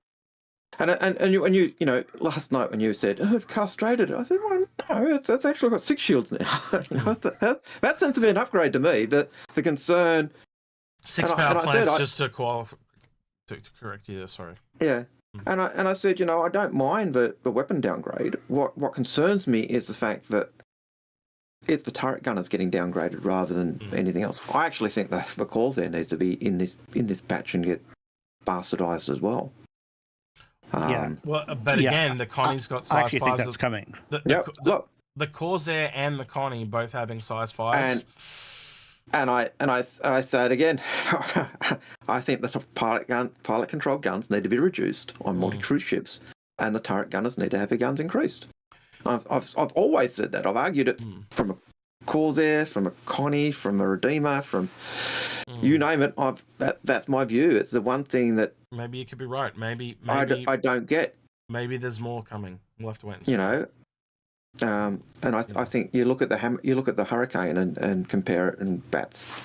And you know, last night when you said, "Oh, I've castrated it," I said, "Well, no, it's actually got 6 shields now." You know, that seems to be an upgrade to me. But the concern, 6 power plants, just to correct you there. Sorry. Yeah. And I said, I don't mind the weapon downgrade. What concerns me is the fact that it's the turret gunners getting downgraded rather than anything else. I actually think the cores there needs to be in this patch and get bastardized as well. Well, but again, the Connie's got size 5s. I actually think that's coming. The Corsair and the Connie both having size 5s. And I say it again. I think the pilot control guns need to be reduced on multi-cruise ships, and the turret gunners need to have their guns increased. I've always said that. I've argued it from a Corsair, from a Connie, from a Redeemer, from you name it. That's my view. It's the one thing that maybe you could be right. Maybe I don't get. Maybe there's more coming. We'll have to wait and see. And I think you look at the Hurricane and compare it, and that's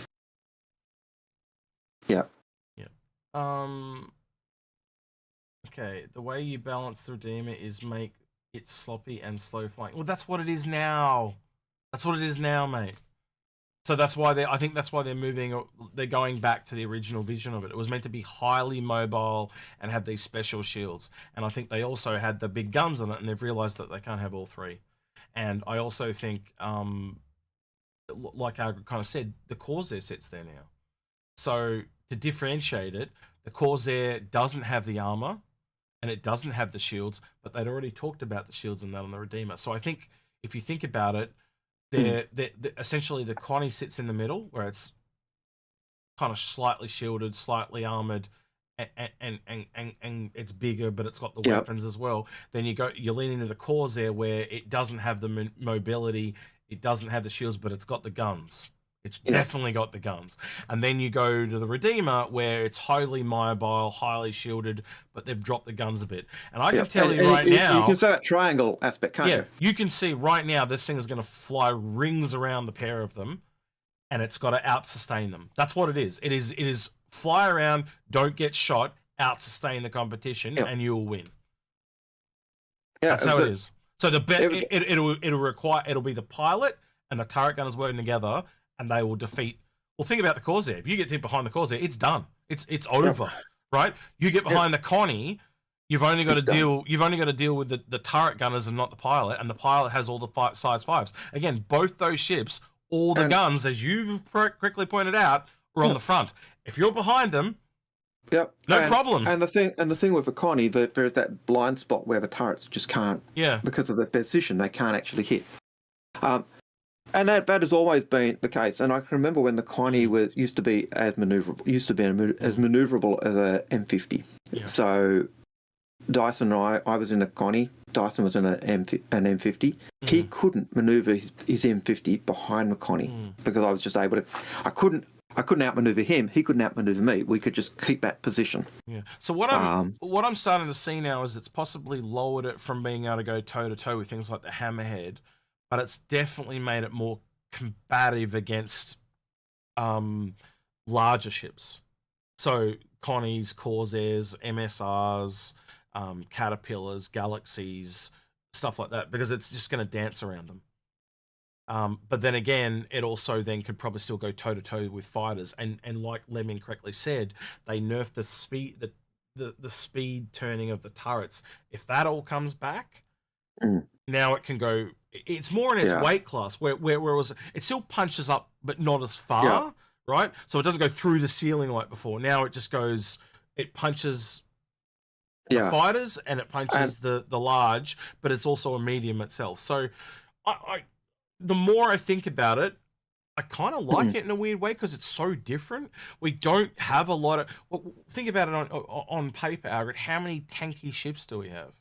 okay. The way you balance the Redeemer is make it sloppy and slow flying. Well, that's what it is now. That's what it is now, mate. So that's why I think that's why they're going back to the original vision of it. It was meant to be highly mobile and have these special shields. And I think they also had the big guns on it, and they've realized that they can't have all three. And I also think, like I kind of said, the Corsair sits there now. So to differentiate it, the Corsair doesn't have the armor and it doesn't have the shields, but they'd already talked about the shields and that on the Redeemer. So I think if you think about it, essentially the Connie sits in the middle, where it's kind of slightly shielded, slightly armored, and it's bigger, but it's got the weapons as well. Then you lean into the Corsair, where it doesn't have the mobility, it doesn't have the shields, but it's got the guns. It's definitely got the guns. And then you go to the Redeemer, where it's highly mobile, highly shielded, but they've dropped the guns a bit. And I can tell you right now, you can see that triangle aspect, can't you? You can see right now this thing is going to fly rings around the pair of them, and it's got to out-sustain them. That's what it is. It is fly around, don't get shot, out-sustain the competition, and you'll win. Yeah, that's how it is. So it'll be the pilot and the turret gunners working together, and they will defeat. Well, think about the Corsair. If you get hit behind the Corsair, it's done. It's over, right? You get behind the Connie, you've only got to deal with the turret gunners and not the pilot, and the pilot has all the size 5s. Again, both those ships, all the guns, as you've correctly pointed out, are on the front. If you're behind them, no problem. And the thing with the Connie, there's that blind spot where the turrets just can't. Yeah. Because of their position, they can't actually hit. And that has always been the case. And I can remember when the Connie used to be as maneuverable as a M50. Yeah. So Dyson and I was in a Connie. Dyson was in an M50. He couldn't maneuver his M50 behind the Connie because I was just able to. I couldn't outmaneuver him. He couldn't outmaneuver me. We could just keep that position. Yeah. So what I'm starting to see now is it's possibly lowered it from being able to go toe to toe with things like the Hammerhead, but it's definitely made it more combative against larger ships. So Connies, Corsairs, MSRs, Caterpillars, Galaxies, stuff like that, because it's just going to dance around them. But then again, it also then could probably still go toe to toe with fighters. And like Lemming correctly said, they nerfed the speed, the speed turning of the turrets. If that all comes back, now it can go. It's more in its weight class where it still punches up, but not as far, right? So it doesn't go through the ceiling like before. Now it just goes. It punches the fighters and it punches the large, but it's also a medium itself. So the more I think about it, I kind of like it in a weird way because it's so different. We don't have a lot of. Well, think about it on paper, Algared. How many tanky ships do we have?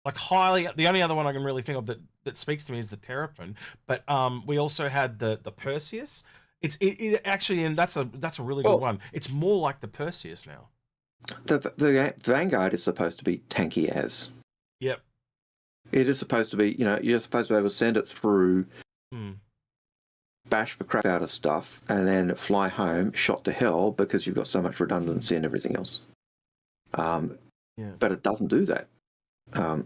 Like highly, the only other one I can really think of that speaks to me is the Terrapin. But we also had the Perseus. It actually, and that's a really good one. It's more like the Perseus now. The Vanguard is supposed to be tanky as. Yep. It is supposed to be. You're supposed to be able to send it through. Bash the crap out of stuff and then fly home shot to hell because you've got so much redundancy and everything else. But it doesn't do that. I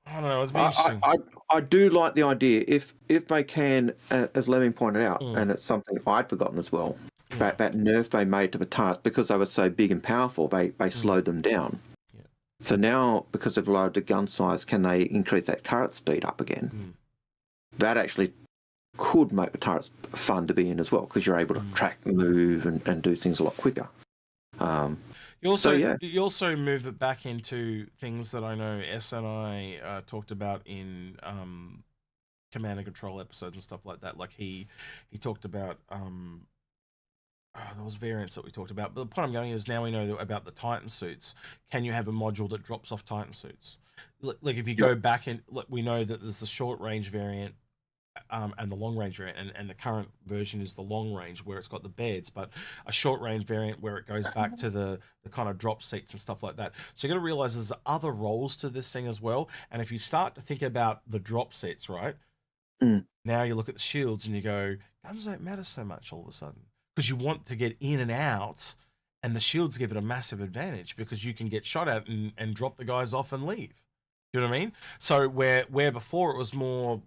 don't know. It's interesting. I do like the idea if they can, as Lemming pointed out, and it's something I'd forgotten as well. That nerf they made to the turrets because they were so big and powerful, they slowed them down. Yeah. So now, because they've lowered the gun size, can they increase that turret speed up again? That actually could make the turrets fun to be in as well because you're able to track, move, and do things a lot quicker. You also move it back into things that I know S and I talked about in command and control episodes and stuff like that. Like he talked about there was variants that we talked about. But the point I'm going is now we know about the Titan suits. Can you have a module that drops off Titan suits? Like if you go back and we know that there's the short range variant. And the long range variant, and the current version is the long range where it's got the beds, but a short range variant where it goes back to the kind of drop seats and stuff like that. So you got to realize there's other roles to this thing as well. And if you start to think about the drop seats, right? Now you look at the shields and you go, guns don't matter so much all of a sudden because you want to get in and out, and the shields give it a massive advantage because you can get shot at and drop the guys off and leave. You know what I mean? So where before it was more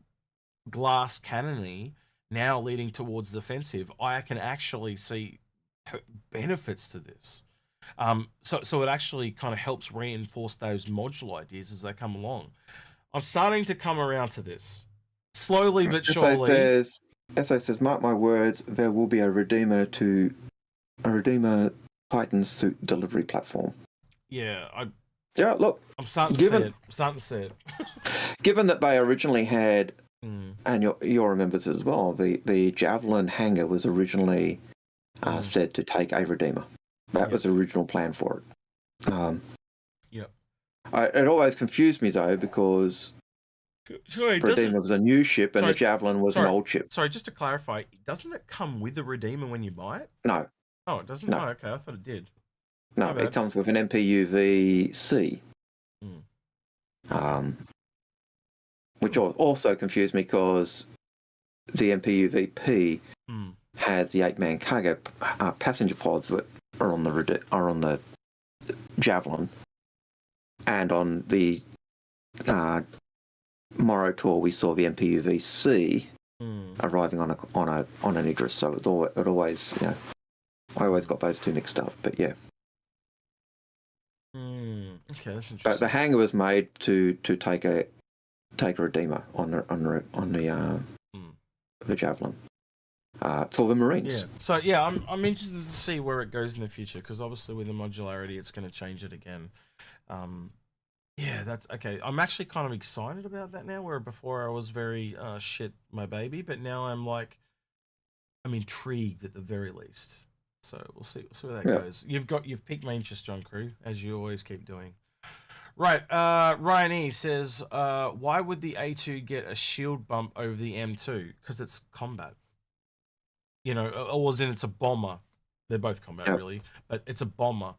glass cannony, now leading towards defensive, I can actually see benefits to this. So it actually kind of helps reinforce those module ideas as they come along. I'm starting to come around to this slowly but surely. SA says, mark my words, there will be a Redeemer Titan suit delivery platform. Yeah, look, I'm starting to see it. Given that they originally had. And you'll remember this as well. The Javelin hangar was originally said to take a Redeemer. That was the original plan for it. It always confused me though because Redeemer was a new ship and the Javelin was an old ship. Sorry, just to clarify, doesn't it come with the Redeemer when you buy it? No. Oh, it doesn't? No. Oh, okay, I thought it did. No, it comes with an MPUV-C. Which also confused me because the MPUV-P has the 8-man cargo passenger pods that are on the Javelin, and on the Morrow tour we saw the MPUV-C arriving on an Idris. So it always I always got those two mixed up. But yeah. Okay, that's interesting. But the hangar was made to take a Redeemer on the Javelin for the Marines. Yeah. So yeah, I'm interested to see where it goes in the future because obviously with the modularity, it's going to change it again. Yeah, that's okay. I'm actually kind of excited about that now. Where before I was very shit my baby, but now I'm intrigued at the very least. So we'll see where that goes. You've piqued my interest, John Crew, as you always keep doing. Right, Ryan E says, why would the A2 get a shield bump over the M2? Because it's combat. Or as in it's a bomber. They're both combat, really, but it's a bomber.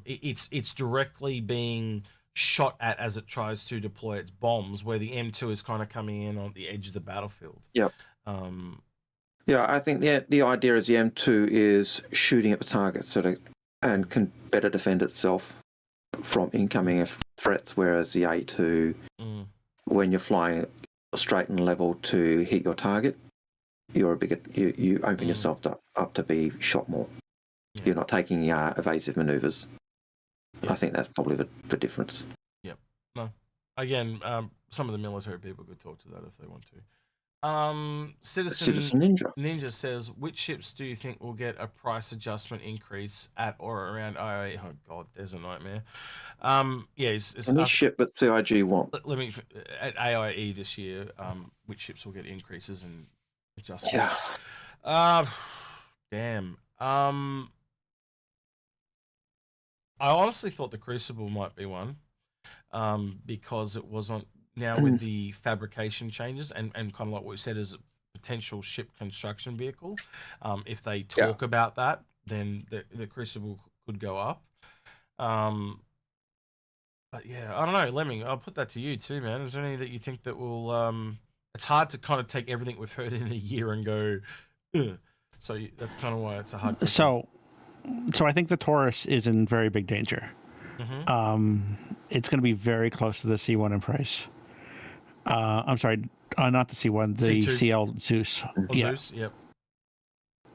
It's directly being shot at as it tries to deploy its bombs, where the M2 is kind of coming in on the edge of the battlefield. Yep. I think the idea is the M2 is shooting at the target and can better defend itself from incoming threats, whereas the A2, when you're flying straight and level to hit your target, you open yourself up to be shot more. Yeah. You're not taking evasive maneuvers. Yeah. I think that's probably the difference. Yep. No. Again, some of the military people could talk to that if they want to. Citizen Ninja says, which ships do you think will get a price adjustment increase at or around IOE? Oh God, there's a nightmare. Yeah, it's any ship that CIG want. Let me at AIE this year. Which ships will get increases and adjustments? Yeah. Damn. I honestly thought the Crucible might be one, because it wasn't. Now with the fabrication changes and kind of like what we said is a potential ship construction vehicle, if they talk about that, then the Crucible could go up. But yeah, I don't know, Lemming, I'll put that to you too, man. Is there any that you think that will? It's hard to kind of take everything we've heard in a year and go. Ugh. So that's kind of why it's a hard question. So I think the Taurus is in very big danger. It's going to be very close to the C1 in price. I'm sorry, not the C1, the C2. CL Zeus. Oh, yeah. Zeus, yep.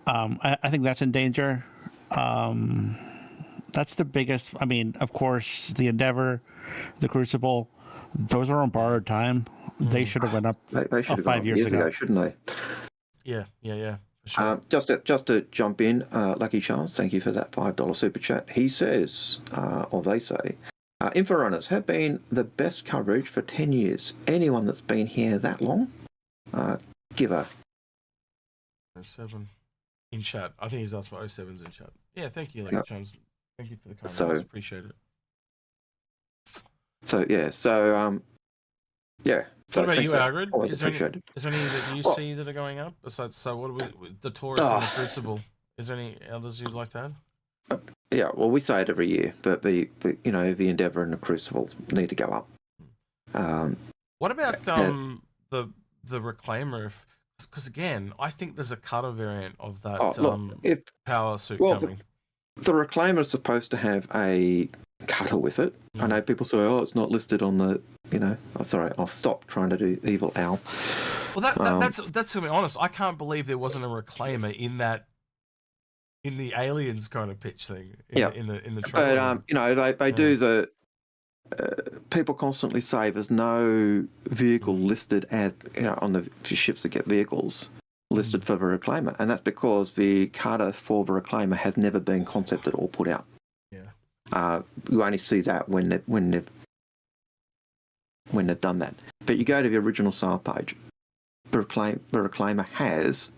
I think that's in danger. That's the biggest. I mean, of course, the Endeavor, the Crucible, those are on borrowed time. They should have went up they should have 5 years ago, shouldn't they? Yeah. For sure. Just to jump in, Lucky Charles, thank you for that $5 super chat. He says, or they say, Inforunners have been the best coverage for 10 years. Anyone that's been here that long, give a 07 in chat. I think he's asked for 07s in chat. Yeah, thank you, Lucky Charles. Thank you for the comments. Appreciate it. So yeah. What about you, Algared? Always is there appreciated. Is there any that you see that are going up besides? What are we? The Taurus and the Crucible. Is there any others you'd like to add? Yeah, well, we say it every year, but the Endeavour and the Crucible need to go up. What about the Reclaimer? Because again, I think there's a cutter variant of that power suit coming. The Reclaimer is supposed to have a cutter with it. I know people say, "Oh, it's not listed on the." Oh, sorry, I'll stop trying to do evil Al. Well, that's to be honest. I can't believe there wasn't a Reclaimer in the aliens kind of pitch thing. In the trailer. But they do the. People constantly say there's no vehicle listed as on the ships that get vehicles listed for the Reclaimer, and that's because the cutter for the Reclaimer has never been concepted or put out. Yeah. You only see that when they've done that. But you go to the original sale page, the Reclaimer has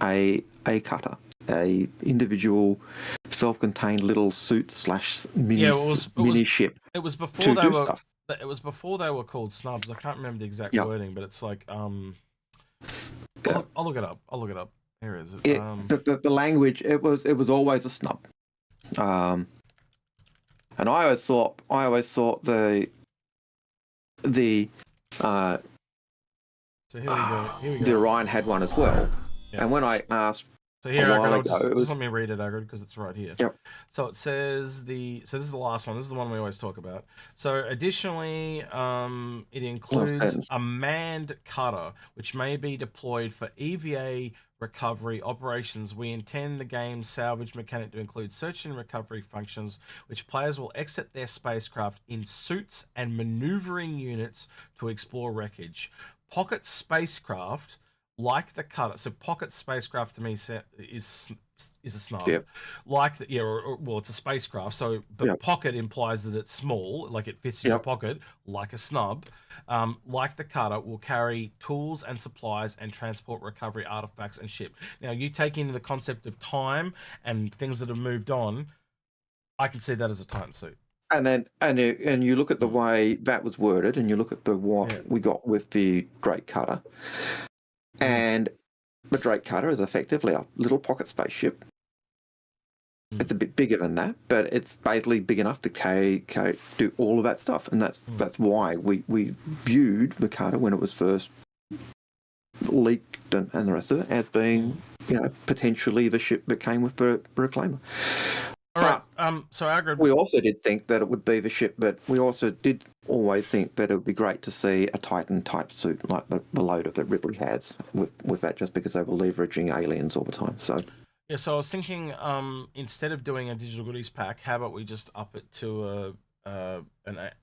a cutter, a individual self-contained little suit / mini ship. It was before they were. It was before they were called snubs. I can't remember the exact wording, but it's like I'll look it up. Here it is. The language. It was always a snub. And I always thought the so here we go. The Orion had one as well. Yeah. And when I asked let me read it, Algared, because it's right here. Yep. So it says this is the last one. This is the one we always talk about. So additionally, it includes a manned cutter, which may be deployed for EVA recovery operations. We intend the game's salvage mechanic to include search and recovery functions, which players will exit their spacecraft in suits and maneuvering units to explore wreckage. Pocket spacecraft, like the cutter, so pocket spacecraft to me is a snub. Yep. Like well, it's a spacecraft. So, but pocket implies that it's small, like it fits in your pocket, like a snub. Like the cutter, will carry tools and supplies and transport recovery artifacts and ship. Now, you take into the concept of time and things that have moved on. I can see that as a Titan suit. And you look at the way that was worded, and you look at what we got with the Drake cutter. And the Drake cutter is effectively a little pocket spaceship. It's a bit bigger than that, but it's basically big enough to do all of that stuff. And that's why we viewed the cutter when it was first leaked and the rest of it as being, potentially the ship that came with the Reclaimer. All right. So Algared, we also did think that it would be the ship, but we also did always think that it would be great to see a Titan type suit like the loader that Ripley has with that, just because they were leveraging aliens all the time. So so I was thinking, instead of doing a digital goodies pack, how about we just up it to an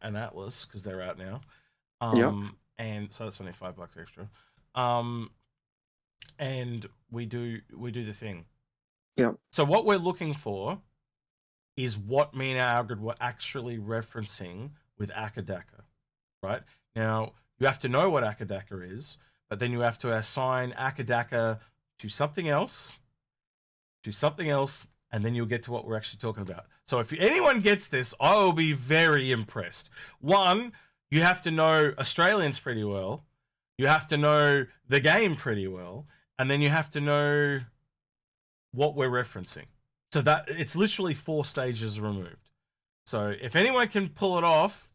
Atlas, because they're out now. And so that's only $5 extra. and we do the thing. Yeah. So what we're looking for is what me and Algared were actually referencing with Akka, right? Now, you have to know what Akka is, but then you have to assign Akka to something else, and then you'll get to what we're actually talking about. So if anyone gets this, I will be very impressed. One, you have to know Australians pretty well. You have to know the game pretty well. And then you have to know what we're referencing. So that it's literally 4 stages removed. So if anyone can pull it off,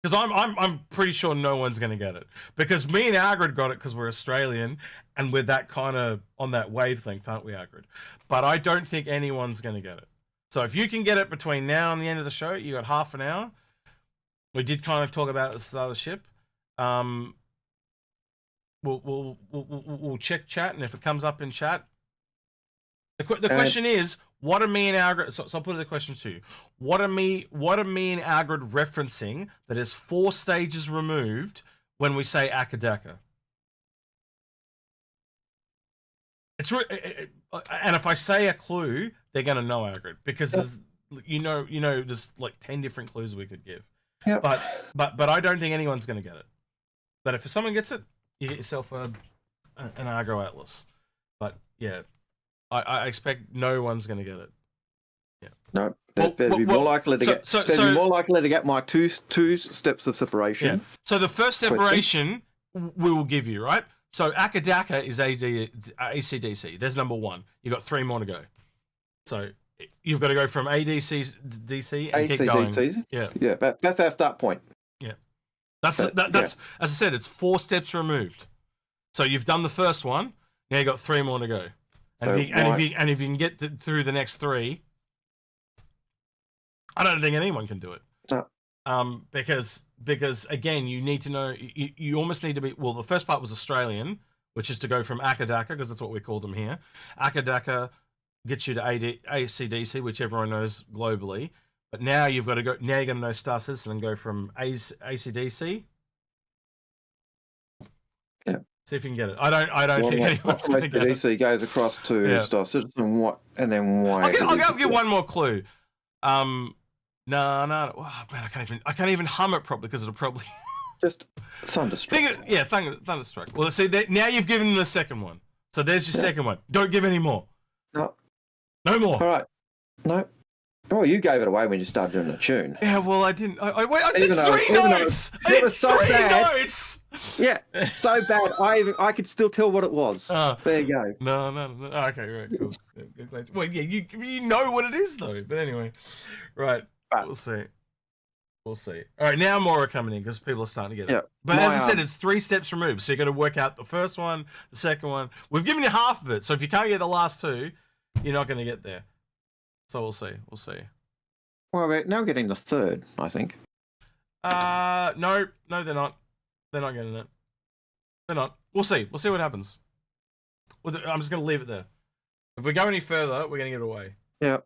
because I'm pretty sure no one's going to get it, because me and Algared got it because we're Australian and we're that kind of on that wavelength, aren't we, Algared? But I don't think anyone's going to get it. So if you can get it between now and the end of the show, you got half an hour. We did kind of talk about it at the start of the ship. We'll check chat, and if it comes up in chat, the question is, what are me and Algared? So I'll put the question to you. What are me and Algared referencing that is 4 stages removed when we say Akka? It's and if I say a clue, they're gonna know Algared, because there's there's like 10 different clues we could give. Yep. But I don't think anyone's gonna get it. But if someone gets it, you get yourself an Argo Atlas. But yeah, I expect no one's going to get it. Yeah. No, they'd be more likely to get. They'd be more likely to get my two steps of separation. Yeah. So the first separation we will give you, right? So Akka is ACDC. There's number 1. You got 3 more to go. So you've got to go from ADC and keep going. Yeah. That's our start point. Yeah. That's as I said, it's 4 steps removed. So you've done the first one. Now you got 3 more to go. And, if you can get through the next 3, I don't think anyone can do it. No. Because again, you need to know. You almost need to be. Well, the first part was Australian, which is to go from Akka, because that's what we called them here. Akka gets you to ACDC, which everyone knows globally. But now you've got to go. Now you're going to know Star Citizen and go from ACDC. Yeah. See if you can get it. I don't think anyone's going to get it. ACDC goes across to Star Citizen. And then why? I'll give you one more clue. No. Oh, man, I can't even hum it properly because it'll probably just Thunderstruck. Thunderstruck. Well, see, now you've given them the second one. So there's your second one. Don't give any more. No more. All right. No. Oh, you gave it away when you started doing the tune. Yeah, well, I didn't. I did 3 notes. It was so 3 bad. notes. Yeah, so bad. I could still tell what it was. There you go. No. Okay, right, cool. Well, yeah, you know what it is though. But anyway, right. We'll see. All right, now more are coming in because people are starting to get it. Yeah. But as I said, it's 3 steps removed. So you've got to work out the first one, the second one. We've given you half of it. So if you can't get the last 2, you're not going to get there. So we'll see. Well, we're now getting the 3rd, I think. No, they're not. They're not getting it. They're not. We'll see. We'll see what happens. I'm just going to leave it there. If we go any further, we're going to get it away. Yeah.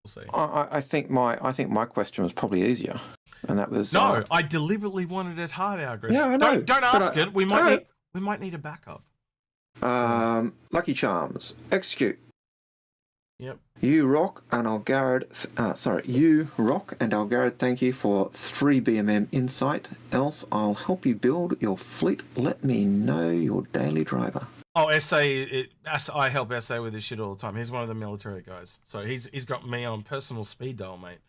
We'll see. I think my question was probably easier, and that was no. I deliberately wanted it hard, Algared. Yeah, I know. Don't ask it. We might need a backup. Lucky Charms. Execute. Yep. You rock and Algared. You rock and Algared. Thank you for 3 BMM insight. Else, I'll help you build your fleet. Let me know your daily driver. Oh, I help SA with this shit all the time. He's one of the military guys, so he's got me on personal speed dial, mate.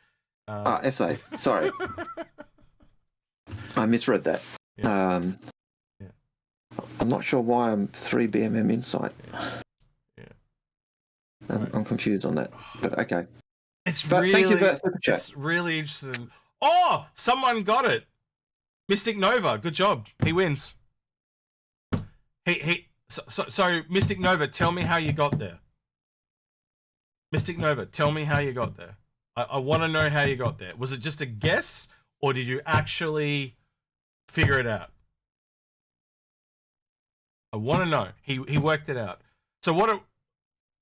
SA. Sorry, I misread that. Yeah. I'm not sure why I'm 3 BMM insight. I'm confused on that, but okay. Thank you for that super chat. It's really interesting. Oh, someone got it. Mystic Nova, good job. He wins. So Mystic Nova, tell me how you got there. Mystic Nova, tell me how you got there. I want to know how you got there. Was it just a guess, or did you actually figure it out? I want to know. He worked it out. So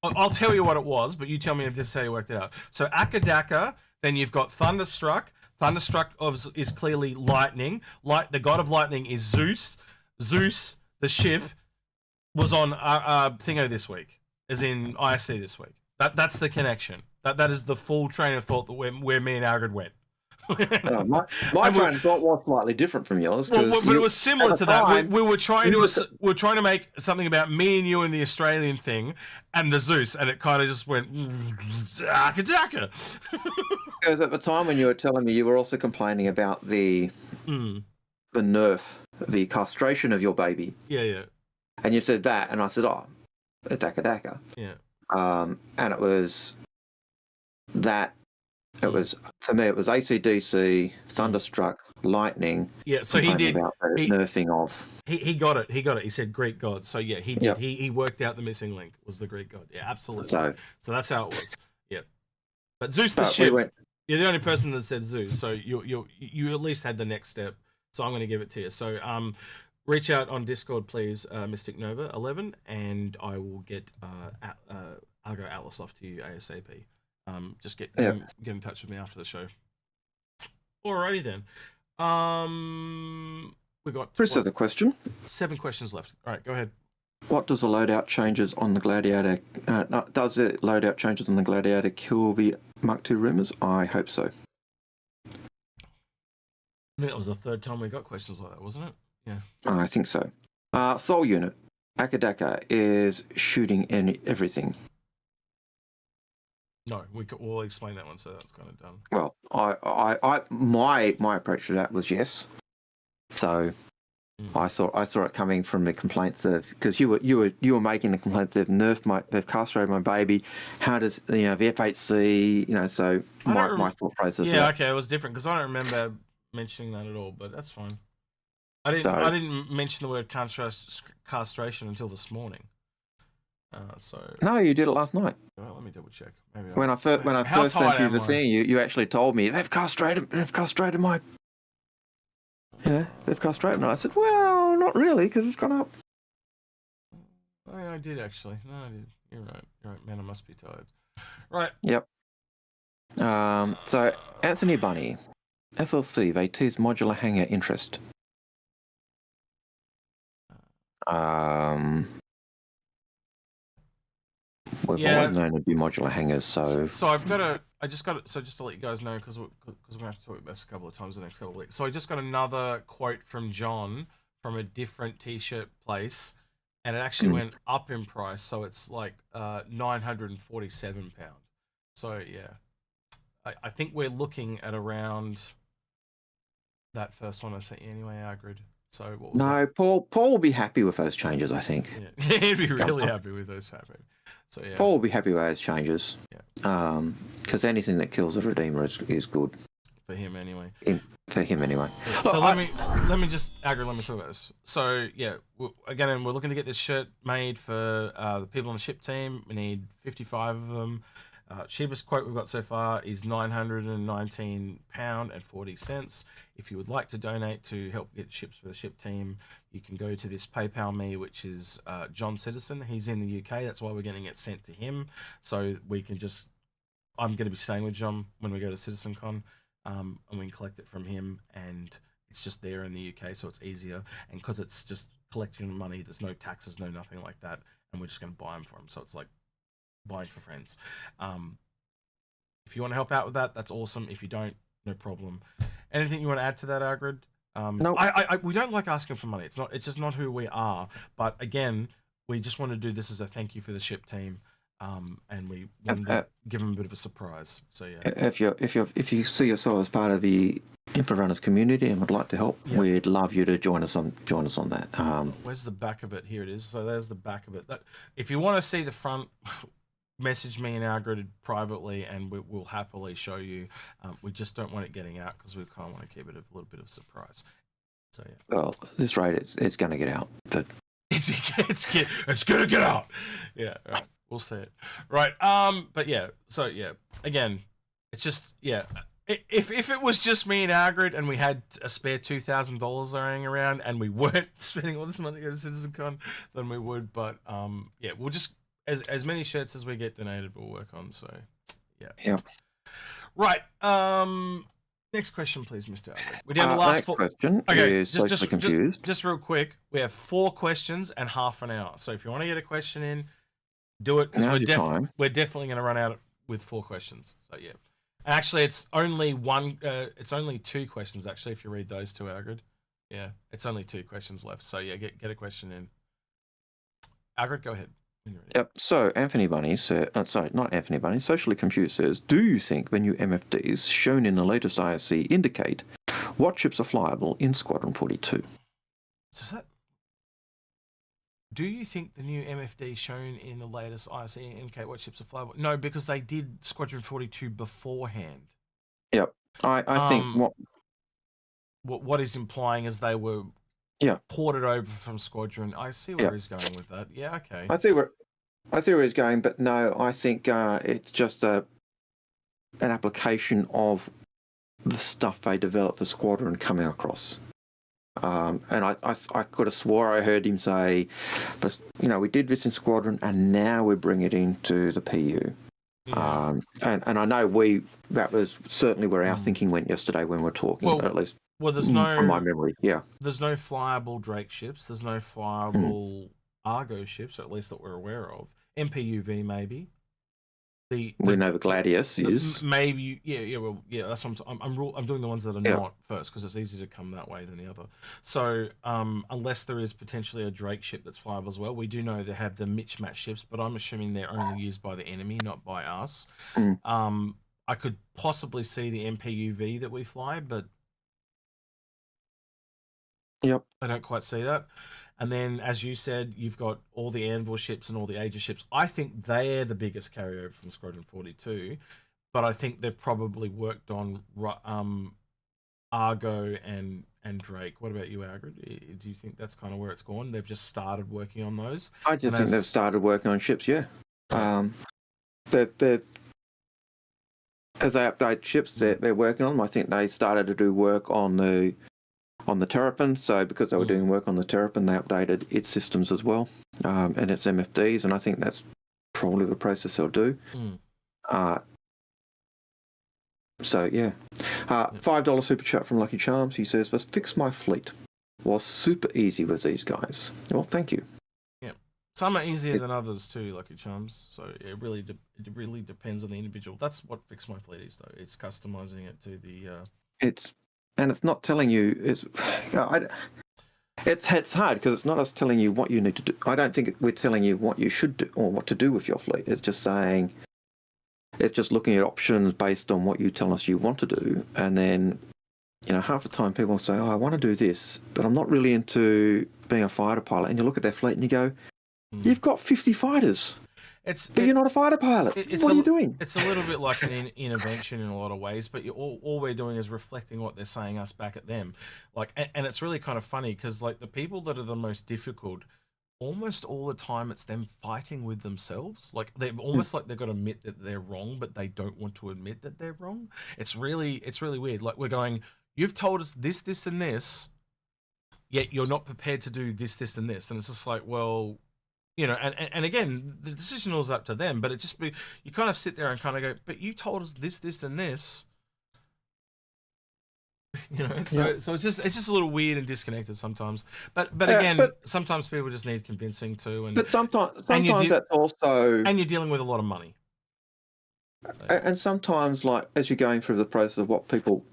I'll tell you what it was, but you tell me if this is how you worked it out. So Akka, then you've got Thunderstruck. Thunderstruck is clearly lightning. The god of lightning is Zeus. Zeus, the ship, was on Thingo this week, as in ISC this week. That's the connection. That is the full train of thought that where me and Algared went. My train of thought was slightly different from yours. Well, but it was similar to that. We were trying to make something about me and you and the Australian thing, and the Zeus, and it kind of just went Dakka. Because at the time when you were telling me, you were also complaining about the nerf, the castration of your baby. Yeah. And you said that, and I said, Dakka. Yeah. And it was that. It was, for me, it was AC/DC, Thunderstruck, Lightning. Yeah, so he did. About the nerfing of. He got it. He said Greek god. So yeah, he did. Yep. He worked out the missing link was the Greek god. Yeah, absolutely. So that's how it was. Yeah. But Zeus the ship. You're the only person that said Zeus, so you at least had the next step. So I'm going to give it to you. So reach out on Discord, please, Mystic Nova 11, and I will get Argo Atlas off to you ASAP. Just get in touch with me after the show. Alrighty then. We got Chris has a question. 7 questions left. All right, go ahead. What does the loadout changes on the Gladiator? Does the loadout changes on the Gladiator kill the Mark II rumors? I hope so. I think that was the 3rd time we got questions like that, wasn't it? Yeah. I think so. Soul Unit. Akka is shooting in everything. No, we'll explain that one, so that's kind of done. Well, my approach to that was yes. So I saw it coming from the complaints of, because you were making the complaints they've castrated my baby. How does the F8C so my thought process. Yeah, okay, it was different because I don't remember mentioning that at all, but that's fine. I didn't mention the word castration until this morning. No, you did it last night. Well, let me double check. Maybe when I first sent you the thing, you actually told me they've castrated my. Yeah, they've castrated me. I said, well, not really, because it's gone up. I did actually. No, I did. You're right. Man, I must be tired. Right. Yep. So Anthony Bunny, SLC, they tease modular hangar interest. We've always known to be modular hangars, so just to let you guys know, because we're gonna have to talk about this a couple of times the next couple of weeks. So I just got another quote from John from a different t-shirt place, and it actually went up in price, so it's like £947. So yeah, I think we're looking at around that first one I sent you anyway, Algared. So what was that? Paul will be happy with those changes, I think. Yeah. He'd be really happy with those happening. So yeah, Paul will be happy with those changes. Yeah. Because anything that kills a Redeemer is good. For him anyway. For him anyway. Yeah. So let me talk about this. So yeah, again, we're looking to get this shirt made for the people on the ship team. We need 55 of them. Cheapest quote we've got so far is £919.40. If you would like to donate to help get ships for the ship team, you can go to this PayPal me, which is John Citizen. He's in the UK. That's why we're getting it sent to him. So we can I'm going to be staying with John when we go to CitizenCon, and we can collect it from him. And it's just there in the UK, so it's easier. And because it's just collecting money, there's no taxes, no nothing like that. And we're just going to buy them for him. So it's like buying for friends. If you want to help out with that, that's awesome. If you don't, no problem. Anything you want to add to that, Algared? No. We don't like asking for money. It's just not who we are. But again, we just want to do this as a thank you for the ship team, and we want to give them a bit of a surprise. So yeah. If you see yourself as part of the Inforunners community and would like to help, we'd love you to join us on that. Where's the back of it? Here it is. So there's the back of it. If you want to see the front, message me and Algared privately, and we'll happily show you. We just don't want it getting out because we kind of want to keep it a little bit of a surprise. So yeah. Well, at this rate, it's going to get out, but it's going to get out. Yeah, right. We'll see it. Right. But yeah. So yeah. Again, it's just If it was just me and Algared and we had a spare $2,000 laying around and we weren't spending all this money to go to CitizenCon, then we would. But yeah, we'll just as many shirts as we get donated, we'll work on. So yeah. Yeah. Right. Next question, please, Mr. Algared. We're down to the last next 4. question is socially confused. Just real quick, we have 4 questions and half an hour. So if you want to get a question in, do it, because we're definitely going to run out with 4 questions. So yeah, and actually it's only 2 questions actually. If you read those 2, Algared, yeah, it's only 2 questions left. So yeah, get a question in. Algared, go ahead. Yep. So Anthony Bunny said, sorry, not Anthony Bunny, Socially Confused says, do you think the new MFDs shown in the latest ISC indicate what ships are flyable in Squadron 42? Do you think the new MFD shown in the latest ISC indicate what ships are flyable? No, because they did Squadron 42 beforehand. Yep. I think what is implying is they were ported over from Squadron. I see where he's going with that. Yeah, okay. I see where he's going, but no, I think it's just an application of the stuff they developed for Squadron coming across. And I could have swore I heard him say, but we did this in Squadron, and now we bring it into the PU. Yeah. And I know that was certainly where our thinking went yesterday when we were talking, at least. Well, there's from my memory, there's no flyable Drake ships. There's no flyable Argo ships, or at least that we're aware of. MPUV maybe. We know the Gladius is maybe that's what I'm doing the ones that are not first, because it's easier to come that way than the other. So unless there is potentially a Drake ship that's flyable as well, we do know they have the mismatch ships, but I'm assuming they're only used by the enemy, not by us. I could possibly see the MPUV that we fly, but I don't quite see that. And then, as you said, you've got all the Anvil ships and all the Aegis ships. I think they're the biggest carryover from Squadron 42, but I think they've probably worked on Argo and Drake. What about you, Algared? Do you think that's kind of where it's gone? They've just started working on those? I just think they've started working on ships, yeah. As they update ships, they're working on them. I think they started to do work on the Terrapin, so because they were doing work on the Terrapin, they updated its systems as well, and its MFDs, and I think that's probably the process they'll do. So yeah, $5 super chat from Lucky Charms. He says, "Let's fix my fleet. Was super easy with these guys." Well, thank you. Yeah, some are easier than others too, Lucky Charms. So it really depends on the individual. That's what fix my fleet is, though. It's customizing it to the. And it's not telling you. It's hard because it's not us telling you what you need to do. I don't think we're telling you what you should do or what to do with your fleet. It's just saying, it's just looking at options based on what you tell us you want to do. And then, half the time people say, "Oh, I want to do this, but I'm not really into being a fighter pilot." And you look at their fleet and you go, "You've got 50 fighters. But you're not a fighter pilot. What are you doing?" It's a little bit like an intervention in a lot of ways, but all we're doing is reflecting what they're saying us back at them. And it's really kind of funny because the people that are the most difficult, almost all the time it's them fighting with themselves. They've almost like they've got to admit that they're wrong, but they don't want to admit that they're wrong. It's really weird. We're going, "You've told us this, this, and this, yet you're not prepared to do this, this, and this," and it's just like, well. And again, the decision is up to them, but you kind of sit there and kind of go, "But you told us this, this, and this." So it's just a little weird and disconnected sometimes. But again, sometimes people just need convincing too. But sometimes that's also, and you're dealing with a lot of money. And sometimes, as you're going through the process of what people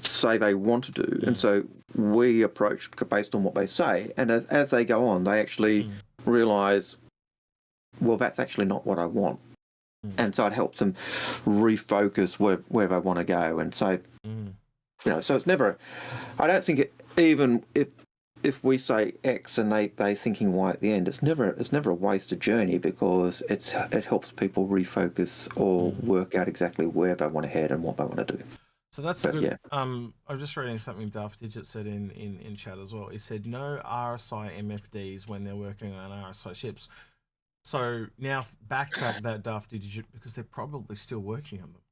say they want to do, and so we approach based on what they say, and as they go on, they actually realize, well, that's actually not what I want, and so it helps them refocus where they want to go. And so so it's never, I don't think even if we say X and they thinking Y at the end, it's never a wasted journey, because it helps people refocus or work out exactly where they want to head and what they want to do. So that's a good. Yeah. I'm just reading something Daft Digit said in chat as well. He said no RSI MFDs when they're working on RSI ships. So now backtrack that Daft Digit, because they're probably still working on them.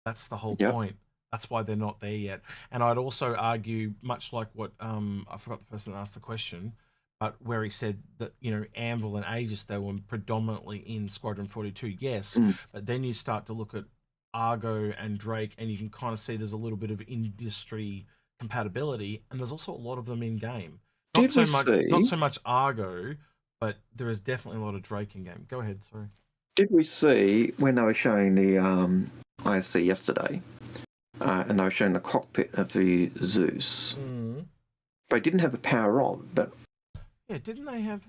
That's the whole point. That's why they're not there yet. And I'd also argue, much like what I forgot the person that asked the question, but where he said that Anvil and Aegis, they were predominantly in Squadron 42. Yes, but then you start to look at Argo and Drake, and you can kind of see there's a little bit of industry compatibility, and there's also a lot of them in game. Not so much Argo, but there is definitely a lot of Drake in game. Go ahead, sorry. Did we see when they were showing the ISC yesterday, and they were showing the cockpit of the Zeus? They didn't have the power on, but didn't they have?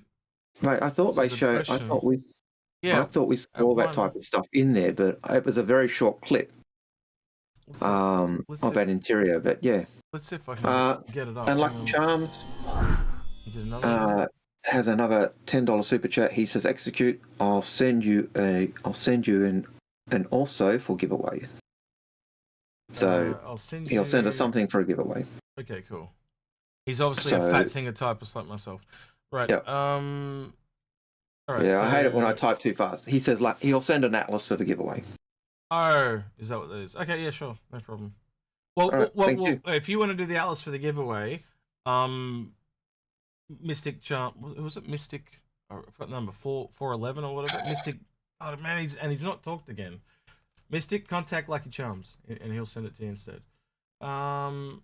I thought they showed. I thought we saw that type of stuff in there, but it was a very short clip of that interior. But yeah, let's see if I can get it up. And Lucky Charms has another $10 super chat. He says, "Execute. I'll send you an also for giveaway." So he'll send us something for a giveaway. Okay, cool. He's obviously a fat singer typist like myself. Right. Yep. All right, yeah, I hate it when I type too fast. He says like he'll send an Atlas for the giveaway. Oh, is that what that is? Okay, yeah, sure, no problem. Well, if you want to do the Atlas for the giveaway, Mystic Charm, was it Mystic? I forgot the number 411 or whatever. Mystic. Oh man, he's not talked again. Mystic, contact Lucky Charms, and he'll send it to you instead. Or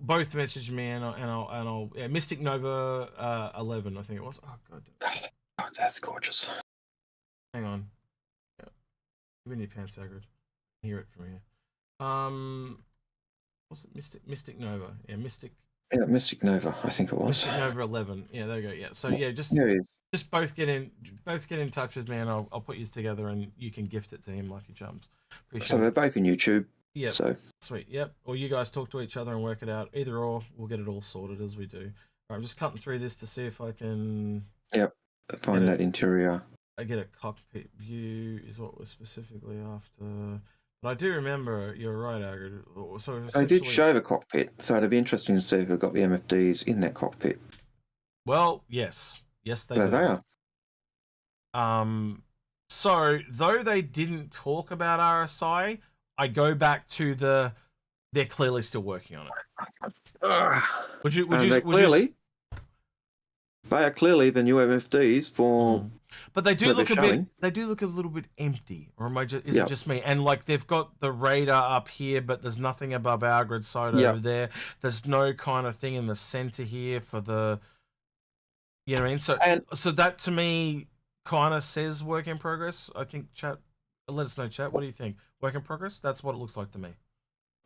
both message me and I'll Mystic Nova 11, I think it was. Oh god. Oh, that's gorgeous. Hang on. Yeah. Give me your pants, Algared. Hear it from here. What's it? Mystic Nova. Yeah, Mystic. Yeah, Mystic Nova, I think it was. Mystic Nova 11. Yeah, there you go. Yeah. So yeah, just both get in touch with me, and I'll put you together, and you can gift it to him, Lucky Charms. So they're both in YouTube. Yeah. So sweet. Yep. Or you guys talk to each other and work it out. Either or, we'll get it all sorted as we do. All right, I'm just cutting through this to see if I can. Yep. Find that interior. I get a cockpit view is what we're specifically after. But I do remember, you're right, Algared. So they did show the cockpit, so it'd be interesting to see if we've got the MFDs in that cockpit. Well, yes. Yes, they do. They are. So, though they didn't talk about RSI, I go back to they're clearly still working on it. They are clearly the new MFDs for. But they do look a bit. They do look a little bit empty, or is it just me? And like they've got the radar up here, but there's nothing above Algared's side over there. There's no kind of thing in the center here for the. You know what I mean? So that to me kind of says work in progress. I think chat. Let us know, chat. What do you think? Work in progress? That's what it looks like to me.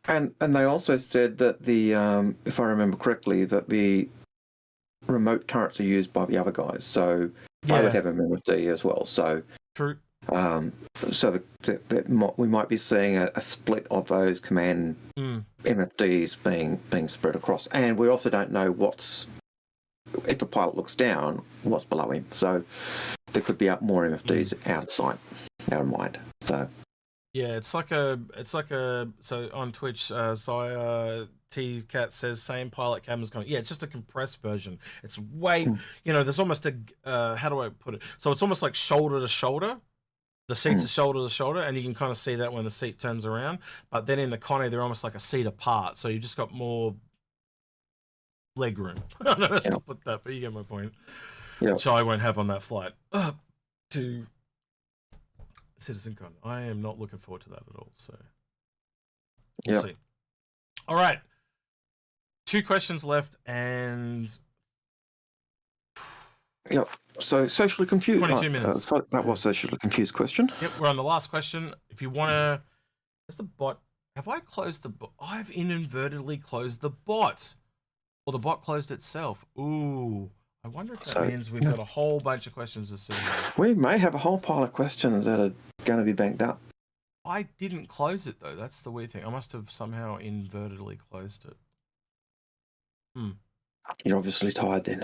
And they also said that the if I remember correctly, that the remote turrets are used by the other guys. So I would have an MFD as well. So true. So that we might be seeing a split of those command MFDs being spread across, and we also don't know if the pilot looks down, what's below him. So there could be more MFDs out of sight, out of mind. So yeah, it's like a so on Twitch, Zaya T Cat says same pilot camera's going. Yeah, it's just a compressed version. It's way there's almost a how do I put it? So it's almost like shoulder to shoulder. The seats are shoulder to shoulder, and you can kind of see that when the seat turns around. But then in the Connie, they're almost like a seat apart. So you've just got more leg room. I don't know how to put that, but you get my point. Yeah. Which I won't have on that flight to CitizenCon. I am not looking forward to that at all. So we'll see. All right. 2 questions left, and so socially confused. 22 minutes. That was socially confused question. Yep, we're on the last question. If you want to, where's the bot? Have I closed the bot? I've inadvertently closed the bot, or the bot closed itself. Ooh, I wonder if that means we've got a whole bunch of questions to see. We may have a whole pile of questions that are going to be banked up. I didn't close it though. That's the weird thing. I must have somehow inadvertently closed it. You're obviously tired then.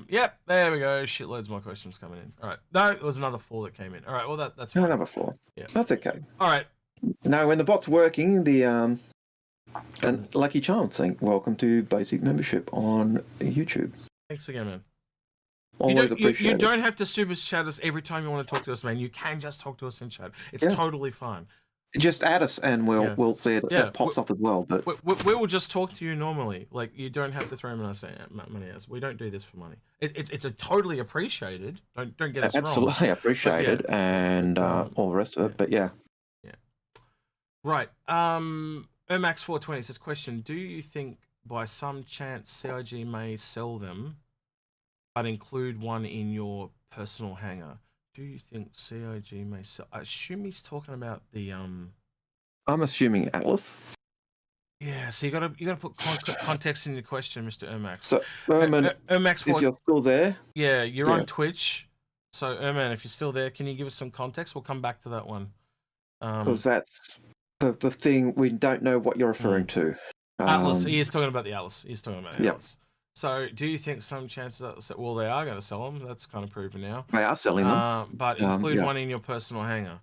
Yep, there we go. Shitloads more questions coming in. All right. No, it was another 4 that came in. All right, well that's fine. Number 4. Yeah. That's okay. All right. Now when the bot's working, the and Lucky Charms saying, welcome to basic membership on YouTube. Thanks again, man. Always appreciate you don't have to super chat us every time you want to talk to us, man. You can just talk to us in chat. It's totally fine. Just add us, and we'll see it. It pops up as well. But we will just talk to you normally. Like, you don't have to throw money at us. We don't do this for money. It's a totally appreciated. Don't get us wrong. Absolutely appreciated, and all the rest of it. But yeah. Right. Ermax 420 says, question: do you think by some chance CIG may sell them, but include one in your personal hangar? Do you think CIG may sell? I assume he's talking about the I'm assuming Atlas. Yeah, so you gotta put context in your question, Mr. Ermax. So Ermax, if you're still there, yeah, you're on Twitch. So Erman, if you're still there, can you give us some context? We'll come back to that one. Because that's the thing, we don't know what you're referring to. Atlas. He is talking about the Atlas. He's talking about Atlas. So, do you think some chances that, well, they are going to sell them? That's kind of proven now. They are selling them. But include one in your personal hangar.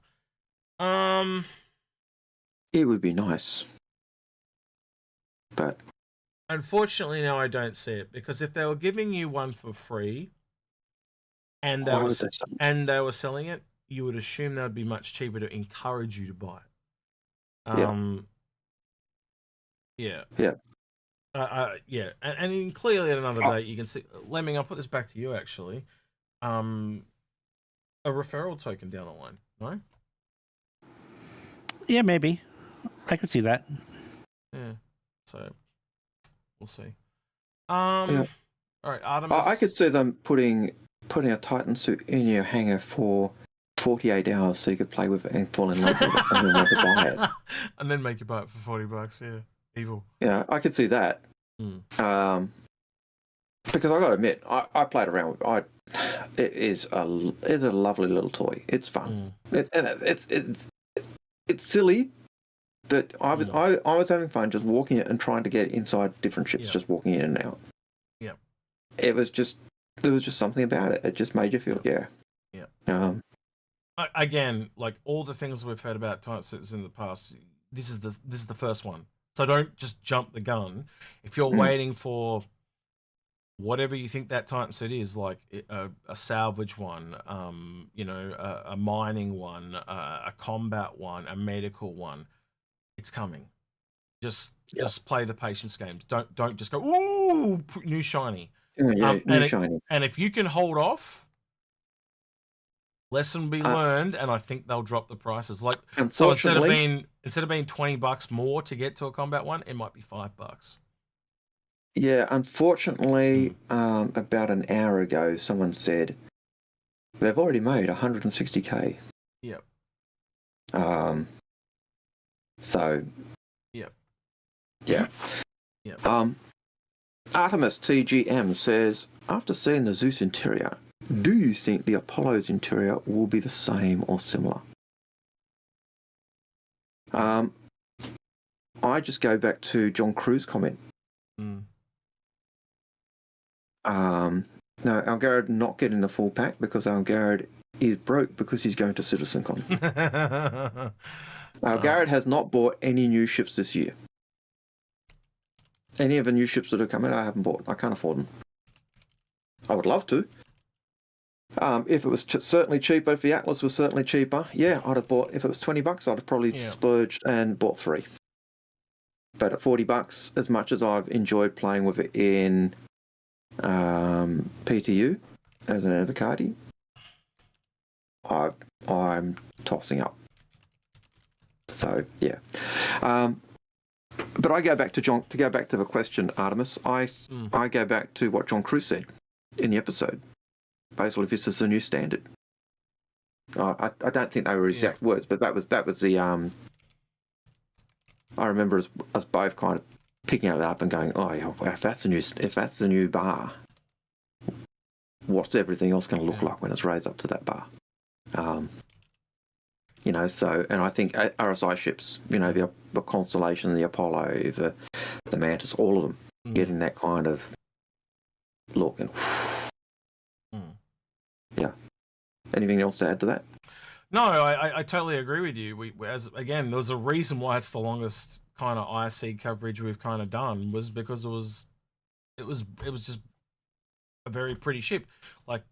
It would be nice. But unfortunately, now I don't see it, because if they were giving you one for free and they were selling it, you would assume that would be much cheaper to encourage you to buy it. And clearly at another date you can see. Lemming, I'll put this back to you actually. A referral token down the line, no? Yeah, maybe. I could see that. Yeah. So we'll see. All right, Artemis. I could see them putting a Titan suit in your hangar for 48 hours so you could play with it and fall in love with it and then make it buy it. And then make you buy it for $40, yeah. Evil. Yeah, I could see that. Because I got to admit, I played around with it. It's a lovely little toy. It's fun. It's silly, but I was having fun just walking it and trying to get inside different ships, just walking in and out. Yeah. There was just something about it. It just made you feel Again, like all the things we've heard about Titan suits in the past, this is the first one. So don't just jump the gun. If you're waiting for whatever you think that Titan suit is, like a salvage one, a mining one, a combat one, a medical one, it's coming. Just play the patience games. Don't just go, ooh, new shiny. Shiny. And if you can hold off, lesson be learned, and I think they'll drop the prices. Like, so instead of being $20 more to get to a combat one, it might be $5. Yeah, unfortunately, about an hour ago, someone said they've already made 160K. Yep. So. Yep. Yeah. Yep. Artemis TGM says, after seeing the Zeus interior, do you think the Apollo's interior will be the same or similar? I just go back to John Crew's comment. No, Algared not getting the full pack because Algared is broke because he's going to CitizenCon. Algared has not bought any new ships this year. Any of the new ships that have come out, I haven't bought. I can't afford them. I would love to. If it was certainly cheaper, if the Atlas was certainly cheaper, yeah, I'd have bought. If it was $20, I'd have probably splurged and bought 3. But at $40, as much as I've enjoyed playing with it in PTU as an Avocadi, I'm tossing up. So yeah. But I go back to John to go back to the question, Artemis. I go back to what John Crew said in the episode. Basically, if this is the new standard. I don't think they were exact words, but that was the I remember us both kind of picking it up and going, oh yeah, if that's the new bar, what's everything else going to look like when it's raised up to that bar? So, and I think RSI ships, the Constellation, the Apollo, the Mantis, all of them getting that kind of look. And yeah. Anything else to add to that? No, I totally agree with you. Again, there was a reason why it's the longest kind of IC coverage we've kind of done, was because it was just a very pretty ship. Like,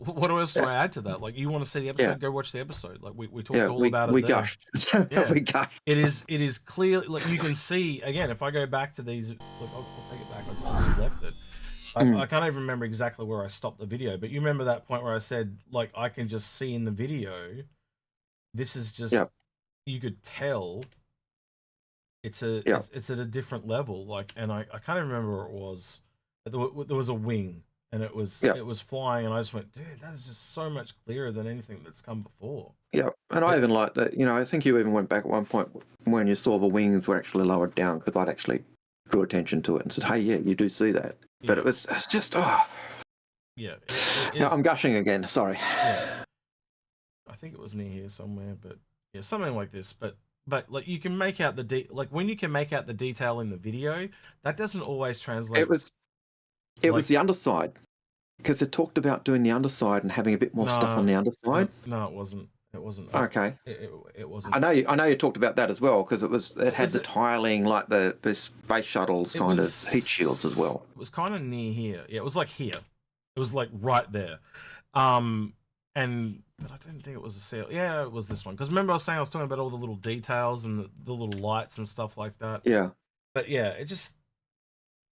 What else do I add to that? Like, you want to see the episode? Go watch the episode. Like, we talked all about it. We there. gushed. Yeah. We gushed. It is clear. Like, you can see again. If I go back to these, look, I'll take it back. I just left it. I can't even remember exactly where I stopped the video, but you remember that point where I said, like, I can just see in the video. This is just you could tell. It's at a different level. Like, and I can't even remember where it was. There was a wing. And it was flying, and I just went, dude, that is just so much clearer than anything that's come before. Yeah, and I even liked that. You know, I think you even went back at one point when you saw the wings were actually lowered down, because I'd actually drew attention to it and said, "Hey, yeah, you do see that." But it's just yeah. I'm gushing again. Sorry. Yeah. I think it was near here somewhere, but yeah, something like this. But like, you can make out like when you can make out the detail in the video, that doesn't always translate. It was the underside, because it talked about doing the underside and having a bit more stuff on the underside. No, it wasn't. It wasn't. Okay. It wasn't. I know you talked about that as well, because it had the tiling, like the space shuttles kind of heat shields as well. It was kind of near here. Yeah, it was like here. It was like right there. But I didn't think it was a seal. Yeah, it was this one. Because remember I was saying I was talking about all the little details and the little lights and stuff like that. Yeah. But yeah,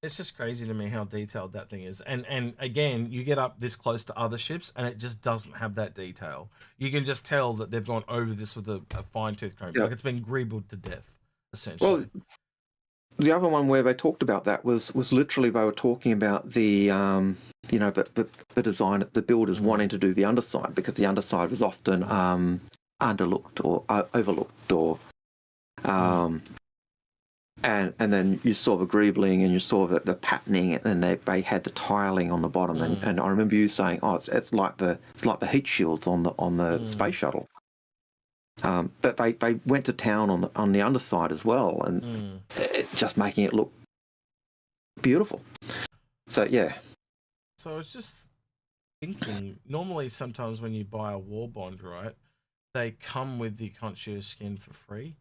it's just crazy to me how detailed that thing is. And again, you get up this close to other ships and it just doesn't have that detail. You can just tell that they've gone over this with a fine-tooth comb. Like, it's been greebled to death, essentially. Well, the other one where they talked about that was literally they were talking about the the design, the builders wanting to do the underside, because the underside was often underlooked or overlooked, or and then you saw the greebling and you saw the patterning, and they had the tiling on the bottom, and I remember you saying, it's like the heat shields on the space shuttle. But they went to town on the underside as well, and just making it look beautiful. So yeah. So I was just thinking, normally sometimes when you buy a war bond, right, they come with the concierge skin for free.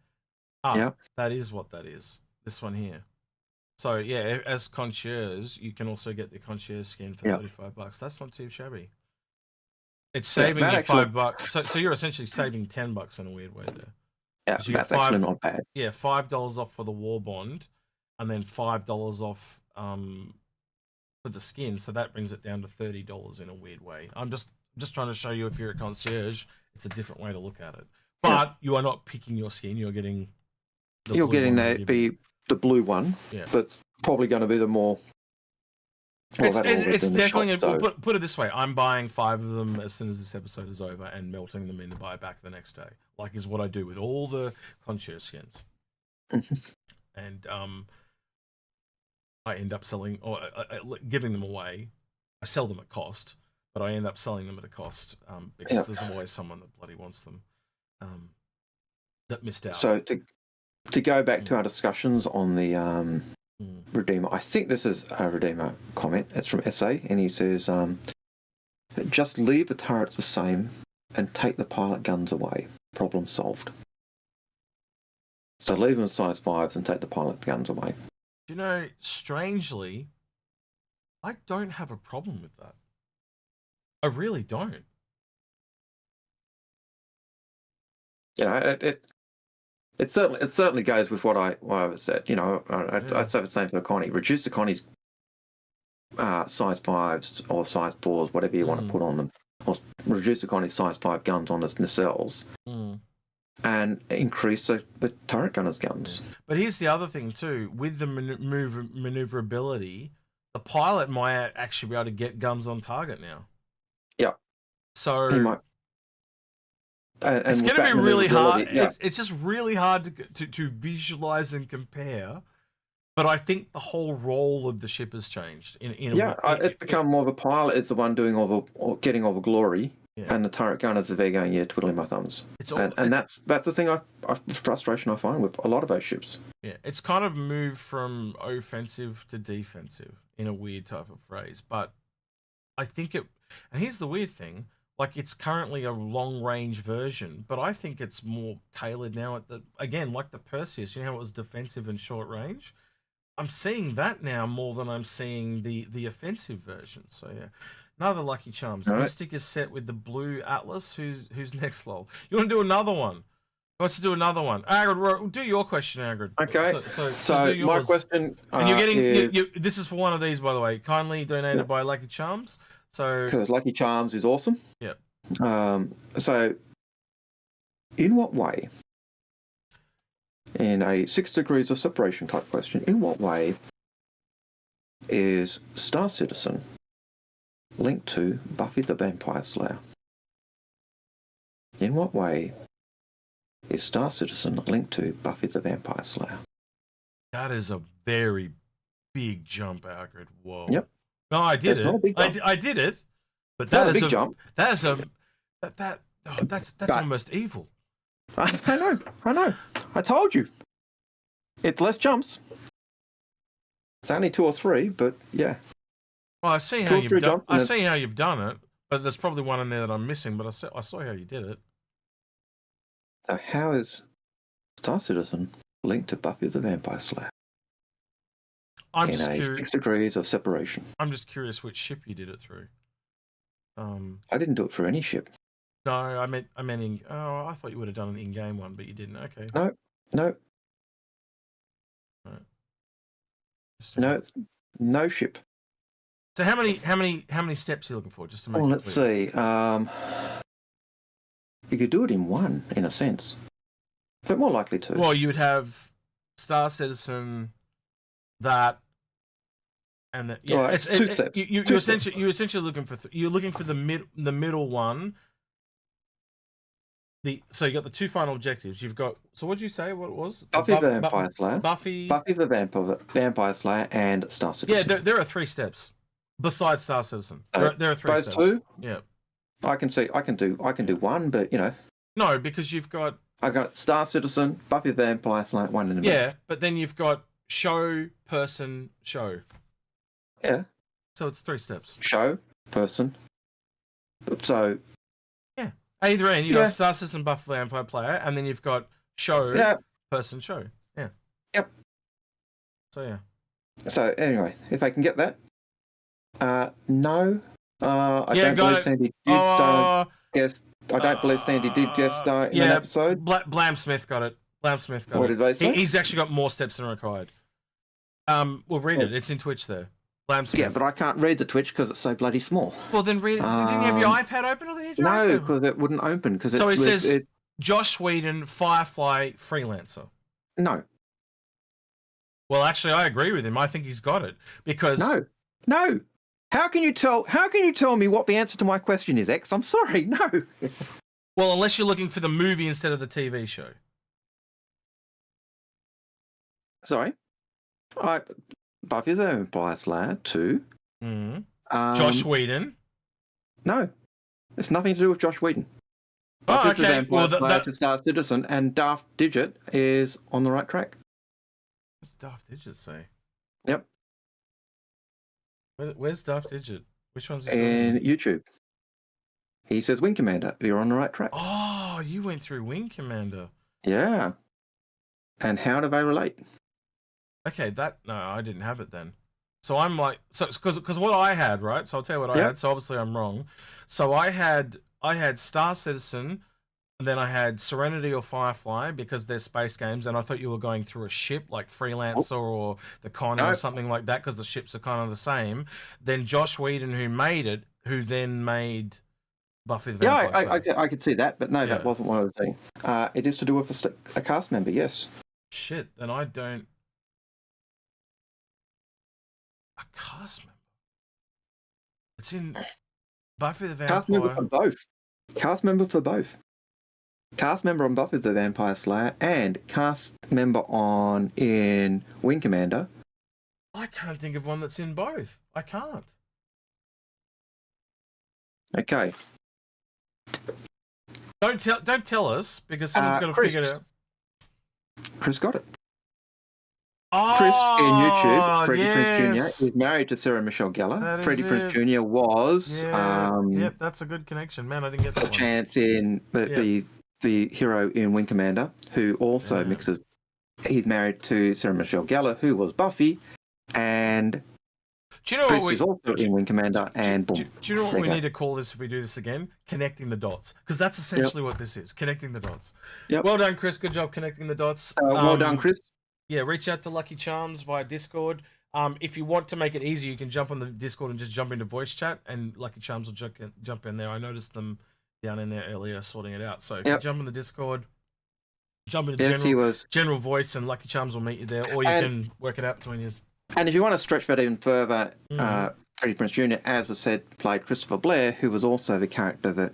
That is what that is. This one here. So yeah, as concierge, you can also get the concierge skin for $35. That's not too shabby. It's saving you $5. So you're essentially saving $10 in a weird way there. Yeah, that's actually not bad. Yeah, $5 off for the war bond, and then $5 off for the skin. So that brings it down to $30 in a weird way. I'm just trying to show you, if you're a concierge, it's a different way to look at it. But you are not picking your skin. You're getting the blue one. Yeah. But probably going to be the more. It's definitely. Put it this way: I'm buying 5 of them as soon as this episode is over, and melting them in the buyback the next day. Like, is what I do with all the concierge skins. And I end up selling or giving them away. I sell them at cost, but I end up selling them at a cost because there's always someone that bloody wants them that missed out. So to go back to our discussions on the Redeemer, I think this is a Redeemer comment. It's from SA, and he says, just leave the turrets the same and take the pilot guns away. Problem solved. So leave them size 5s and take the pilot guns away. You know, strangely, I don't have a problem with that. I really don't. You know, it certainly goes with what I said. You know, I'd say the same for the Connie. Reduce the Connie's size 5s or size 4s, whatever you want to put on them, or reduce the Connie's size 5 guns on the nacelles, and increase the turret gunners' guns. Yeah. But here's the other thing too: with the maneuverability, the pilot might actually be able to get guns on target now. Yeah. So he might. And it's going to be really hard. Yeah. It's just really hard to visualize and compare. But I think the whole role of the ship has changed. It's become more of a pilot is the one doing getting all the glory, and the turret gunners are there going, twiddling my thumbs. And that's the thing. Frustration I find with a lot of those ships. Yeah, it's kind of moved from offensive to defensive in a weird type of phrase. But I think and here's the weird thing. Like, it's currently a long-range version, but I think it's more tailored now like the Perseus, you know how it was defensive and short-range? I'm seeing that now more than I'm seeing the offensive version. So, yeah. Another Lucky Charms. All right. Mystic is set with the blue Atlas. Who's next, lol? You want to do another one? Who wants to do another one? Agrid, do your question, Agrid. Okay. So do my yours. question. And you're getting this is for one of these, by the way. Kindly donated by Lucky Charms. So because Lucky Charms is awesome. Yep. So, in what way? In a 6 degrees of separation type question, in what way is Star Citizen linked to Buffy the Vampire Slayer? In what way is Star Citizen linked to Buffy the Vampire Slayer? That is a very big jump, Algared. Whoa. Yep. No, I did Not a big it. jump. I did it. But It's that not a is big jump. That's almost evil. I know. I told you. It's less jumps. It's only 2 or 3, but yeah. Well, I see how you've done. I see how you've done it, but there's probably one in there that I'm missing. But I saw how you did it. So how is Star Citizen linked to Buffy the Vampire Slayer? I'm in just a curious. 6 degrees of separation. I'm just curious which ship you did it through. I didn't do it for any ship. No, I meant in. Oh, I thought you would have done an in-game one, but you didn't. Okay. No. Right. No ship. So how many steps are you looking for? Just to make. Let's see. You could do it in one, in a sense, but more likely two. Well, you would have Star Citizen, that, and that. Yeah, it's 2 steps. You're essentially looking for you're looking for the middle one. So you got the 2 final objectives. You've got. So what did you say? What it was? Buffy the Vampire Slayer. Buffy the Vampire Slayer and Star Citizen. Yeah, there are 3 steps besides Star Citizen. There are 3 those steps. 2. Yeah. I can do one, but No, because you've got. I got Star Citizen, Buffy the Vampire Slayer, one in the middle. Yeah, but then you've got show, person, show. Yeah. So it's 3 steps. Show, person. So. Yeah. Either end, you've got Star Citizen, Buffy the Vampire Player, and then you've got show, person, show. Yeah. Yep. So yeah. So anyway, if I can get that. No. I don't believe Sandy did star. Yes, I don't believe Sandy did guest star in an episode. Blam Smith got it. What did they say? He's actually got more steps than required. We'll read it. It's in Twitch there. Blam Smith. Yeah, but I can't read the Twitch because it's so bloody small. Well, then read it. Didn't you have your iPad open? Or no, because it wouldn't open. So it says Josh Whedon, Firefly, freelancer. No. Well, actually, I agree with him. I think he's got it because no. How can you tell me what the answer to my question is, X? I'm sorry, no. Well, unless you're looking for the movie instead of the TV show. Sorry. Buffy the Vampire Slayer 2. Mm-hmm. Josh Whedon. No. It's nothing to do with Josh Whedon. Oh, Buffy the Vampire Slayer to Star Citizen, and Daft Digit is on the right track. What's Daft Digit say? Yep. Where's Daft Digit? Which one's he in YouTube? He says Wing Commander. You're on the right track. Oh, you went through Wing Commander. Yeah. And how do they relate? Okay, no, I didn't have it then. So I'm like, because what I had, right? So I'll tell you what I had. So obviously I'm wrong. So I had Star Citizen, and then I had Serenity or Firefly because they're space games, and I thought you were going through a ship like Freelancer or the Con or something like that because the ships are kind of the same. Then Josh Whedon, who then made Buffy the Vampire Slayer. I could see that, but no, that wasn't what I was saying. It is to do with a cast member, yes. Shit, then I don't. A cast member? It's in Buffy the Vampire. Cast member for both. Cast member on Buffy the Vampire Slayer and cast member in Wing Commander. I can't think of one that's in both. I can't. Okay. Don't tell us because someone's got to figure it out. Chris got it. Oh, Chris in YouTube, Freddie Prinze Jr. is married to Sarah Michelle Gellar. Freddie Prinze Jr. was yep, that's a good connection, man. I didn't get that one. Chance in the hero in Wing Commander, who also mixes. He's married to Sarah Michelle Gellar, who was Buffy, and Do you know Chris what is also in Wing Commander, and boom. Do you know what we need to call this if we do this again? Connecting the dots, because that's essentially what this is. Connecting the dots. Yep. Well done, Chris. Good job connecting the dots. Well done, Chris. Yeah, reach out to Lucky Charms via Discord. If you want to make it easy, you can jump on the Discord and just jump into voice chat, and Lucky Charms will jump in there. I noticed them down in there earlier sorting it out. So if you jump in the Discord, jump into general voice, and Lucky Charms will meet you there, or you can work it out between you. And if you want to stretch that even further, Freddie Prinze Jr., as was said, played Christopher Blair, who was also the character that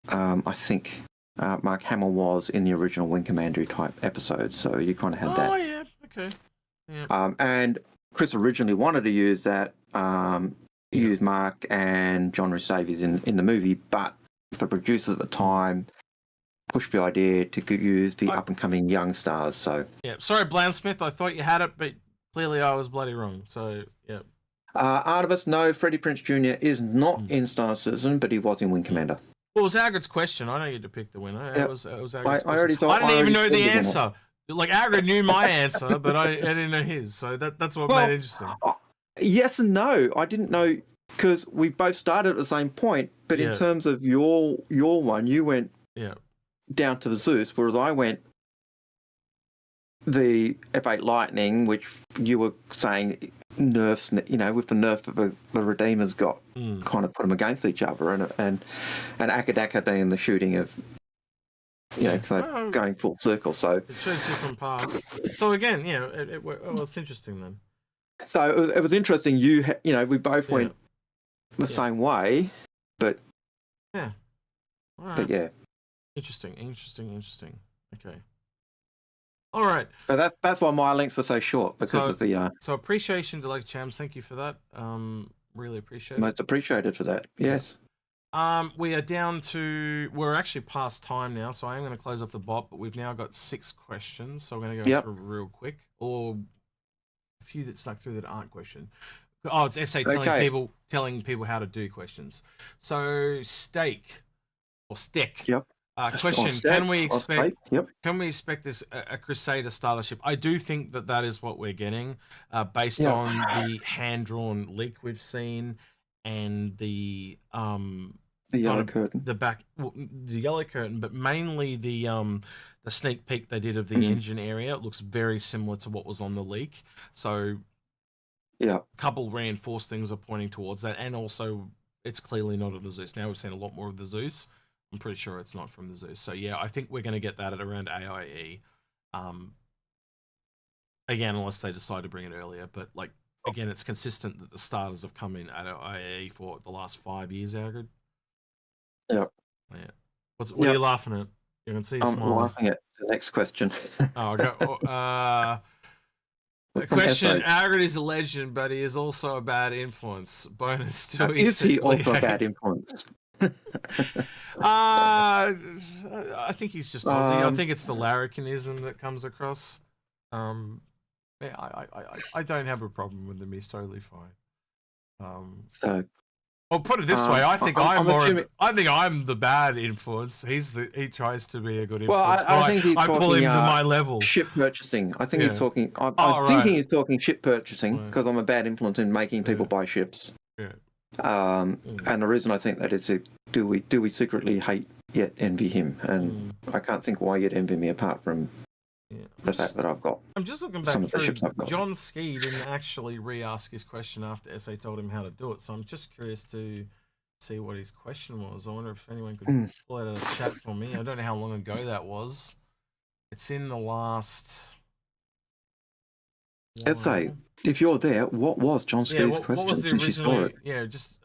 I think Mark Hamill was in the original Wing Commander type episodes. So you kind of had that. Oh, yeah. Okay. Yeah. And Chris originally wanted to use that, use Mark and John Rhys Davies in the movie, but the producers at the time pushed the idea to use the up-and-coming young stars. So yeah, sorry, Blandsmith, I thought you had it, but clearly I was bloody wrong. So yeah. Artemis, no, Freddie Prinze Jr. is not in Star Citizen, but he was in Wing Commander. Well, it was Algared's question. I don't get to pick the winner. It was Algared's question. I didn't even know the answer. Like, Algared knew my answer, but I didn't know his. So that's what made it interesting. Yes and no. I didn't know, because we both started at the same point, but in terms of your one, you went down to the Zeus, whereas I went the F8 Lightning, which you were saying nerfs, with the nerf that the Redeemers got, kind of put them against each other, and Akka Dakka being the shooting of, going full circle. So it shows different paths. So again, it was interesting then. So it was interesting. We both went the same way, but all right. But yeah, interesting. Okay. All right. So that's why my links were so short, because of the. So appreciation to Lucky Charms. Thank you for that. Really appreciate it. Most appreciated for that. Yes. We are down to, we're actually past time now, so I am going to close off the bot, but we've now got 6 questions, so we're going to go through real quick, or a few that snuck through that aren't question. Oh, it's SA telling people how to do questions. So Steak or Stick. Yep. Question: Can we expect this a Crusader starter ship? I do think that is what we're getting, based on the hand-drawn leak we've seen, and the yellow curtain, the yellow curtain, but mainly the sneak peek they did of the engine area. It looks very similar to what was on the leak. So a couple reinforced things are pointing towards that, and also it's clearly not of the Zeus. Now we've seen a lot more of the Zeus. I'm pretty sure it's not from the Zeus. So yeah, I think we're going to get that at around AIE. Again, unless they decide to bring it earlier. But like, again, it's consistent that the starters have come in at AIE for the last 5 years, Algared. Yeah. Yeah. What are you laughing at? You can see you smiling. I'm laughing at the next question. Question: Algared is a legend, but he is also a bad influence. Bonus to is he also a bad influence? I think he's just Aussie. I think it's the larrikinism that comes across. I don't have a problem with him. He's totally fine. So, I'll put it this way: I think I think I'm the bad influence. He tries to be a good influence. Well, I think he's I pull him to my level. Ship purchasing. I think he's talking. I'm thinking he's talking ship purchasing, because I'm a bad influence in making people buy ships. Yeah. And the reason I think that is, do we secretly hate yet envy him? And I can't think why you'd envy me apart from the fact that I've got. I'm just looking back through. John Ski didn't actually re-ask his question after SA told him how to do it, so I'm just curious to see what his question was. I wonder if anyone could pull out a chat for me. I don't know how long ago that was. It's in the last. SA, if you're there, what was John Ski's question? What was the original? Yeah, just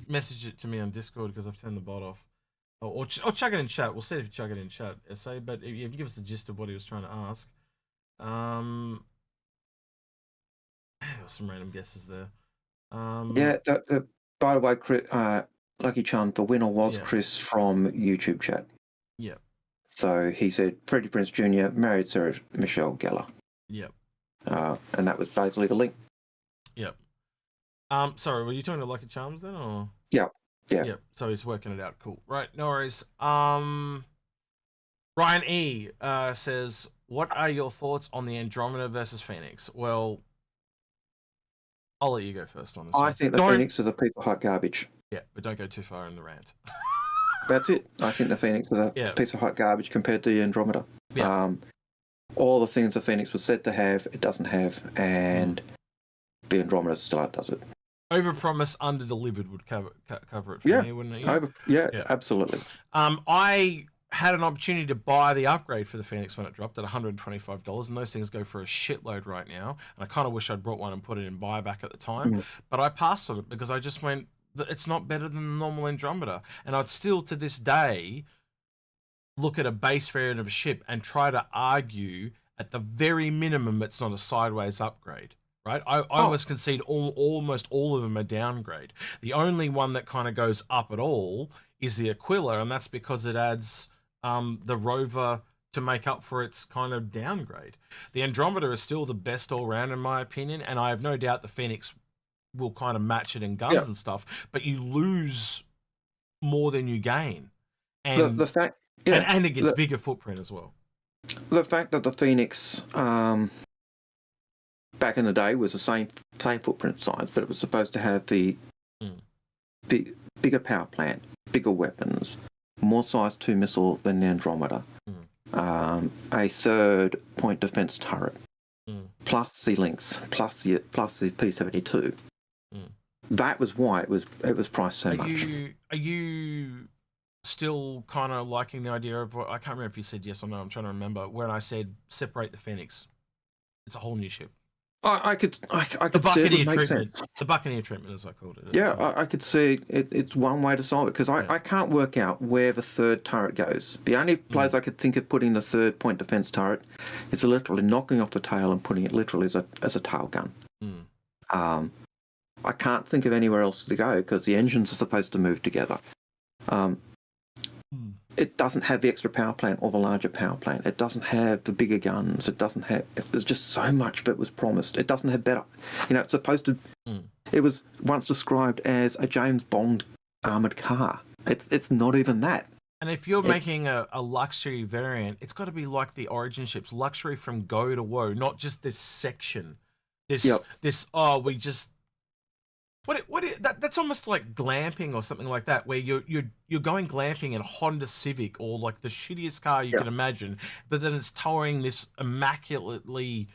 message it to me on Discord, because I've turned the bot off. Or chuck it in chat. We'll see if you chuck it in chat, SA. But if you can give us the gist of what he was trying to ask. There were some random guesses there. By the way, Chris, Lucky Charm, the winner was Chris from YouTube chat. Yeah. So he said Freddie Prinze Jr. married Sarah Michelle Gellar. Yep. And that was basically the link. Yep. Sorry, were you talking to Lucky Charms then, or? Yeah. Yep. So he's working it out. Cool. Right. No worries. Ryan E says, "What are your thoughts on the Andromeda versus Phoenix?" Well, I'll let you go first on this. I think the Phoenix is a piece of hot garbage. Yeah, but don't go too far in the rant. That's it. I think the Phoenix is a piece of hot garbage compared to the Andromeda. Yeah. All the things the Phoenix was said to have, it doesn't have, and the Andromeda still does it. Overpromise, underdelivered would cover it for me, wouldn't it? Yeah, absolutely. I had an opportunity to buy the upgrade for the Phoenix when it dropped at $125, and those things go for a shitload right now. And I kind of wish I'd brought one and put it in buyback at the time, but I passed on it because I just went, it's not better than the normal Andromeda. And I'd still, to this day, look at a base variant of a ship and try to argue at the very minimum it's not a sideways upgrade. Right, I almost concede almost all of them are downgrade. The only one that kind of goes up at all is the Aquila, and that's because it adds the rover to make up for its kind of downgrade. The Andromeda is still the best all round in my opinion, and I have no doubt the Phoenix will kind of match it in guns and stuff. But you lose more than you gain, and the fact, and it gets bigger footprint as well. The fact that the Phoenix. Back in the day was the same footprint size, but it was supposed to have the bigger power plant, bigger weapons, more size 2 missile than the Andromeda, a third point defense turret, plus the links, plus the P-72. That was why it was priced so much. Are you still kind of liking the idea of what, I can't remember if you said yes or no, I'm trying to remember, when I said separate the Phoenix. It's a whole new ship. I could the Buccaneer treatment. The Buccaneer treatment, as I called it. Yeah, I could see it's one way to solve it, because I can't work out where the third turret goes. The only place I could think of putting the third point defense turret is literally knocking off the tail and putting it literally as a tail gun. I can't think of anywhere else to go because the engines are supposed to move together. It doesn't have the extra power plant or the larger power plant. It doesn't have the bigger guns. It doesn't have. There's just so much that was promised. It doesn't have better. It's supposed to. It was once described as a James Bond armored car. It's not even that. And if you're making a luxury variant, it's got to be like the Origin ships, luxury from go to woe, not just this section. We just. That's almost like glamping or something like that, where you're going glamping in a Honda Civic or like the shittiest car you can imagine, but then it's towing this immaculately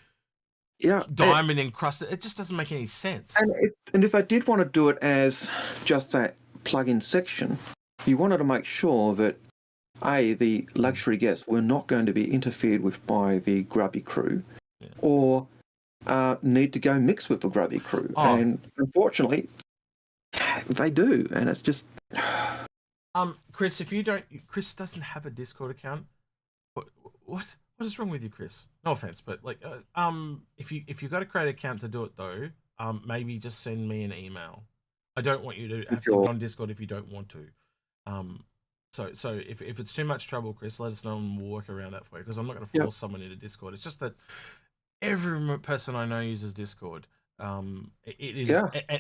diamond encrusted. It just doesn't make any sense. And if I did want to do it as just that plug-in section, you wanted to make sure that the luxury guests were not going to be interfered with by the grubby crew, or need to go mix with the grubby crew, and unfortunately, they do, and it's just. Chris, Chris doesn't have a Discord account. What is wrong with you, Chris? No offense, but like, if you got to create an account to do it though, maybe just send me an email. I don't want you to have to go on Discord if you don't want to. So if it's too much trouble, Chris, let us know and we'll work around that for you, because I'm not going to force someone into Discord. It's just that. Every person I know uses Discord. It is,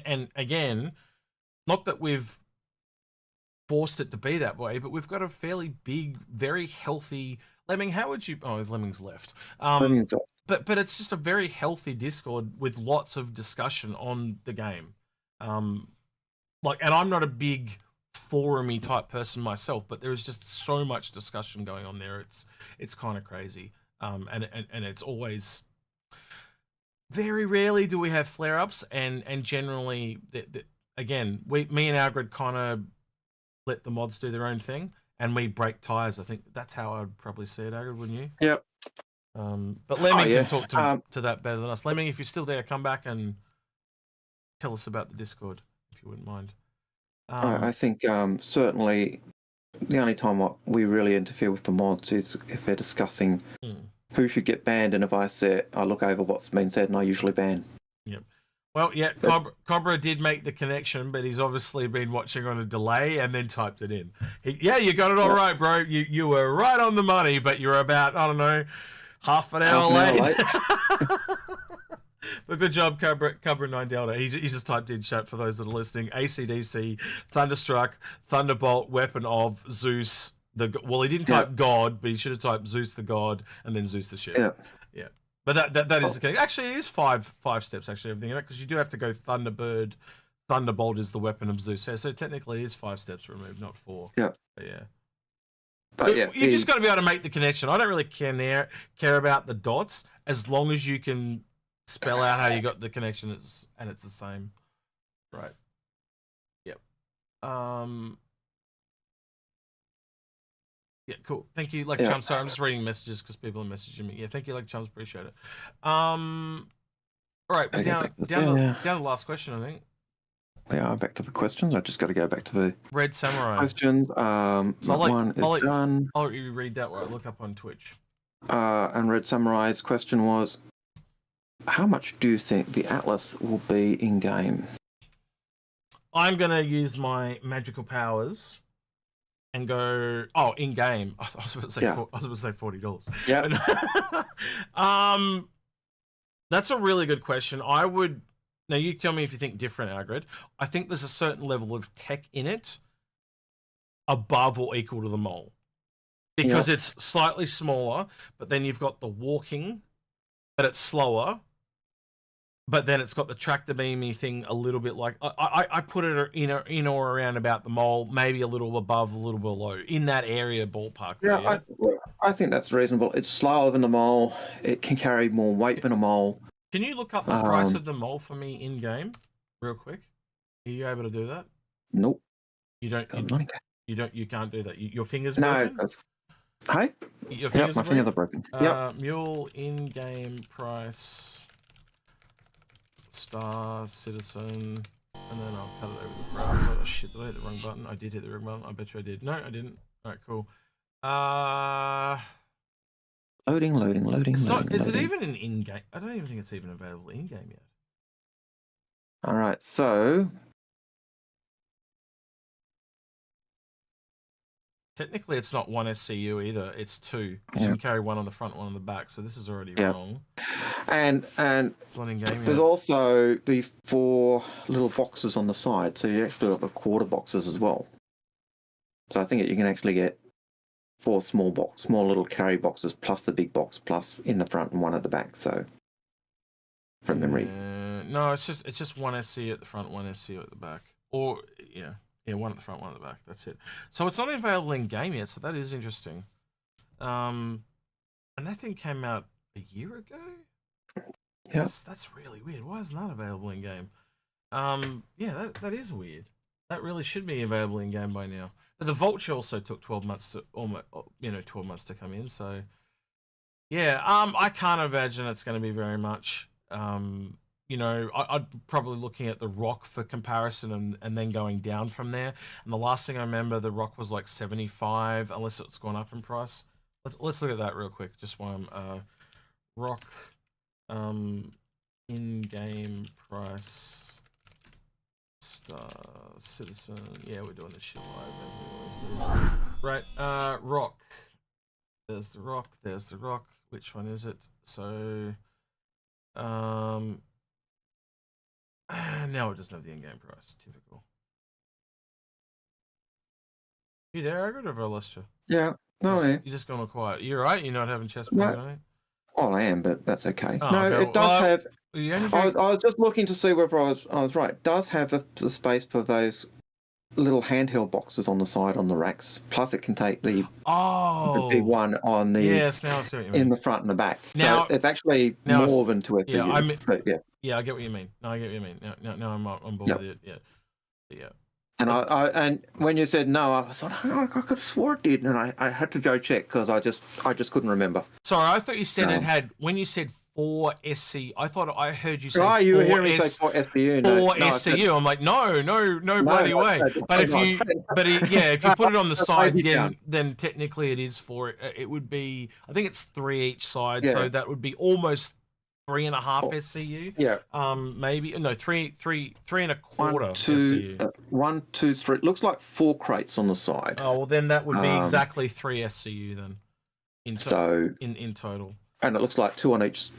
and again, not that we've forced it to be that way, but we've got a fairly big, very healthy. Lemming, how would you? Oh, Lemming's left. But it's just a very healthy Discord with lots of discussion on the game. And I'm not a big forum-y type person myself, but there is just so much discussion going on there. It's kind of crazy. And it's always. Very rarely do we have flare-ups, and generally, again, me and Algared kind of let the mods do their own thing, and we break tires. I think that's how I'd probably see it, Algared, wouldn't you? Yep. But Lemming can talk to that better than us. Lemming, if you're still there, come back and tell us about the Discord, if you wouldn't mind. I think certainly the only time we really interfere with the mods is if they're discussing who should get banned, and if I look over what's been said, and I usually ban. Yep. Well, yeah, Cobra did make the connection, but he's obviously been watching on a delay and then typed it in. You got it all right, bro. You were right on the money, but you're about, I don't know, half an hour late. But good job, Cobra 9 Delta. He's just typed in chat for those that are listening. ACDC, Thunderstruck, Thunderbolt, weapon of Zeus. He didn't type God, but he should have typed Zeus the God and then Zeus the ship. Yeah. But that is the case. Actually, it is five steps. Actually, everything in it, because you do have to go Thunderbird. Thunderbolt is the weapon of Zeus. So technically, it is 5 steps removed, not 4. Yeah. But yeah. But yeah, you just got to be able to make the connection. I don't really care about the dots as long as you can spell out how you got the connection. And it's the same, right? Yep. Yeah, cool. Thank you, Like Chums. Sorry, I'm just reading messages because people are messaging me. Yeah, thank you, Like Chums. Appreciate it. All right, we're down to the last question, I think. We are back to the questions. I just got to go back to the Red Samurai questions. So one is done. I'll let you read that while I look up on Twitch. And Red Samurai's question was, how much do you think the Atlas will be in game? I'm gonna use my magical powers and go. Oh, in game. I was about to say. I was about to say $40. Yeah. That's a really good question. I would. Now, you tell me if you think different, Algared. I think there's a certain level of tech in it above or equal to the mole. Because it's slightly smaller, but then you've got the walking, but it's slower. But then it's got the tractor beamy thing a little bit like... I put it in or around about the mole, maybe a little above, a little below. In that area, ballpark. Yeah, I think that's reasonable. It's slower than a mole. It can carry more weight than a mole. Can you look up the price of the mole for me in game, real quick? Are you able to do that? Nope. You don't. You can't do that. Your fingers broken? No. Hey. Your fingers my fingers are broken. Mule in-game price. Star Citizen, and then I'll cut it over the browser. Oh shit! Did I hit the wrong button? I did hit the wrong button. I bet you I did. No, I didn't. All right, cool. Loading. Is it even an in-game? I don't even think it's even available in-game yet. All right, so technically it's not 1 SCU either. It's 2. You can carry 1 on the front, 1 on the back. So this is already wrong. And it's not in-game there's yet. also the 4 little boxes on the side. So you actually have the quarter boxes as well. So I think you can actually get 4 small little carry boxes plus the big box plus in the front and 1 at the back. So from memory. No, it's just 1 SCU at the front, 1 SCU at the back. Or 1 at the front, 1 at the back. That's it. So it's not available in game yet. So that is interesting. And that thing came out a year ago. Yeah, that's really weird. Why isn't that available in game? That is weird. That really should be available in game by now. But the Vulture also took 12 months to 12 months to come in. So yeah, I can't imagine it's going to be very much. I'd probably looking at the Rock for comparison and then going down from there. And the last thing I remember, the Rock was like 75, unless it's gone up in price. Let's look at that real quick. Just while I'm Rock in-game price Star Citizen. Yeah, we're doing this shit live as we always do. Right, Rock. There's the Rock. There's the Rock. Which one is it? So, now it doesn't have the in-game price. Typical. You there, Algared, or have I lost you? Yeah. No, You're just going all quiet. You're right. You're not having chest pains, right? Well, I am, but that's okay. Oh, no, okay. it does have. I was just looking to see whether I was right. It does have the space for those little handheld boxes on the side on the racks. Plus, it can take the big one on the now I see what you mean. in the front and the back. Now so it's actually more than 2 SCU. Yeah, I get what you mean. No, I get what you mean. No, I'm on board with it. Yeah. And and when you said no, I thought, I could have swore it did, and I had to go check because I just couldn't remember. Sorry, I thought you said it had. When you said 4 SC, I thought I heard you say. You were hearing me say 4 SCU. 4 SCU. I'm like, no bloody way. But if you put it on the side, then technically it is 4. It would be. I think it's 3 each side, so that would be almost 3.5 SCU. Yeah. Maybe 3.25 1, 2, SCU. 1, 2, 3. It looks like 4 crates on the side. Oh well, then that would be exactly 3 SCU then. In total. And it looks like 2 on each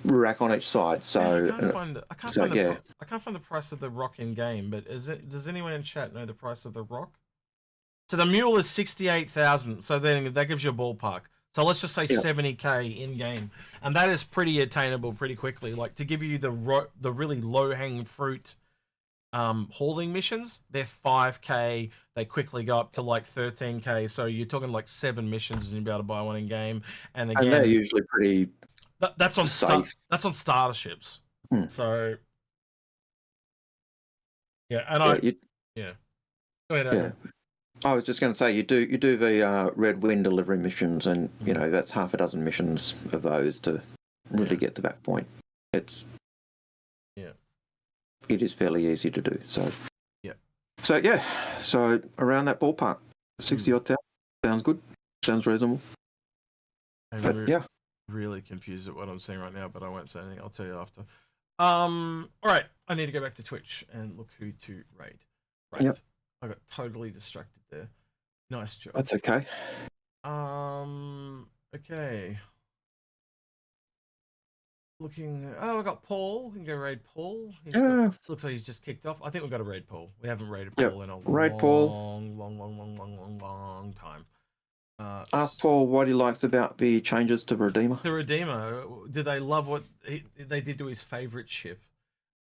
rack on each side. So I can't find the price of the Rock in game. But does anyone in chat know the price of the Rock? So the Mule is 68,000. So then that gives you a ballpark. So let's just say 70k in game, and that is pretty attainable pretty quickly. Like, to give you the really low hanging fruit hauling missions, they're 5k. They quickly go up to like 13k. So you're talking like 7 missions, and you'll be able to buy one in game. And again, they're usually pretty. That's on safe. That's on starter ships. So yeah, and Go ahead, Adrian. I was just going to say, you do the Red Wind delivery missions, and you know that's half a dozen missions of those to really get to that point. It is fairly easy to do. So so around that ballpark, 60 odd thousand sounds good. Sounds reasonable. I'm really confused at what I'm saying right now, but I won't say anything. I'll tell you after. All right, I need to go back to Twitch and look who to raid. Right. Yep. I got totally distracted there. Nice job. That's okay. Okay. Looking. Oh, I got Paul. We can go raid Paul. Looks like he's just kicked off. I think we've got to raid Paul. We haven't raided Paul in a long time. Ask Paul what he likes about the changes to Redeemer. The Redeemer. Do they love what they did to his favorite ship?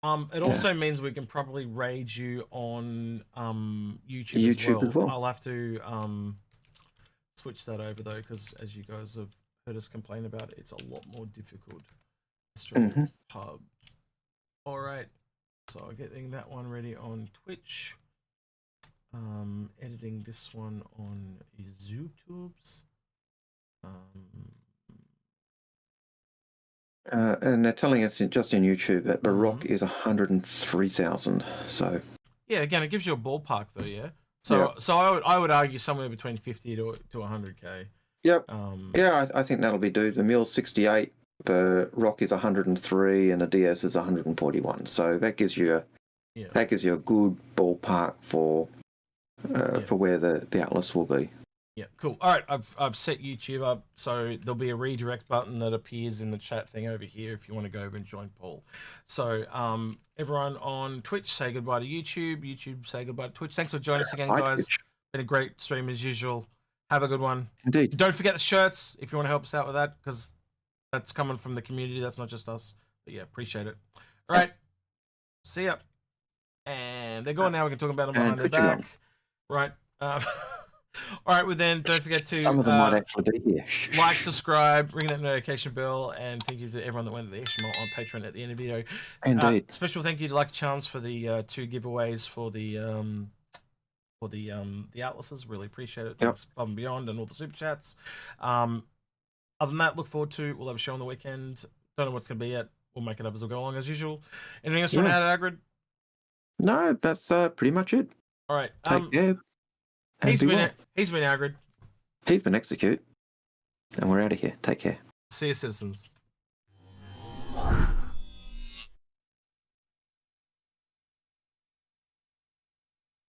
It also means we can probably raid you on YouTube as well. I'll have to switch that over though, because as you guys have heard us complain about it, it's a lot more difficult. Pub. All right, so getting that one ready on Twitch. Editing this one on YouTube's. And they're telling us just in YouTube that the rock is 103,000. So yeah, again, it gives you a ballpark though. Yeah. So I would argue somewhere between 50 to 100k. Yep. I think that'll be due. The Mule's 68, the rock is 103, and the DS is 141. So that gives you a a good ballpark for where the Atlas will be. Yeah, cool. All right, I've set YouTube up, so there'll be a redirect button that appears in the chat thing over here if you want to go over and join Paul. So everyone on Twitch, say goodbye to YouTube. YouTube, say goodbye to Twitch. Thanks for joining us again, guys. Twitch. Been a great stream as usual. Have a good one. Indeed. Don't forget the shirts if you want to help us out with that, because that's coming from the community. That's not just us. But yeah, appreciate it. All right, see ya. And they're going now. We can talk about them behind the back. Right. All right, well then, don't forget to some of them might actually be here. Like, subscribe, ring that notification bell, and thank you to everyone that went the extra mile on Patreon at the end of the video. Indeed. Special thank you to Lucky Charms for the 2 giveaways for the Atlases. Really appreciate it. Thanks above and beyond, and all the super chats. Other than that, look forward to we'll have a show on the weekend. Don't know what's going to be yet. We'll make it up as we go along as usual. Anything else you want to add, Algared? No, that's pretty much it. All right. Take care. He's been Algared. He's been Execute. And we're out of here. Take care. See you, citizens.